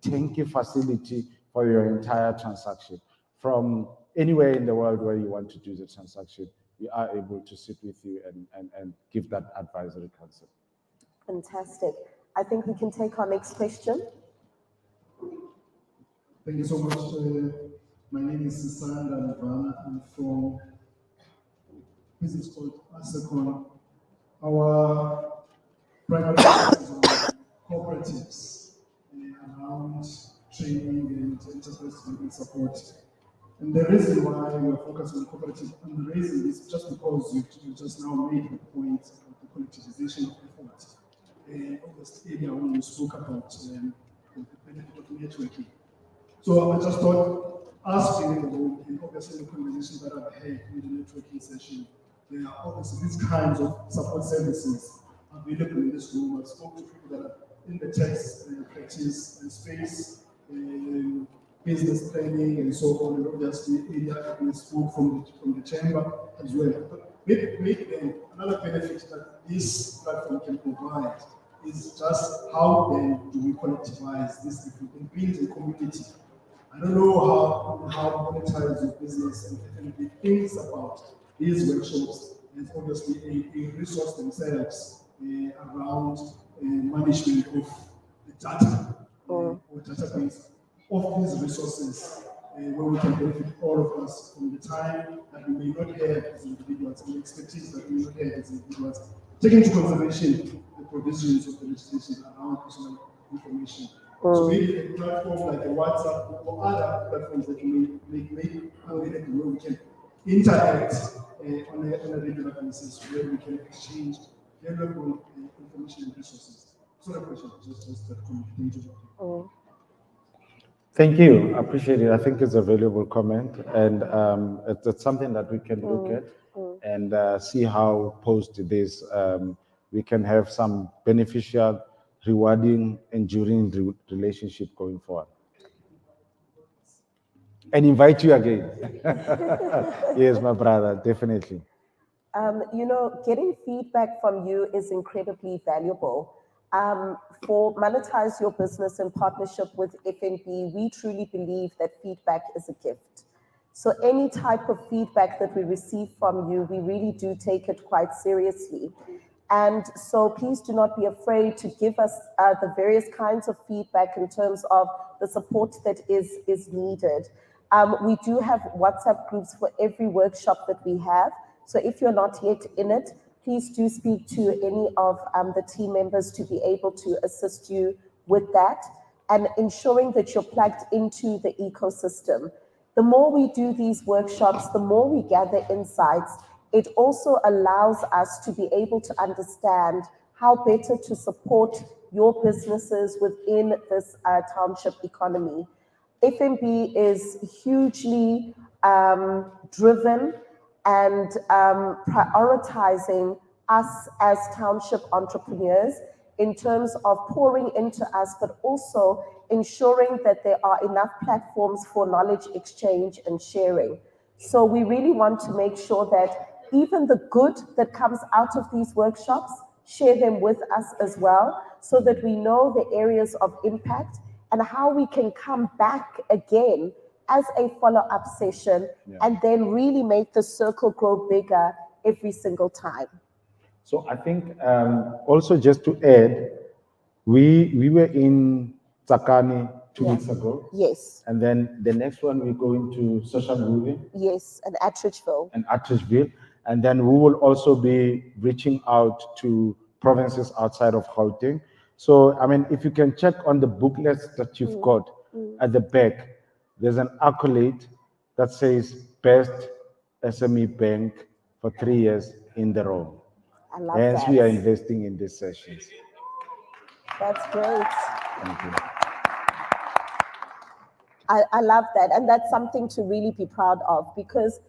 turnkey facility for your entire transaction. From anywhere in the world where you want to do the transaction, we are able to sit with you and give that advisory counsel. Fantastic. I think we can take our next question. Thank you so much. My name is Sisanda Nvana. I'm from a business called Asacon. Our primary focus is on cooperatives around training and enterprise development support. And the reason why we're focused on cooperative fundraising is just because you just now made the point of the collectivization of effort. August earlier when you spoke about the benefit of networking. So I just thought, us being in the room, and obviously the conversations that I've had in the networking session, there are obviously these kinds of support services available in this room. I've spoken to people that are in the tax practice and space, business planning and so on, and obviously area we spoke from the chamber as well. But maybe then another benefit that this platform can provide is just how then do we collectivize this and build a community. I don't know how Monetise your business and thinks about these workshops, and obviously a resource themselves around management of the data or database of these resources where we can benefit all of us from the time that we may not have as individuals and the expertise that we may not have as individuals, taking into consideration the provisions of the legislation around personal information. So maybe a platform like a WhatsApp or other platforms that you may available where we can interact on a regular basis, where we can exchange valuable information and resources. So the question is just that communicating. Thank you. I appreciate it. I think it's a valuable comment, and it's something that we can look at and see how post this we can have some beneficial, rewarding, enduring relationship going forward. And invite you again. Yes, my brother, definitely. Getting feedback from you is incredibly valuable. For Monetize Your Business in partnership with FNB, we truly believe that feedback is a gift. So any type of feedback that we receive from you, we really do take it quite seriously. And so please do not be afraid to give us the various kinds of feedback in terms of the support that is needed. We do have WhatsApp groups for every workshop that we have. So if you're not yet in it, please do speak to any of the team members to be able to assist you with that and ensuring that you're plugged into the ecosystem. The more we do these workshops, the more we gather insights. It also allows us to be able to understand how better to support your businesses within this township economy. FNB is hugely driven and prioritizing us as township entrepreneurs in terms of pouring into us, but also ensuring that there are enough platforms for knowledge exchange and sharing. So we really want to make sure that even the good that comes out of these workshops, share them with us as well, so that we know the areas of impact and how we can come back again as a follow-up session and then really make the circle grow bigger every single time. So I think also just to add, we were in Tsakani 2 weeks ago. Yes. And then the next one we go into Social Movie. Yes, and Atteridgeville. And Atteridgeville. And then we will also be reaching out to provinces outside of Gauteng. So, I mean, if you can check on the booklets that you've got at the back, there's an accolade that says Best SME Bank for 3 years in the row. I love Hence, that. we are investing in these sessions. That's great. Thank you. I love that. And that's something to really be proud of because,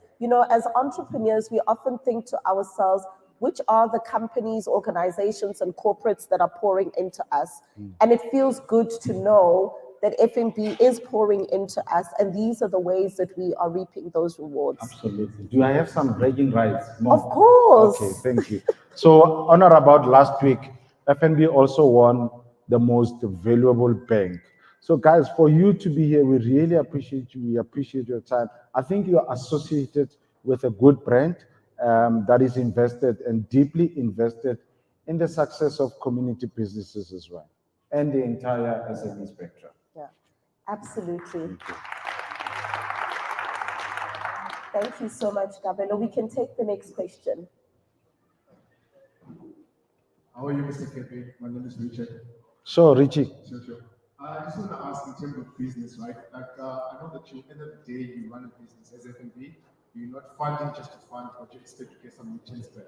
as entrepreneurs, we often think to ourselves, which are the companies, organizations, and corporates that are pouring into us? And it feels good to know that FNB is pouring into us, and these are the ways that we are reaping those rewards. Absolutely. Do I have some bragging rights? More? Of course. Okay, thank you. So, on or about last week, FNB also won the most valuable bank. So, guys, for you to be here, we really appreciate you. We appreciate your time. I think you are associated with a good brand that is invested and deeply invested in the success of community businesses as well, and the entire SME spectrum. Yeah, absolutely. Thank you so much, Gabelo. We can take the next question. How are you, Mr. Kepe? My name is Richard. Sure, Richie. Sure. I just want to ask in terms of business, right? Like, I know that you, end of the day, you run a business as FNB. You're not funding just to fund, but you expect to get some returns back.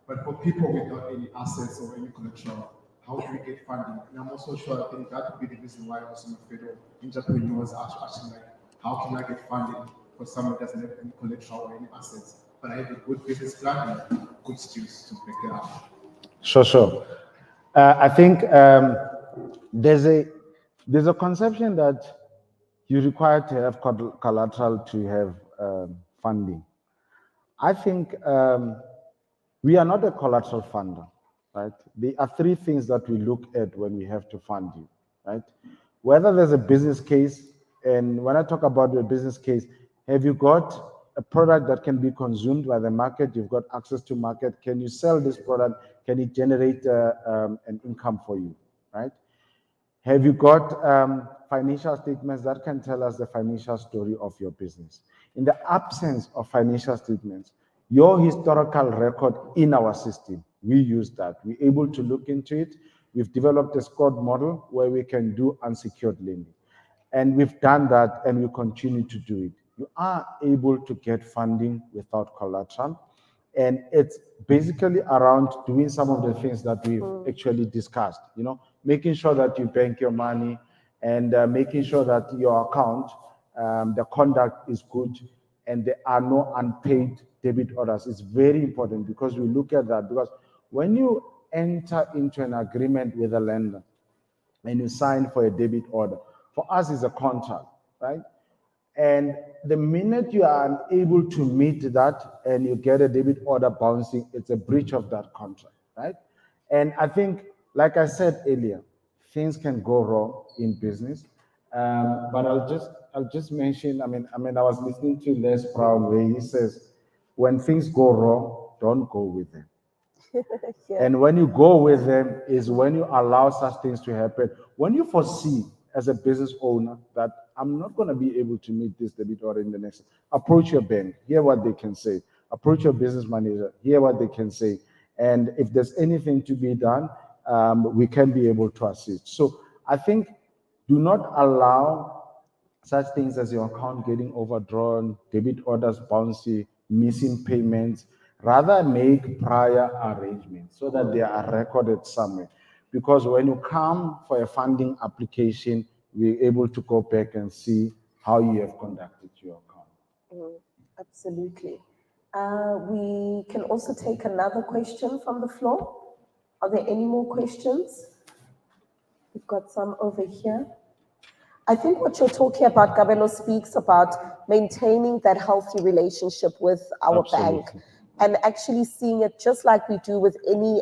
But for people without any assets or any collateral, how do we get funding? And I'm also sure I think that would be the reason why also federal entrepreneurs are asking, like, how can I get funding for someone who doesn't have any collateral or any assets, but I have a good business plan and good skills to back it up? Sure. I think there's a conception that you require to have collateral to have funding. I think we are not a collateral funder, right? There are three things that we look at when we have to fund you, right? Whether there's a business case, and when I talk about the business case, have you got a product that can be consumed by the market. You've got access to market. Can you sell this product? Can it generate an income for you, right? Have you got financial statements that can tell us the financial story of your business? In the absence of financial statements, your historical record in our system, we use that. We're able to look into it. We've developed a scored model where we can do unsecured lending. And we've done that and we continue to do it. You are able to get funding without collateral. And it's basically around doing some of the things that we've actually discussed, making sure that you bank your money and making sure that your account, the conduct is good and there are no unpaid debit orders. It's very important because we look at that, because when you enter into an agreement with a lender and you sign for a debit order, for us it's a contract, right? And the minute you are unable to meet that and you get a debit order bouncing, it's a breach of that contract, right? And I think, like I said earlier, things can go wrong in business. But I'll just mention, I was listening to Les Brown where he says, when things go wrong, don't go with them. Yeah. And when you go with them is when you allow such things to happen. When you foresee as a business owner that I'm not going to be able to meet this debit order in the next, approach your bank, hear what they can say. Approach your business manager, hear what they can say. And if there's anything to be done, we can be able to assist. So I think do not allow such things as your account getting overdrawn, debit orders bouncy, missing payments. Rather make prior arrangements so that they are recorded somewhere. Because when you come for a funding application, we're able to go back and see how you have conducted your account. Absolutely. We can also take another question from the floor. Are there any more questions? We've got some over here. I think what you're talking about, Gabelo, speaks about maintaining that healthy relationship with our bank and actually seeing it just like we do with any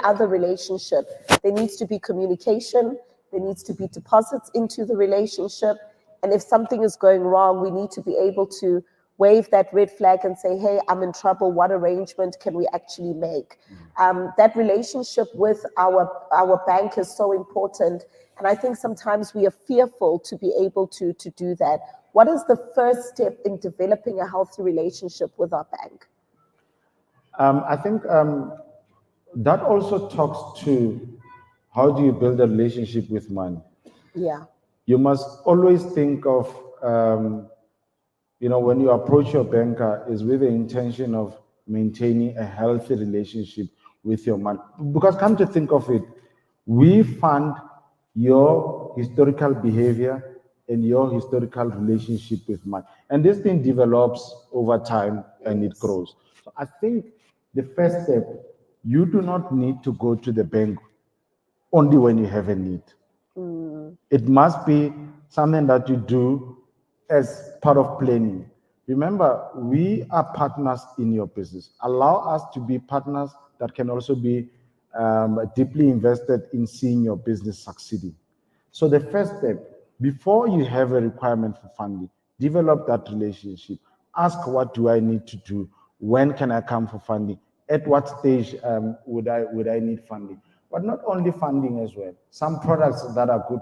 other relationship. There needs to be communication, there needs to be deposits into the relationship, and if something is going wrong, we need to be able to wave that red flag and say, hey, I'm in trouble, what arrangement can we actually make? That relationship with our bank is so important, and I think sometimes we are fearful to be able to do that. What is the first step in developing a healthy relationship with our bank? I think that also talks to how do you build a relationship with money. Yeah. You must always think of, when you approach your banker is with the intention of maintaining a healthy relationship with your money. Because come to think of it, we fund your historical behavior and your historical relationship with money. And this thing develops over time and it grows. So I think the first step, you do not need to go to the bank only when you have a need. It must be something that you do as part of planning. Remember, we are partners in your business. Allow us to be partners that can also be deeply invested in seeing your business succeeding. So the first step, before you have a requirement for funding, develop that relationship. Ask, what do I need to do? When can I come for funding? At what stage would I need funding? But not only funding as well. Some products that are good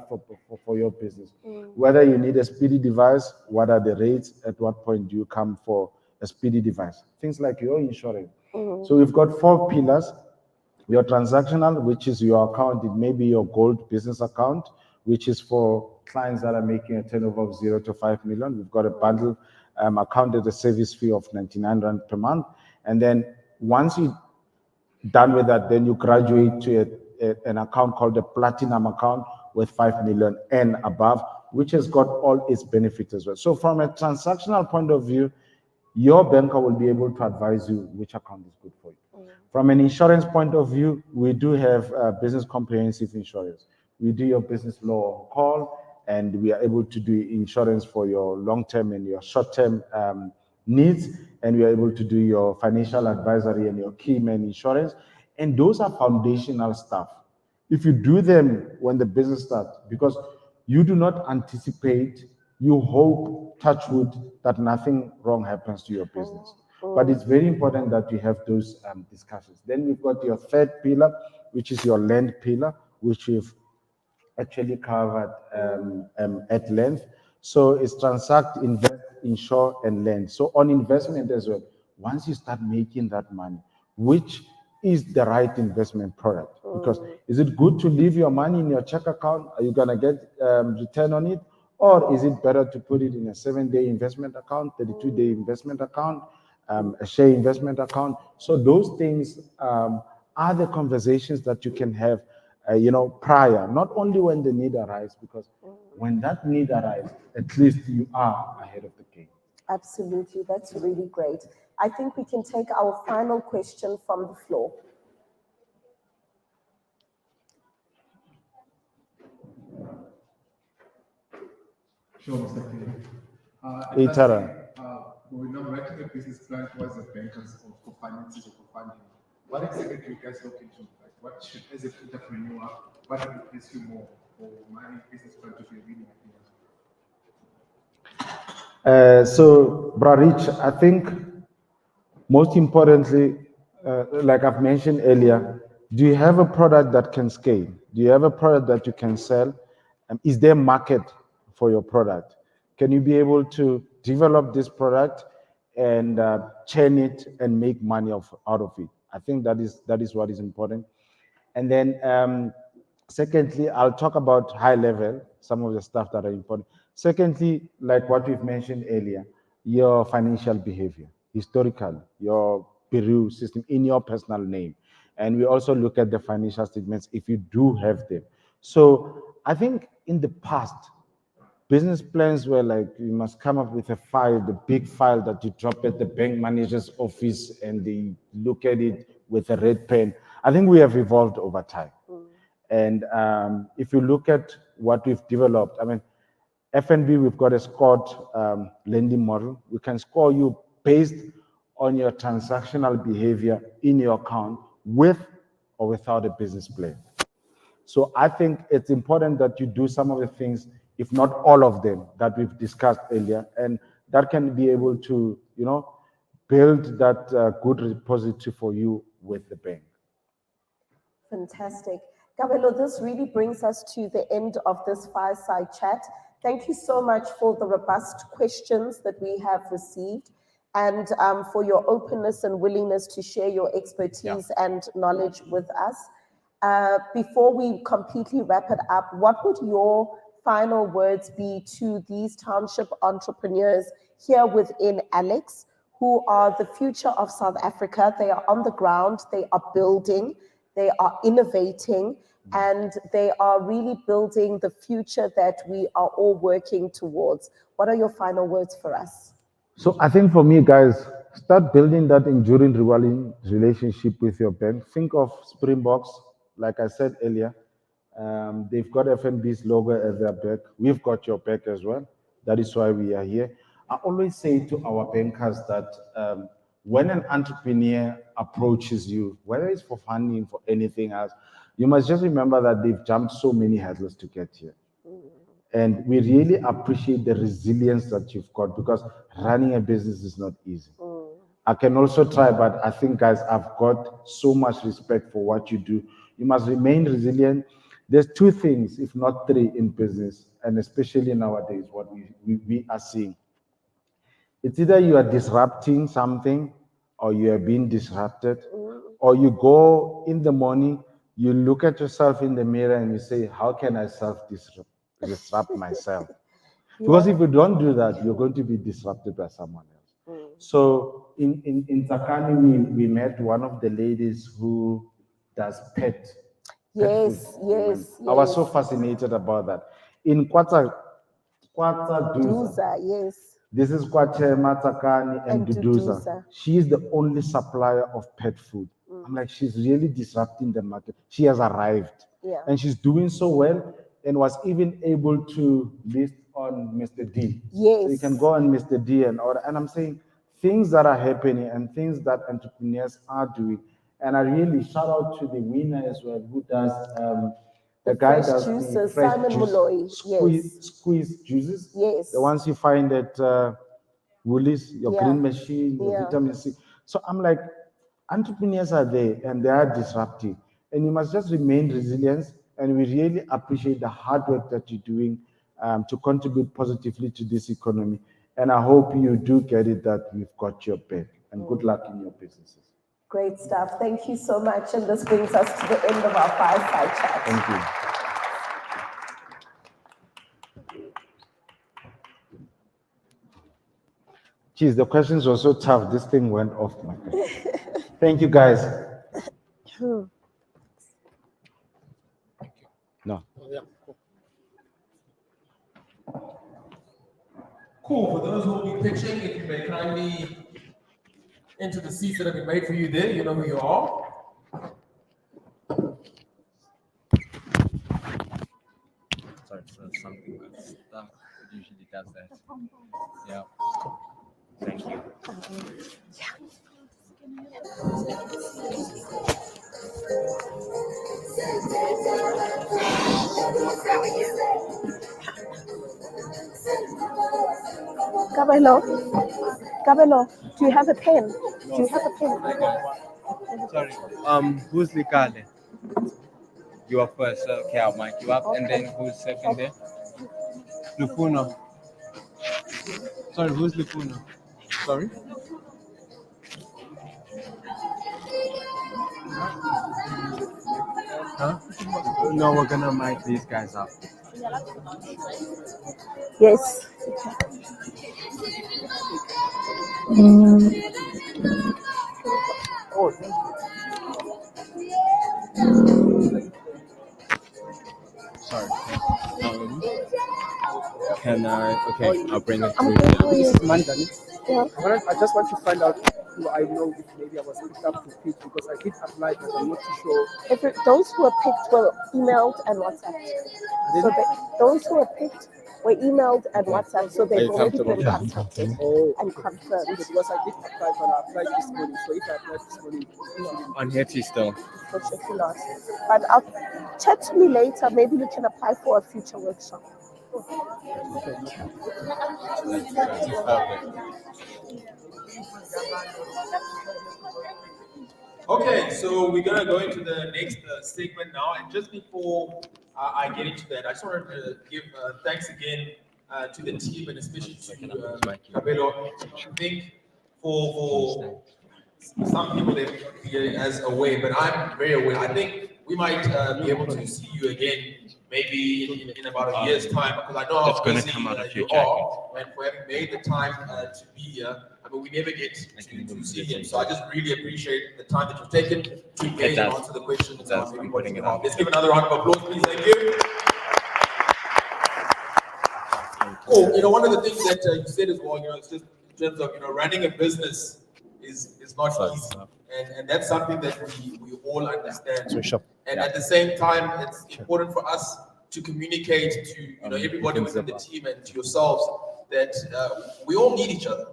for your business. Whether you need a speedy device, what are the rates? At what point do you come for a speedy device? Things like your insurance. So we've got 4 pillars. Your transactional, which is your account. It may be your gold business account, which is for clients that are making a turnover of 0 to 5 million. We've got a bundle account at a service fee of 99 Rand per month. And then once you're done with that, then you graduate to an account called a platinum account with 5 million and above, which has got all its benefits as well. So from a transactional point of view, your banker will be able to advise you which account is good for you. From an insurance point of view, we do have business comprehensive insurance. We do your business law on call, and we are able to do insurance for your long-term and your short-term needs, and we are able to do your financial advisory and your key man insurance. And those are foundational stuff. If you do them when the business starts, because you do not anticipate you hope, touch wood, that nothing wrong happens to your business. But it's very important that you have those discussions. Then we've got your third pillar, which is your land pillar, which we've actually covered at length. So it's transact, invest, insure, and lend. So on investment as well, once you start making that money, which is the right investment product? Because is it good to leave your money in your check account? Are you gonna get return on it? Or is it better to put it in a 7-day investment account, 32-day investment account, a share investment account? So those things are the conversations that you can have, prior, not only when the need arises, because when that need arises, at least you are ahead of the game. Absolutely, that's really great. I think we can take our final question from the floor. Sure, Mr. Kelly. Hey, Tara. We're now writing a business plan towards the bankers or for finances or for funding. What exactly do you guys look into? Like, what should, as an entrepreneur, what would interest you more for my business plan to be really happy? So, Brarich, I think most importantly, like I've mentioned earlier, do you have a product that can scale? Do you have a product that you can sell? Is there a market for your product? Can you be able to develop this product and churn it and make money out of it? I think that is what is important. And then secondly, I'll talk about high level, some of the stuff that are important. Secondly, like what we've mentioned earlier, your financial behavior, historical, your Peru system in your personal name. And we also look at the financial statements if you do have them. So I think in the past, business plans were like, you must come up with a file, the big file that you drop at the bank manager's office and they look at it with a red pen. I think we have evolved over time. And if you look at what we've developed, I mean, FNB, we've got a scored lending model. We can score you based on your transactional behavior in your account with or without a business plan. So I think it's important that you do some of the things, if not all of them, that we've discussed earlier, and that can be able to, build that good repository for you with the bank. Fantastic. Gabelo, this really brings us to the end of this fireside chat. Thank you so much for the robust questions that we have received and for your openness and willingness to share your expertise and knowledge with us. Before we completely wrap it up, what would your final words be to these township entrepreneurs here within Alex, who are the future of South Africa? They are on the ground, they are building, they are innovating, and they are really building the future that we are all working towards. What are your final words for us? So I think for me, guys, start building that enduring, rewarding relationship with your bank. Think of Springboks, like I said earlier. They've got FNB's logo at their back. We've got your back as well. That is why we are here. I always say to our bankers that when an entrepreneur approaches you, whether it's for funding, for anything else, you must just remember that they've jumped so many hurdles to get here. And we really appreciate the resilience that you've got, because running a business is not easy. I can also try, but I think, guys, I've got so much respect for what you do. You must remain resilient. There's two things, if not three, in business, and especially nowadays, what we are seeing. It's either you are disrupting something or you are being disrupted, or you go in the morning, you look at yourself in the mirror and you say, how can I self-disrupt myself? Because if you don't do that, you're going to be disrupted by someone else. So in Tsakani, we met one of the ladies who does pet food. Yes. I was so fascinated about that. In Kwata Duza, yes. This is Kwatema, Tsakani, and Duduza. Duduza. She is the only supplier of pet food. I'm like, she's really disrupting the market. She has arrived. Yeah. And she's doing so well and was even able to list on Mr. D. Yes. So you can go on Mr. D and order. And I'm saying things that are happening and things that entrepreneurs are doing. And I really shout out to the winner as well, who does The guy fresh does juices, the fresh Simon juice, Molloy, squeeze juices. Yes. The ones you find at Woolies, your Yeah. green machine, your Yeah. vitamin C. So I'm like, entrepreneurs are there and they are disruptive. And you must just remain resilient. And we really appreciate the hard work that you're doing to contribute positively to this economy. And I hope you do get it that we've got your back. And good luck in your businesses. Great stuff. Thank you so much. And this brings us to the end of our fireside chat. Thank you. Geez, the questions were so tough. This thing went off my head. Thank you, guys. No. Cool. For those who will be pitching, if you may kindly enter the seats that have been made for you there, you know who you are. Sorry, so something got stuck. It usually does that. Yeah. Thank you. Kabelo, do you have a pen? Do you have a pen? Sorry. Who's Likale? You are first. Okay, I'll mic you up. And then who's second there? Lufuno. Sorry, who's Lufuno? Sorry? Huh? No, we're gonna mic these guys up. Yes. Oh, thank you. Sorry. Can I? Okay, I'll bring it through. This is Mandani. Yeah. I just want to find out who I know if maybe I was picked up to pitch because I did apply, but I'm not too sure. Those who were picked were emailed and WhatsApped. So those who were picked were emailed and WhatsApp, so they've already been contacted and confirmed. Because I did apply, but I applied this morning. So if I applied this morning, On Hetty still. unfortunately not. But I'll chat to me later. Maybe you can apply for a future workshop. Okay, so we're gonna go into the next segment now, and just before I get into that, I just wanted to give thanks again to the team and especially to Kabelo. I think for some people they won't be as aware, but I'm very aware. I think we might be able to see you again maybe in about a year's time, because I know how busy you are, and for having made the time to be here. I mean, we never get to see him, so I just really appreciate the time that you've taken to engage and answer the questions. Let's give another round of applause, please. Thank you. Cool. You know, one of the things that you said as well, you know, it's just in terms of, you know, running a business is not easy, and that's something that we all understand. And at the same time, it's important for us to communicate to, you know, everybody within the team and to yourselves that we all need each other.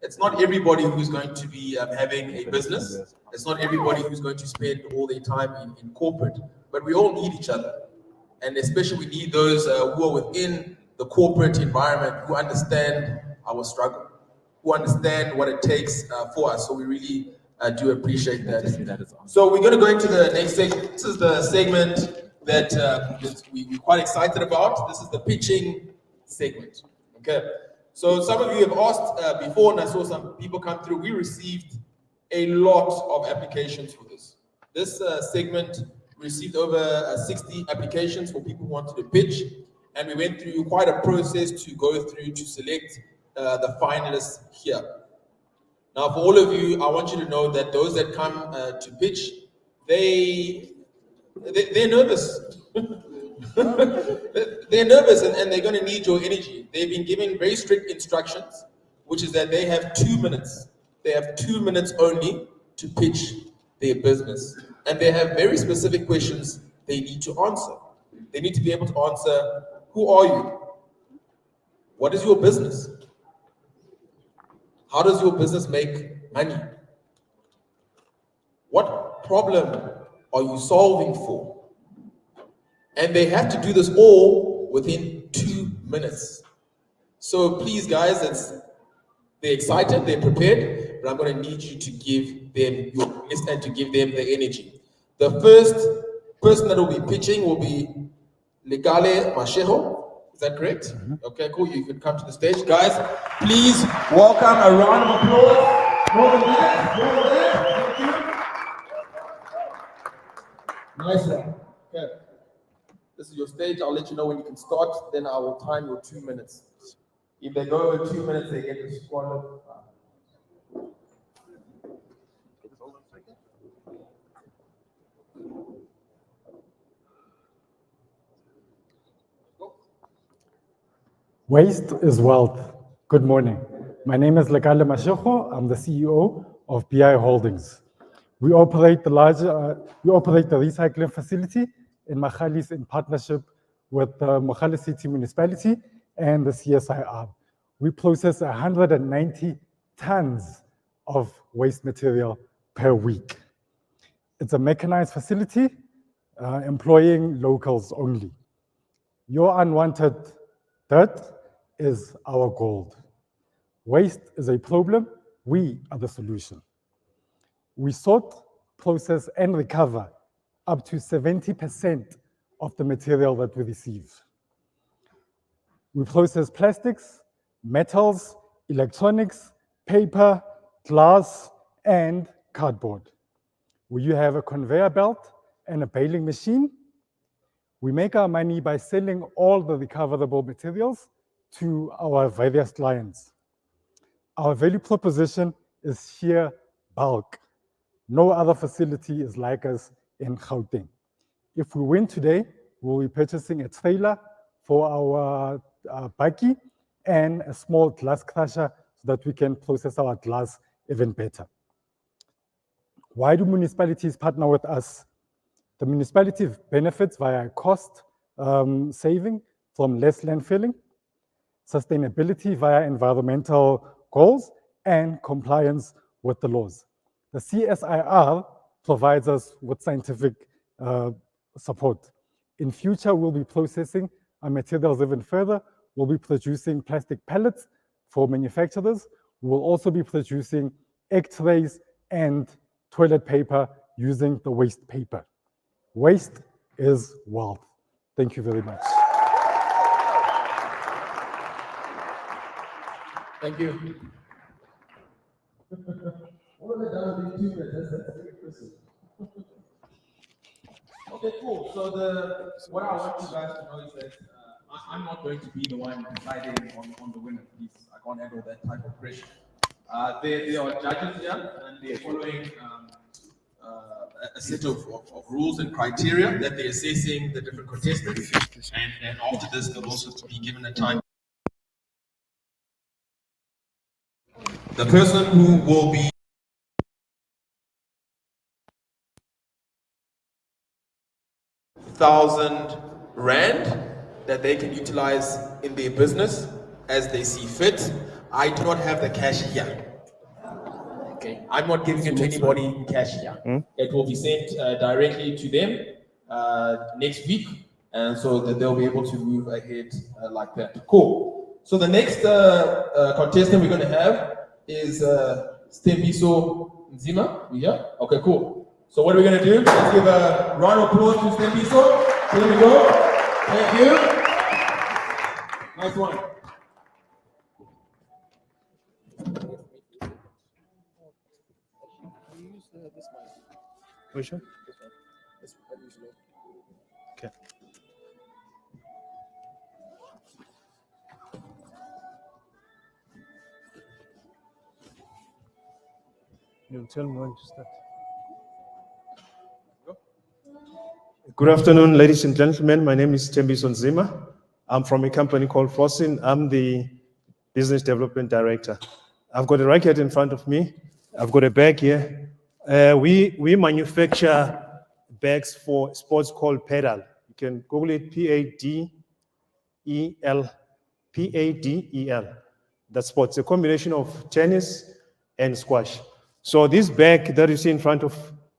It's not everybody who's going to be having a business. It's not everybody who's going to spend all their time in corporate, but we all need each other. And especially we need those who are within the corporate environment who understand our struggle, who understand what it takes for us. So we really do appreciate that. So we're going to go into the next segment. This is the segment that we're quite excited about. This is the pitching segment. Okay. So some of you have asked before, and I saw some people come through. We received a lot of applications for this. This segment received over 60 applications for people who wanted to pitch, and we went through quite a process to go through to select the finalists here. Now, for all of you, I want you to know that those that come to pitch, they're nervous. They're nervous and they're going to need your energy. They've been given very strict instructions, which is that they have 2 minutes. They have 2 minutes only to pitch their business. And they have very specific questions they need to answer. They need to be able to answer, who are you? What is your business? How does your business make money? What problem are you solving for? And they have to do this all within 2 minutes. So please, guys, they're excited, they're prepared, but I'm going to need you to give them your best and to give them the energy. The first person that will be pitching will be Legale Masheho. Is that correct? Okay, cool. You can come to the stage. Guys, please welcome a round of applause. More than that, more than that. Thank you. Nice one. Okay. This is your stage. I'll let you know when you can start. Then I will time your 2 minutes. If they go over 2 minutes, they get the squad. Waste is wealth. Good morning. My name is Lekale Mashego. I'm the CEO of BI Holdings. We operate the recycling facility in Machalis in partnership with the Machalis City Municipality and the CSIR. We process 190 tons of waste material per week. It's a mechanized facility employing locals only. Your unwanted dirt is our gold. Waste is a problem, we are the solution. We sort, process, and recover up to 70% of the material that we receive. We process plastics, metals, electronics, paper, glass, and cardboard. You have a conveyor belt and a baling machine. We make our money by selling all the recoverable materials to our various clients. Our value proposition is sheer bulk. No other facility is like us in Gauteng. If we win today, we'll be purchasing a trailer for our bakkie and a small glass crusher so that we can process our glass even better. Why do municipalities partner with us? The municipality benefits via cost saving from less landfilling, sustainability via environmental goals, and compliance with the laws. The CSIR provides us with scientific support. In future, we'll be processing our materials even further. We'll be producing plastic pellets for manufacturers. We'll also be producing egg trays and toilet paper using the waste paper. Waste is wealth. Thank you very much. Thank you. What have I done with 2 minutes? That's very impressive. Okay, cool. So what I want you guys to know is that I'm not going to be the one deciding on the winner. Please, I can't handle that type of pressure. There are judges here, and they're following a set of rules and criteria that they're assessing the different contestants. And after this, they'll also be given a time. The person who will be R1,000 that they can utilize in their business as they see fit. I do not have the cash here. Okay, I'm not giving it to anybody in cash here. It will be sent directly to them next week, and so that they'll be able to move ahead like that. Cool. So the next contestant we're going to have is Stembiso Nzima. Yeah. Okay. Cool. So what are we going to do? Let's give a round of applause to Stembiso. Here we go. Thank you. Nice one. Which one? Okay. You tell me when to start. Good afternoon, ladies and gentlemen. My name is Tembiso Nzima. I'm from a company called Fosin. I'm the Business Development Director. I've got a racket in front of me. I've got a bag here. We manufacture bags for sports called Padel. You can Google it, P-A-D-E-L. P-A-D-E-L. That's sports, a combination of tennis and squash. So this bag that you see in front of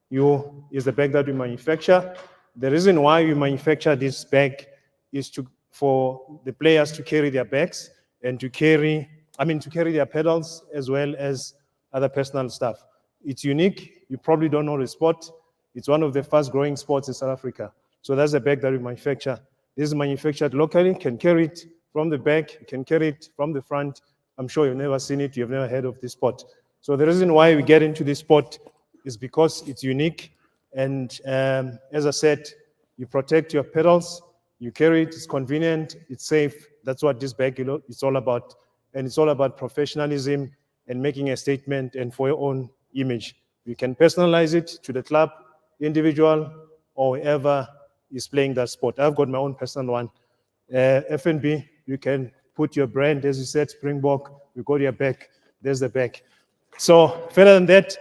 you is the bag that we manufacture. The reason why we manufacture this bag is for the players to carry their bags and to carry their pedals as well as other personal stuff. It's unique. You probably don't know the sport. It's one of the fast-growing sports in South Africa. So that's the bag that we manufacture. This is manufactured locally. You can carry it from the back. You can carry it from the front. I'm sure you've never seen it. You've never heard of this sport. So the reason why we get into this sport is because it's unique. And as I said, you protect your pedals. You carry it. It's convenient. It's safe. That's what this bag is all about. And it's all about professionalism and making a statement and for your own image. You can personalize it to the club, individual, or whoever is playing that sport. I've got my own personal one. FNB, you can put your brand, as you said, Springbok, you go to your back, there's the back. So further than that,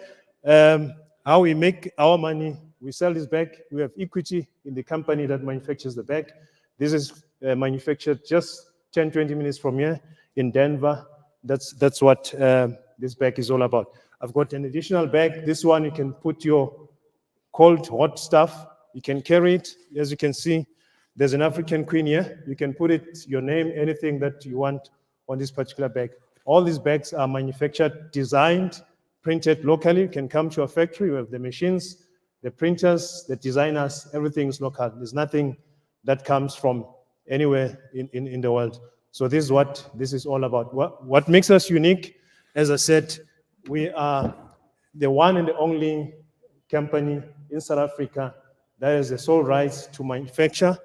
how we make our money, we sell this bag, we have equity in the company that manufactures the bag. This is manufactured just 10, 20 minutes from here in Denver. That's what this bag is all about. I've got an additional bag. This one, you can put your cold, hot stuff. You can carry it. As you can see, there's an African queen here. You can put it, your name, anything that you want on this particular bag. All these bags are manufactured, designed, printed locally. You can come to a factory. We have the machines, the printers, the designers, everything is local. There's nothing that comes from anywhere in the world. So this is what this is all about. What makes us unique, as I said, we are the one and the only company in South Africa that has the sole rights to manufacture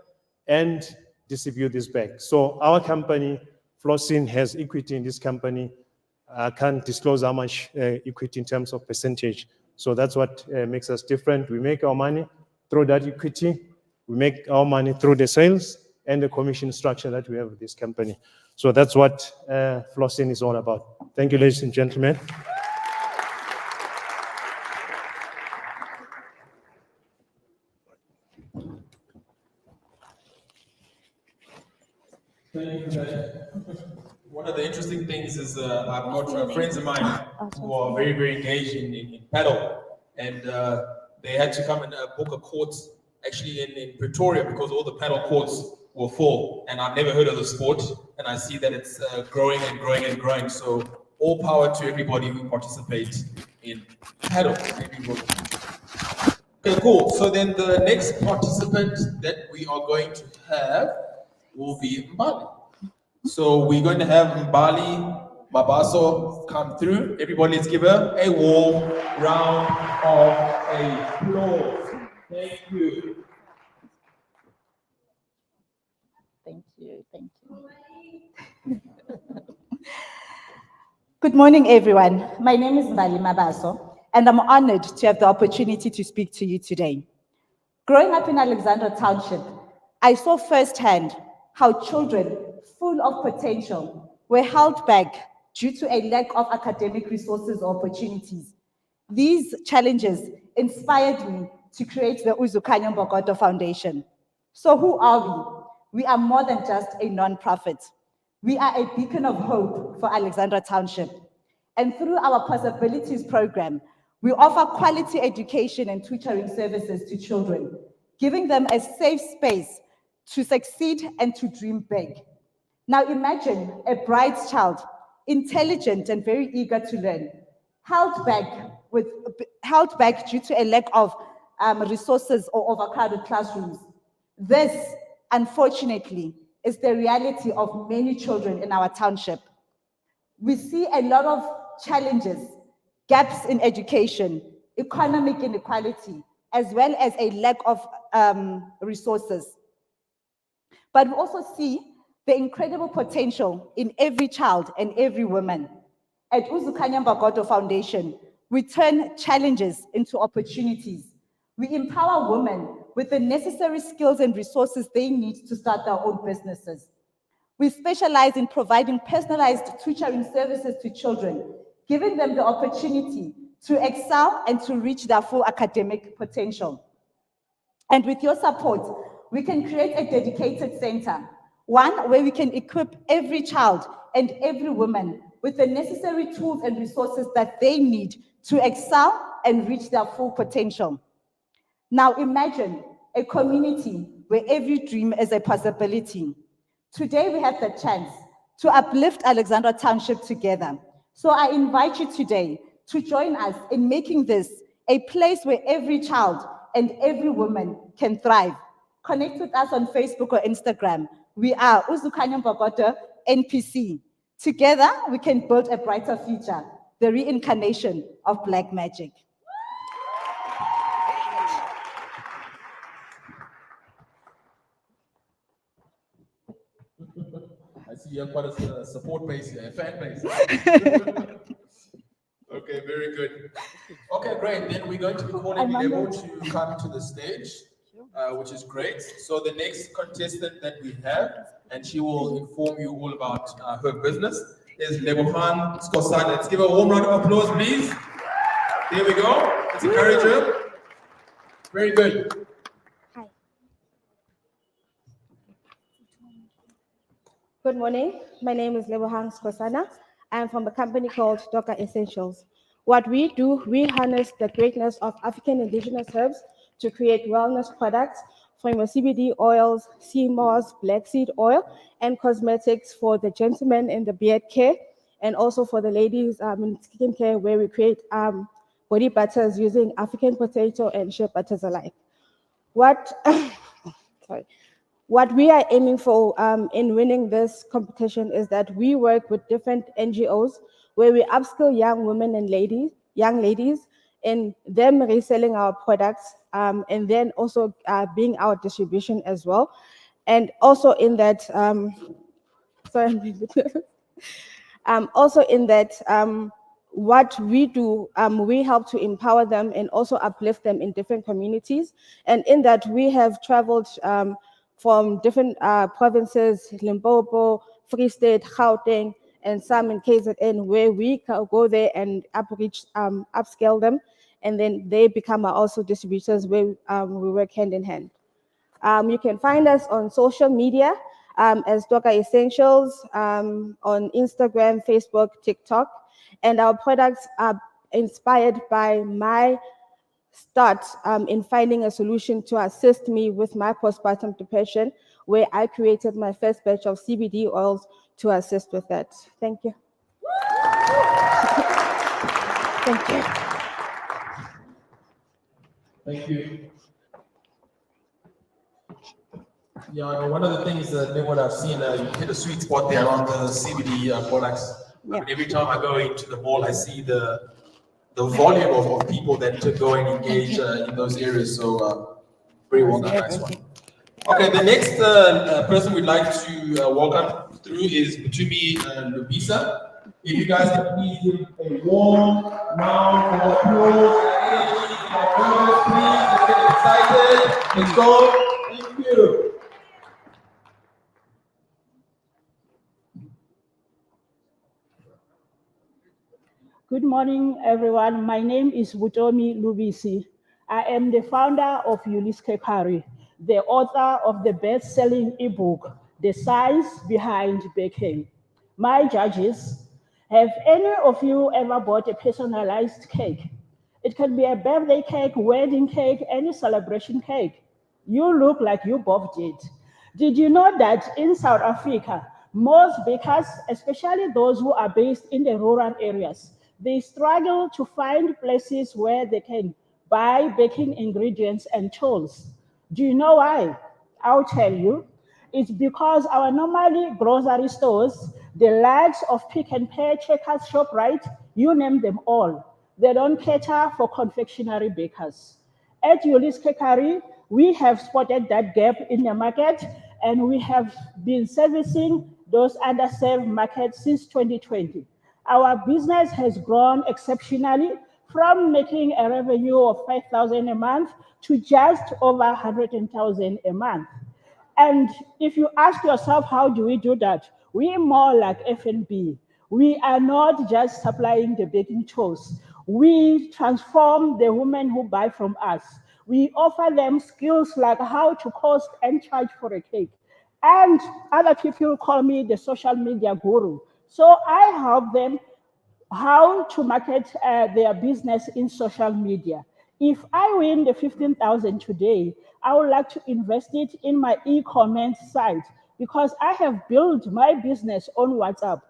and distribute this bag. So our company, Flossin, has equity in this company. I can't disclose how much equity in terms of percentage. So that's what makes us different. We make our money through that equity. We make our money through the sales and the commission structure that we have with this company. So that's what Flossin is all about. Thank you, ladies and gentlemen. Thank you, one of the interesting things is I've got friends of mine who are very, very engaged in paddle, and they had to come and book a court actually in Pretoria because all the paddle courts were full, and I've never heard of the sport, and I see that it's growing and growing and growing. So all power to everybody who participates in paddle. Maybe we'll... Okay, cool. So then the next participant that we are going to have will be Mbali. So we're going to have Mbali Mabaso come through. Everybody, let's give her a warm round of applause. Thank you. Thank you. Good morning, everyone. My name is Mbali Mabaso, and I'm honored to have the opportunity to speak to you today. Growing up in Alexandra Township, I saw firsthand how children full of potential were held back due to a lack of academic resources or opportunities. These challenges inspired me to create the Uzukanya Mbokodo Foundation. So who are we? We are more than just a non-profit. We are a beacon of hope for Alexandra Township. And through our Possibilities program, we offer quality education and tutoring services to children, giving them a safe space to succeed and to dream big. Now imagine a bright child, intelligent and very eager to learn, held back due to a lack of resources or overcrowded classrooms. This, unfortunately, is the reality of many children in our township. We see a lot of challenges, gaps in education, economic inequality, as well as a lack of resources. But we also see the incredible potential in every child and every woman. At Uzukanya Mbokodo Foundation, we turn challenges into opportunities. We empower women with the necessary skills and resources they need to start their own businesses. We specialize in providing personalized tutoring services to children, giving them the opportunity to excel and to reach their full academic potential. And with your support, we can create a dedicated center, one where we can equip every child and every woman with the necessary tools and resources that they need to excel and reach their full potential. Now imagine a community where every dream is a possibility. Today we have the chance to uplift Alexandra Township together. So I invite you today to join us in making this a place where every child and every woman can thrive. Connect with us on Facebook or Instagram. We are Uzukanya Mbokodo NPC. Together, we can build a brighter future, the reincarnation of Black magic. I see you have quite a support base here, a fan base. Okay, very good. Okay, great. Then we're going to be calling Lebo to come to the stage, which is great. So the next contestant that we have, and she will inform you all about her business, is Lebohan Skosan. Let's give her a warm round of applause, please. There we go. Let's encourage her. Very good. Good morning. My name is Lebohan Skosana. I am from a company called Doka Essentials. What we do, we harness the greatness of African indigenous herbs to create wellness products from your CBD oils, sea moss, black seed oil, and cosmetics for the gentlemen in the beard care, and also for the ladies in skincare, where we create body butters using African potato and shea butters alike. What we are aiming for in winning this competition is that we work with different NGOs where we upskill young women and young ladies in them reselling our products, and then also being our distribution as well. And also in that, what we do, we help to empower them and also uplift them in different communities. And in that, we have traveled from different provinces, Limpopo, Free State, Gauteng, and some in KZN, where we go there and upscale them, and then they become also distributors where we work hand in hand. You can find us on social media as Doka Essentials on Instagram, Facebook, TikTok, and our products are inspired by my start in finding a solution to assist me with my postpartum depression, where I created my first batch of CBD oils to assist with that. Thank you. Thank you. Thank you. Yeah, one of the things that what I've seen, you hit a sweet spot there on the CBD products. I mean, every time I go into the mall, I see the volume of people that go and engage in those areas. So very well done, nice one. Okay, the next person we'd like to welcome through is Mutumi Lubisa. If you guys can please give a warm round of applause. Please, let's get excited. Let's go. Thank you. Good morning, everyone. My name is Butomi Lubisi. I am the founder of Ulysses Kari, the author of the best-selling ebook, The Science Behind Baking. My judges, have any of you ever bought a personalized cake? It can be a birthday cake, wedding cake, any celebration cake. You look like you both did. Did you know that in South Africa, most bakers, especially those who are based in the rural areas, they struggle to find places where they can buy baking ingredients and tools. Do you know why? I'll tell you. It's because our normally grocery stores, the likes of Pick and Pay, Checkers, ShopRite, you name them all, they don't cater for confectionery bakers. At Ulysses Kari, we have spotted that gap in the market, and we have been servicing those underserved markets since 2020. Our business has grown exceptionally from making a revenue of 5,000 a month to just over 100,000 a month. And if you ask yourself, how do we do that? We're more like F&B. We are not just supplying the baking tools. We transform the women who buy from us. We offer them skills like how to cost and charge for a cake. And other people call me the social media guru. So I help them how to market their business in social media. If I win the 15,000 today, I would like to invest it in my e-commerce site because I have built my business on WhatsApp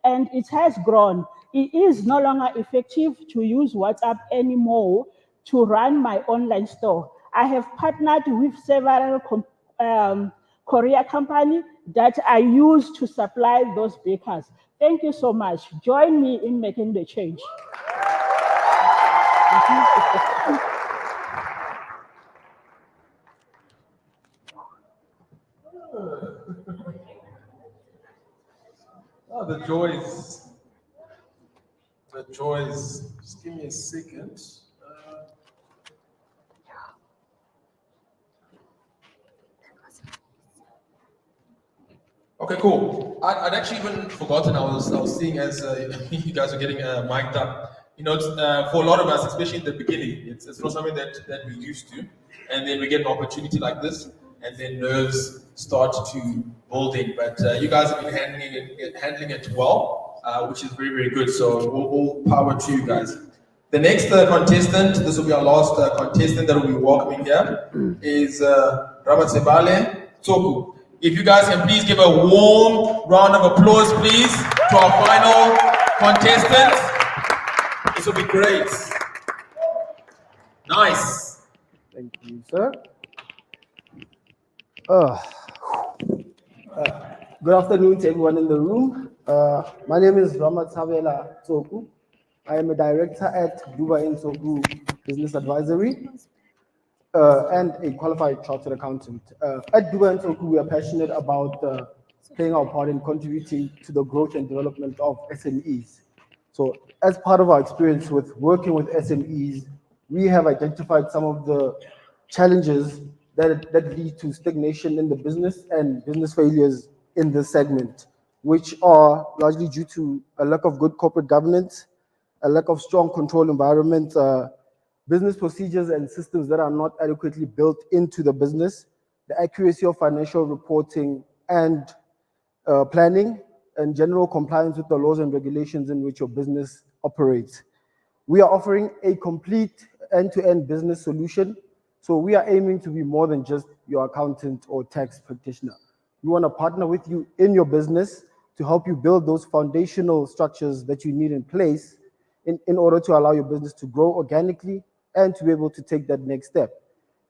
and it has grown. It is no longer effective to use WhatsApp anymore to run my online store. I have partnered with several courier company that I use to supply those bakers. Thank you so much. Join me in making the change. Oh, the joys. The joys. Just give me a second. Okay, cool. I'd actually even forgotten. I was seeing as you guys are getting mic'd up. You know, for a lot of us, especially in the beginning, it's not something that we're used to, and then we get an opportunity like this, and then nerves start to build in. But you guys have been handling it well, which is very, very good. So all power to you guys. The next contestant, this will be our last contestant that will be welcoming here, is Ramatsebale Tsoku. If you guys can please give a warm round of applause, please, to our final contestant. This will be great. Nice. Thank you, sir. Good afternoon to everyone in the room. My name is Ramatsebale Tsoku. I am a director at Dubai Tsoku Business Advisory and a qualified chartered accountant. At Dubai Tsoku, we are passionate about playing our part in contributing to the growth and development of SMEs. So as part of our experience with working with SMEs, we have identified some of the challenges that lead to stagnation in the business and business failures in this segment, which are largely due to a lack of good corporate governance, a lack of strong control environment, business procedures and systems that are not adequately built into the business, the accuracy of financial reporting and planning, and general compliance with the laws and regulations in which your business operates. We are offering a complete end-to-end business solution. So we are aiming to be more than just your accountant or tax practitioner. We want to partner with you in your business to help you build those foundational structures that you need in place in order to allow your business to grow organically and to be able to take that next step,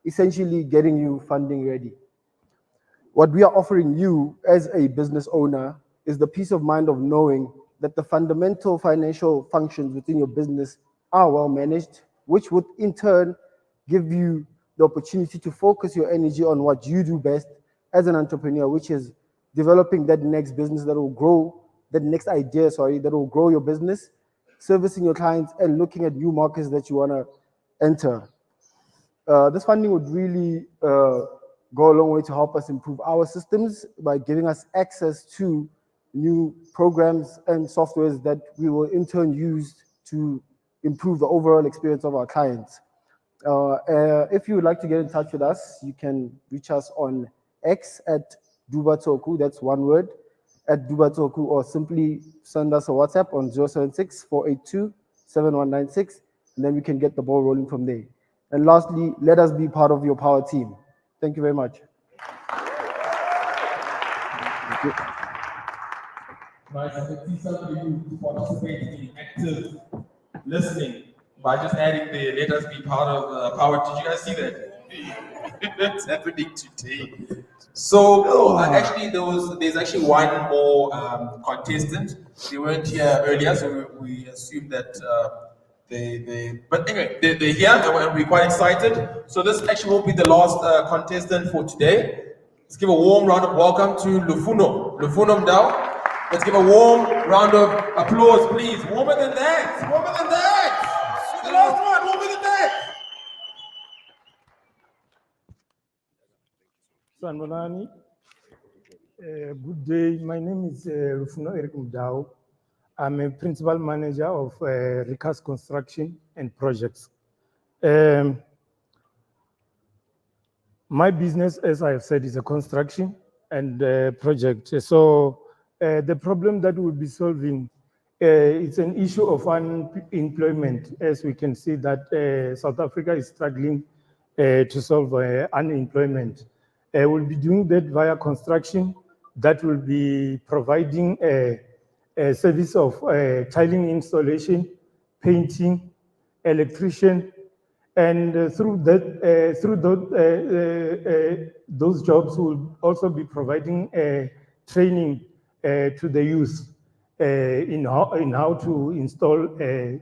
essentially getting you funding ready. What we are offering you as a business owner is the peace of mind of knowing that the fundamental financial functions within your business are well managed, which would in turn give you the opportunity to focus your energy on what you do best as an entrepreneur, which is developing that next business that will grow, that next idea, that will grow your business, servicing your clients and looking at new markets that you want to enter. This funding would really go a long way to help us improve our systems by giving us access to new programs and softwares that we will in turn use to improve the overall experience of our clients. If you would like to get in touch with us, you can reach us on X at Dubai Tsoku, that's one word, at Dubai Tsoku, or simply send us a WhatsApp on 076-482-7196, and then we can get the ball rolling from there. And lastly, let us be part of your power team. Thank you very much. Thank you. Nice. I can see some of you participating in active listening by just adding the let us be part of power. Did you guys see that? That's happening today. So actually, there's actually one more contestant. They weren't here earlier, so we assumed that but anyway, they're here and we're quite excited. So this actually will be the last contestant for today. Let's give a warm round of welcome to Lufuno Mdao. Let's give a warm round of applause, please. Warmer than that. Warmer than that. The last one. Warmer than that. Sanbolani. Good day. My name is Lufuno Eric Mdao. I'm a principal manager of Recast Construction and Projects. My business, as I have said, is a construction and project. So the problem that we'll be solving, it's an issue of unemployment, as we can see that South Africa is struggling to solve unemployment. We'll be doing that via construction. That will be providing a service of tiling installation, painting, electrician, and those jobs will also be providing training to the youth in how to install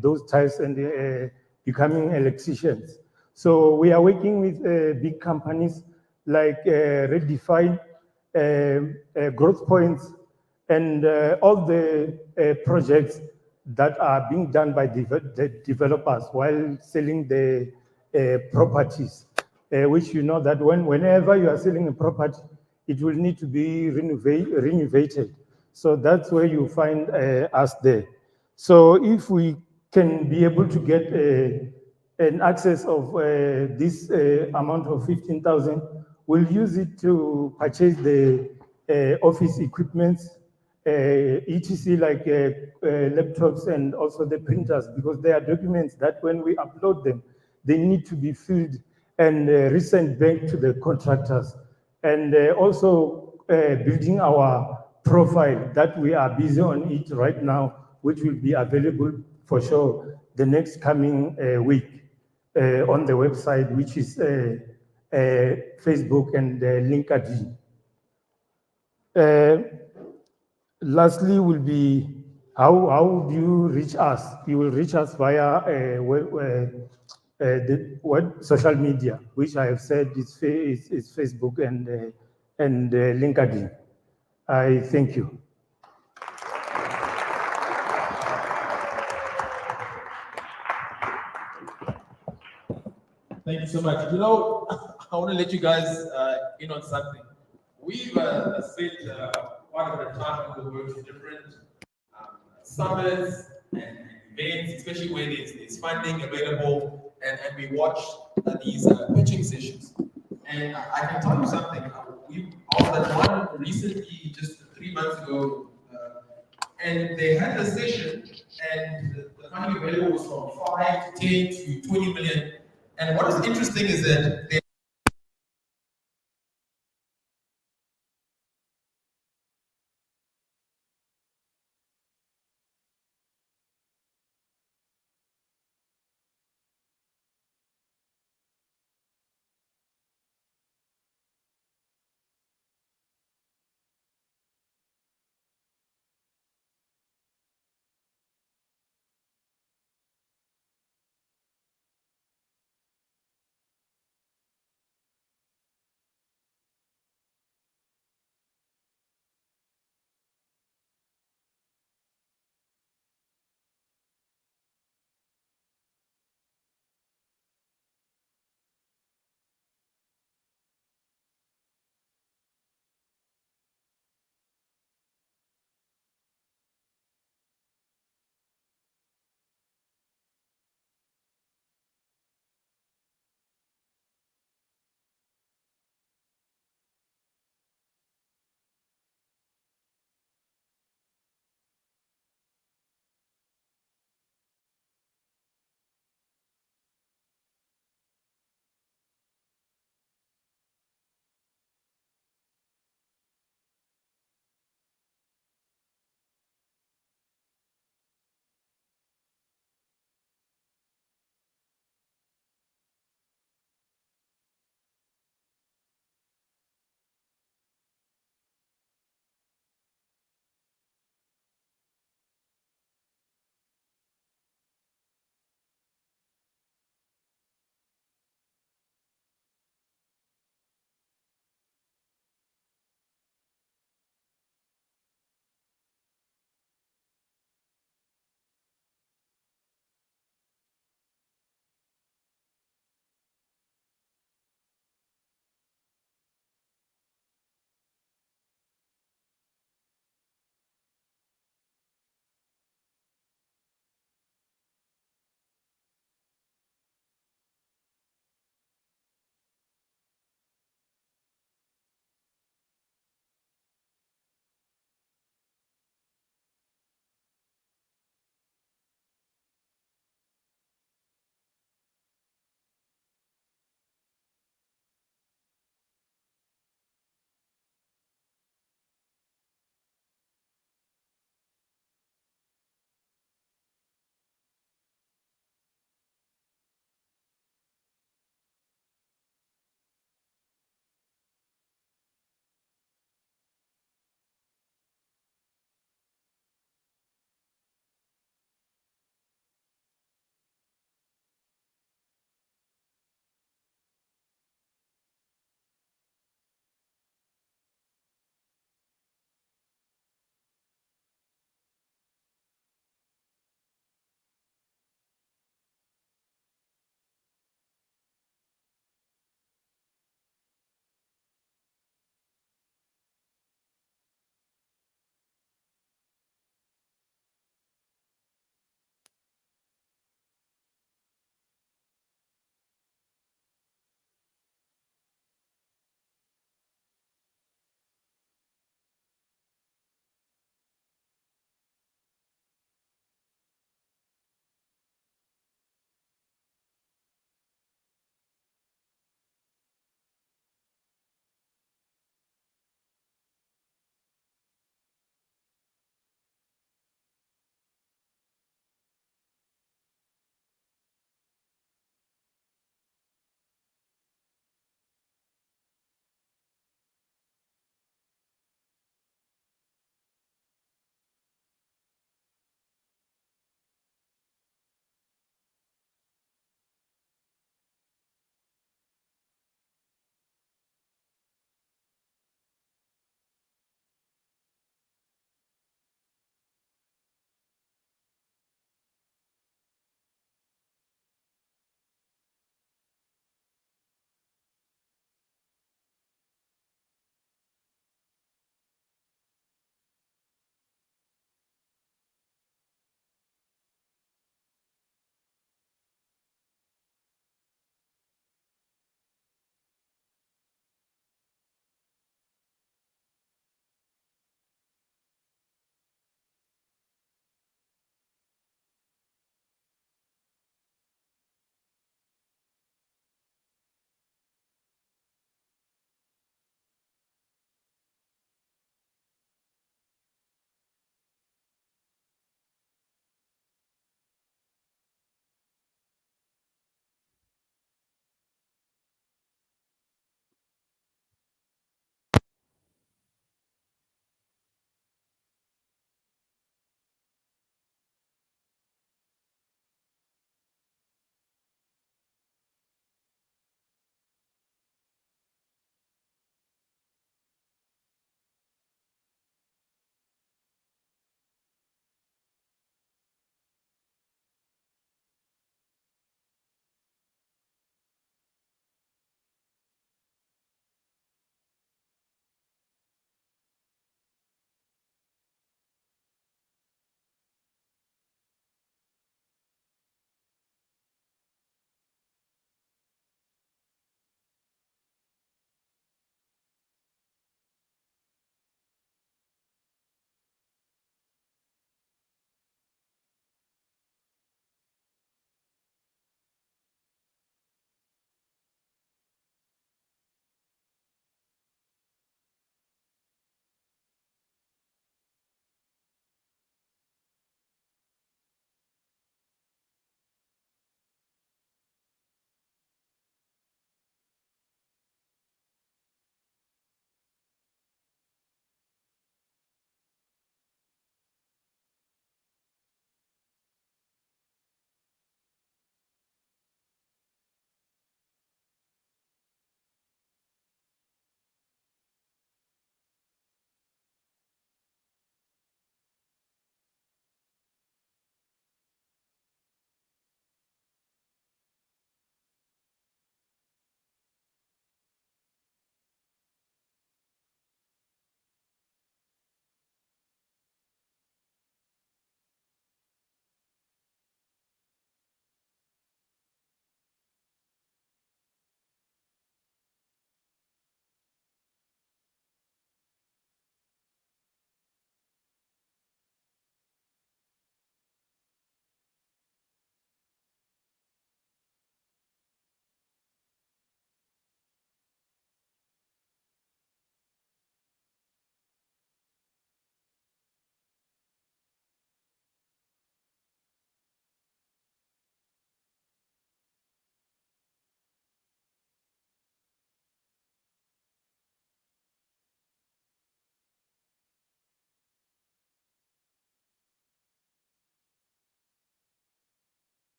those tiles and becoming electricians. So we are working with big companies like Redefine, Growth Points, and all the projects that are being done by the developers while selling the properties, which you know that whenever you are selling a property, it will need to be renovated. So that's where you find us there. So if we can be able to get an access of this amount of 15,000, we'll use it to purchase the office equipment, etc., like laptops and also the printers, because they are documents that when we upload them, they need to be filled and resent back to the contractors. And also building our profile that we are busy on it right now, which will be available for sure the next coming week on the website, which is Facebook and LinkedIn. Lastly will be how do you reach us? You will reach us via social media, which I have said is Facebook and LinkedIn. I thank you. Thank you so much. You know, I want to let you guys in on something. We've spent quite a bit of time on the work to different summits and events, especially where there's funding available, and we watch these pitching sessions. And I can tell you something. I was at one recently, just 3 months ago, and they had a session, and the funding available was from 5 to 10 to 20 million. And what is interesting is that they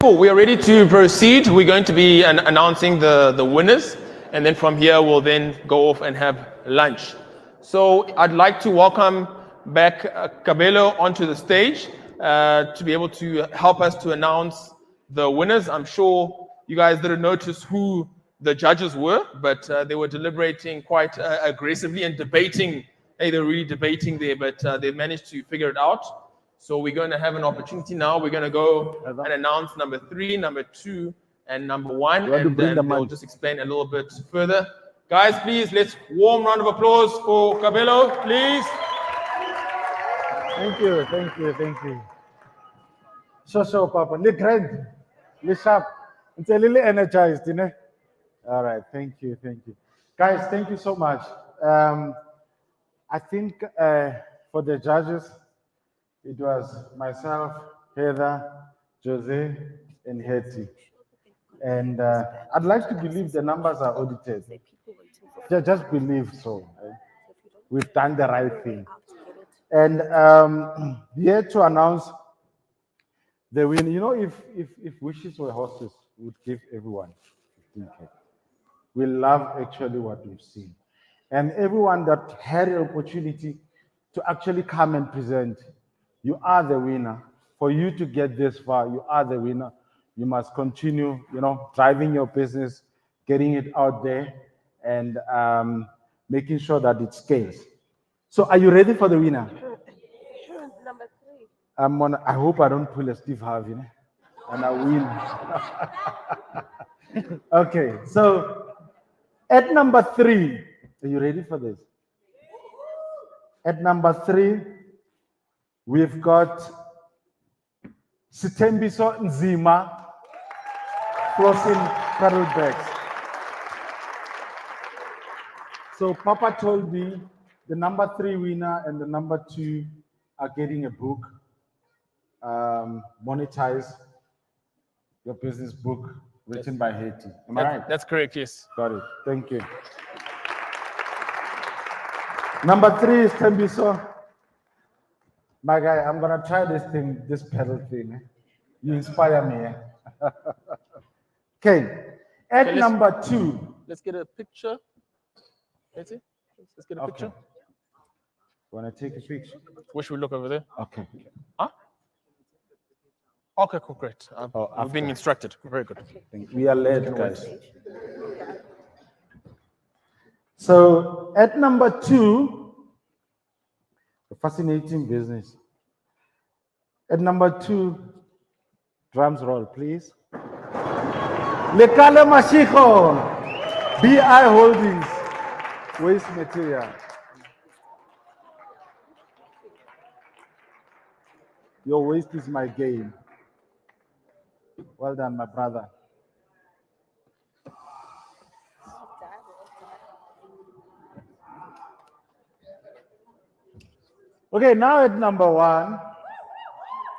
Cool, we are ready to proceed. We're going to be announcing the winners, and then from here we'll then go off and have lunch. So I'd like to welcome back Cabello onto the stage to be able to help us to announce the winners. I'm sure you guys didn't notice who the judges were, but they were deliberating quite aggressively and debating. Hey, they're really debating there, but they managed to figure it out. So we're going to have an opportunity now. We're going to go and announce number 3, number 2, and number 1, and then they'll just explain a little bit further. Guys, please, let's warm round of applause for Cabello, please. Thank you, thank you, thank you. So, Papa, le grand, le sharp, it's a little energized, you know. All right, thank you, thank you. Guys, thank you so much. I think for the judges, it was myself, Heather, Jose, and Hetty. And I'd like to believe the numbers are audited. Just believe so. Right? We've done the right thing. And here to announce the win. You know, if wishes were horses, we would give everyone 15K. We love actually what we've seen. And everyone that had an opportunity to actually come and present, you are the winner. For you to get this far, you are the winner. You must continue, you know, driving your business, getting it out there, and making sure that it scales. So are you ready for the winner? Number 3. I hope I don't pull a Steve Harvey, and I win. Okay, so at number 3, are you ready for this? At number 3, we've got Sitembiso Nzima, flossing pedal bags. So Papa told me the number 3 winner and the number 2 are getting a book, Monetise, your business book, written by Hetty. Am I right? That's correct, yes. Got it. Thank you. Number 3 is Tembiso. My guy, I'm gonna try this pedal thing. You inspire me. Okay. At number 2. Let's get a picture. Let's get a picture. Wanna take a picture? Where should we look over there? Okay. Huh? Okay, cool, great. We're being instructed. Very good. We are led, guys. So at number 2, a fascinating business. At number 2, drums roll, please. Lekale Mashiko, BI Holdings, waste material. Your waste is my gain. Well done, my brother. Okay, now at number 1, are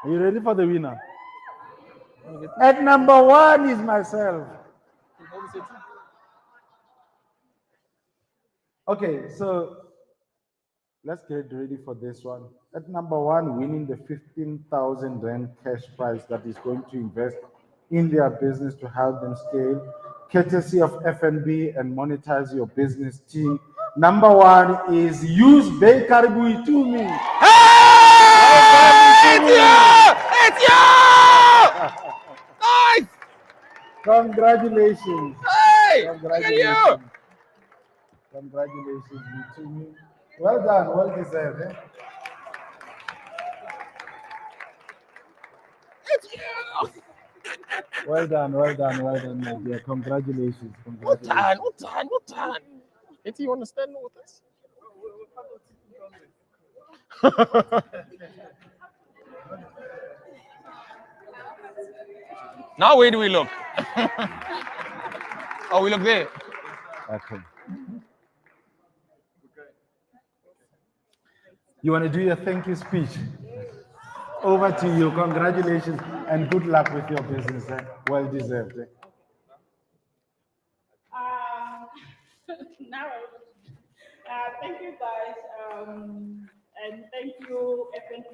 you ready for the winner? At number 1 is myself. Okay, so let's get ready for this one. At number 1, winning the 15,000 Rand cash prize that is going to invest in their business to help them scale, courtesy of FNB and Monetize Your Business team. Number 1 is Use Baker Buitumi. Hey! It's you! Nice! Congratulations. Hey! Congratulations. Congratulations, Buitumi. Well done, well deserved. Eh? It's you! Well done, my dear. Congratulations. Congratulations. Well done. Do you understand all this? Now where do we look? Oh, we look there. Okay. You want to do your thank you speech? Over to you. Congratulations and good luck with your business. Eh? Well deserved. Eh? Now, thank you guys, and thank you FNB.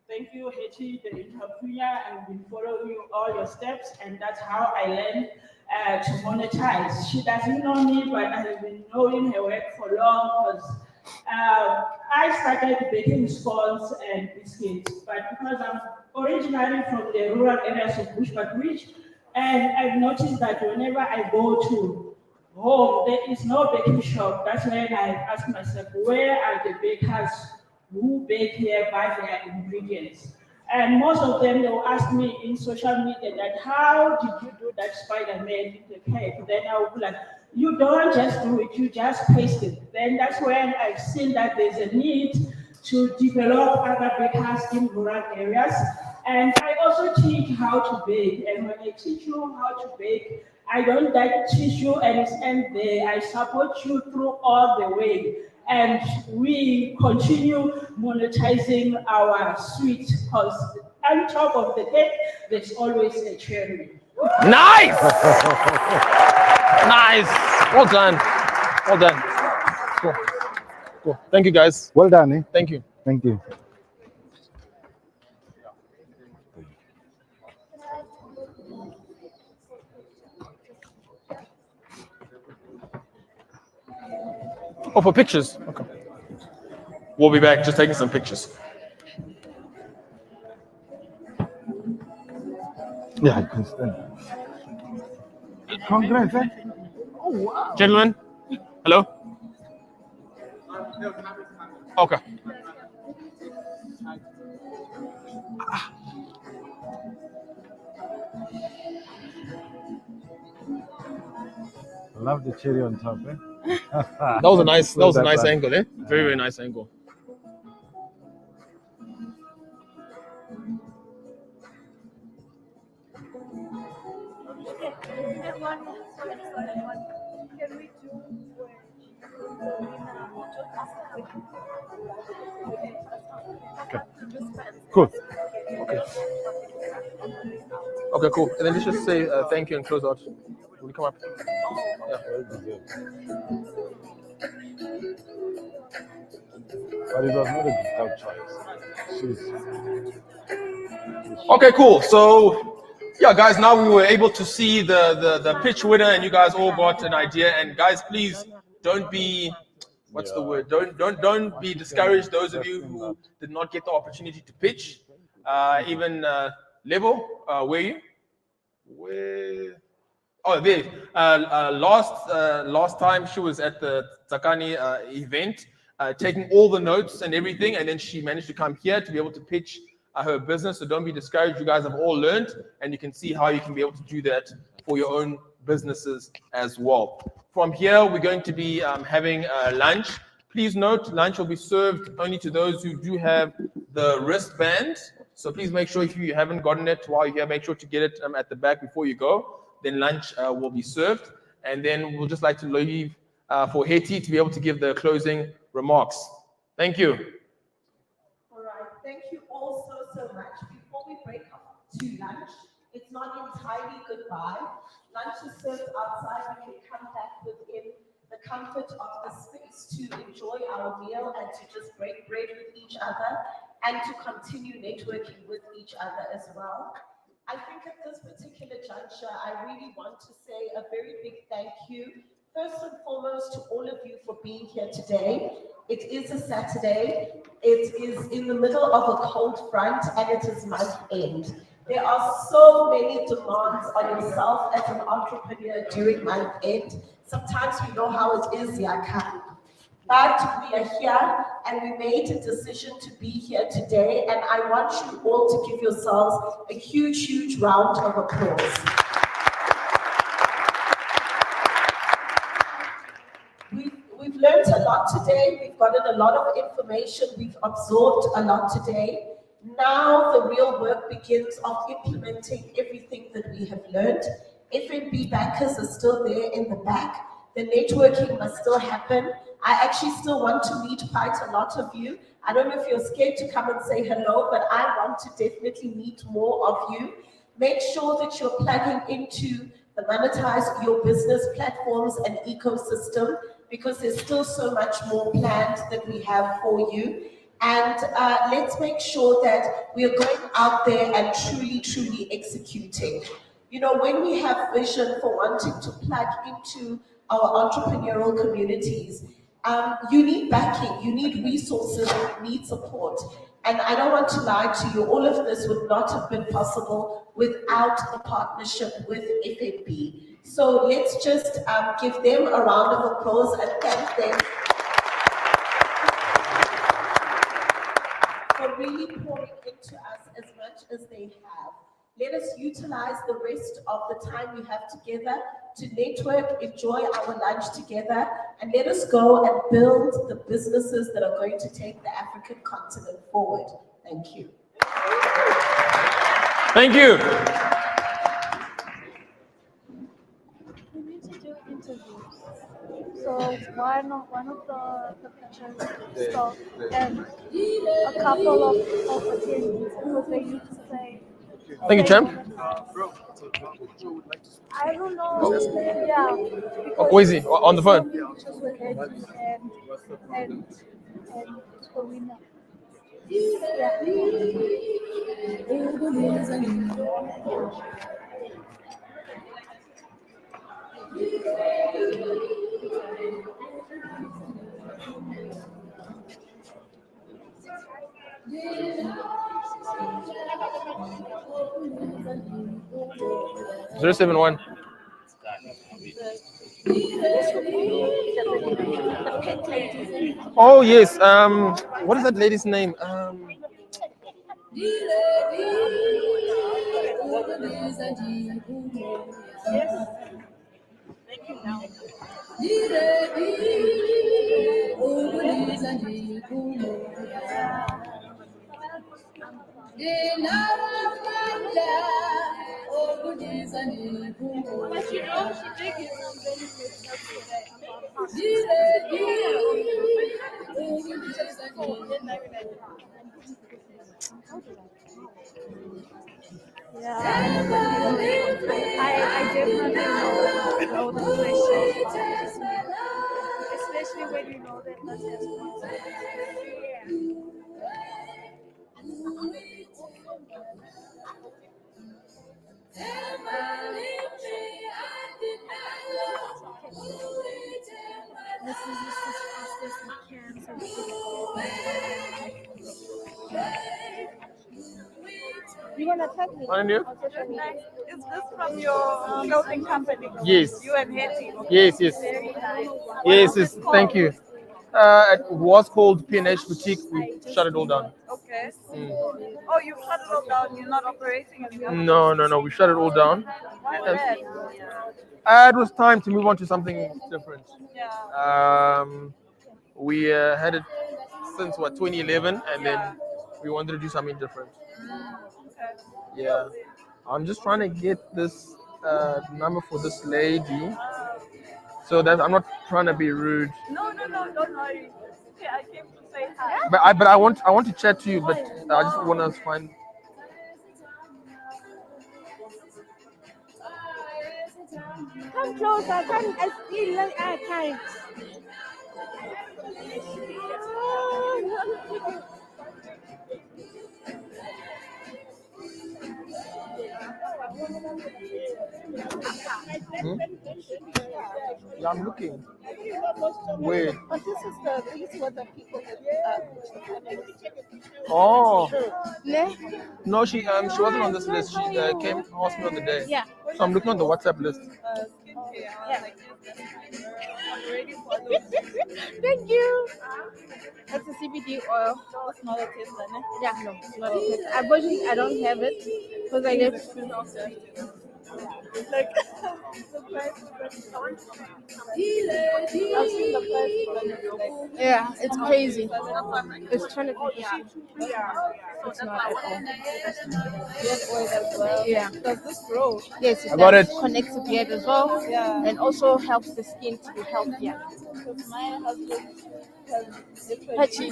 Thank you, Hetty, the entrepreneur. I've been following all your steps, and that's how I learned to monetize. She doesn't know me, but I've been knowing her work for long because I started baking scones and biscuits, but because I'm originally from the rural areas of Bushbuckridge, and I've noticed that whenever I go to home, there is no baking shop. That's when I ask myself, where are the bakers who bake here, buy their ingredients? And most of them, they will ask me in social media that, how did you do that Spider-Man in the cake? Then I will be like, you don't just do it, you just paste it. Then that's when I've seen that there's a need to develop other bakers in rural areas. And I also teach how to bake. And when I teach you how to bake, I don't like teach you and it's end there. I support you through all the way. And we continue monetizing our sweet because on top of the cake, there's always a cherry. Nice! Nice. Well done. Well done. Cool. Cool. Thank you, guys. Well done. Eh? Thank you. Thank you. Oh, for pictures. Okay. We'll be back just taking some pictures. Yeah, I can stand. Congrats, eh? Oh, wow. Gentlemen, hello? Okay. I love the cherry on top, eh? That was a nice angle, eh? Very, very nice angle. Okay. Cool. Okay. Okay, cool. And then let's just say thank you and close out. Will you come up? Yeah. But it was not a difficult choice. Okay, cool. So, yeah, guys, now we were able to see the pitch winner, and you guys all got an idea. And guys, please don't be, what's the word? Don't be discouraged. Those of you who did not get the opportunity to pitch, even Level, where are you? Where? Oh, there. Last time she was at the Tsakani event, taking all the notes and everything, and then she managed to come here to be able to pitch her business. So don't be discouraged. You guys have all learned, and you can see how you can be able to do that for your own businesses as well. From here, we're going to be having lunch. Please note, lunch will be served only to those who do have the wristband. So please make sure if you haven't gotten it while you're here, make sure to get it at the back before you go. Then lunch will be served. And then we'll just like to leave for Hetty to be able to give the closing remarks. Thank you. All right, thank you all so much. Before we break up to lunch, it's not entirely goodbye. Lunch is served outside. We can come back within the comfort of the space to enjoy our meal and to just break bread with each other and to continue networking with each other as well. I think at this particular juncture, I really want to say a very big thank you, first and foremost, to all of you for being here today. It is a Saturday. It is in the middle of a cold front, and it is month end. There are so many demands on yourself as an entrepreneur during month end. Sometimes we know how it is, Yaka. But we are here and we made a decision to be here today, and I want you all to give yourselves a huge, huge round of applause. We've learned a lot today. We've gotten a lot of information. We've absorbed a lot today. Now the real work begins of implementing everything that we have learned. FNB bankers are still there in the back. The networking must still happen. I actually still want to meet quite a lot of you. I don't know if you're scared to come and say hello, but I want to definitely meet more of you. Make sure that you're plugging into the Monetise Your Business platforms and ecosystem, because there's still so much more planned that we have for you. And let's make sure that we are going out there and truly executing. You know, when we have vision for wanting to plug into our entrepreneurial communities, you need backing, you need resources, and you need support. And I don't want to lie to you, all of this would not have been possible without the partnership with FNB. So let's just give them a round of applause and thank them for really pouring into us as much as they have. Let us utilize the rest of the time we have together to network, enjoy our lunch together, and let us go and build the businesses that are going to take the African continent forward. Thank you. Thank you. We need to do interviews. So one of the pictures stop and a couple of attendees because they need to say. Thank you, champ. I don't know. Yeah. Oh, Kwesi, on the phone. Pictures with Eddie and Corina. Yeah. 071. The pink lady. Oh yes. What is that lady's name? But you know, she did give some benefits yeah, I definitely know the pressure, especially when you know that that's You wanna tag me? Find you? Is this from your clothing company? Yes. You and Hetty. Yes. Very nice. Yes. Thank you. It was called P&H Boutique. We shut it all down. Okay. Oh, you shut it all down. You're not operating anymore. No. We shut it all down. Why And, that? it was time to move on to something different. Yeah. We had it since 2011, and then we wanted to do something different. Okay. Yeah, I'm just trying to get this number for this lady, so that I'm not trying to be rude. No, don't worry. Okay, I came to say hi. But I want to chat to you, but I just want to find. Come closer. Come as still I can't. Yeah, I'm looking. Wait. But these were the people Oh. Ne? No, she wasn't on this list. She came asked me on the day. Yeah. So I'm looking on the WhatsApp list. Yeah. Thank you. That's a CBD oil. It's not a taster, ne? Yeah, no, it's not a taster. Unfortunately, I don't have it because I left. Like the price I've seen the price. Yeah, it's crazy. It's trying to be it's not at all. Beard oil as well. Yeah. Does this grow? Yes, I got it. Connects to beard as well. Yeah. And also helps the skin to be healthier. Because my husband has different. Patchy.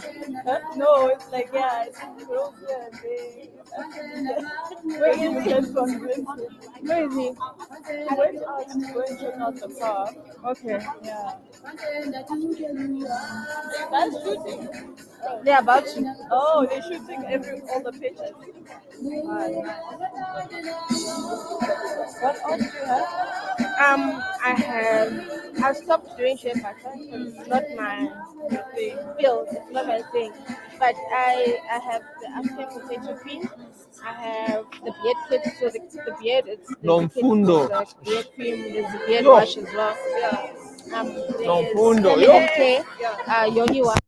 Huh? No, it's like it grows here. Where is he? Where is he? He went out to go and check out the car. Okay. Yeah. That's shooting. They're about to. Oh, they're shooting all the pictures. What else do you have? I stopped doing share pattern because it's not my field. It's not my thing. But I have the African potato cream. I have the beard kit. So the beard, it's the Non kit, fundo. there's the beard cream. There's the beard Yo. wash as well. Yeah. Non There's fundo. feminine care, yogi wash.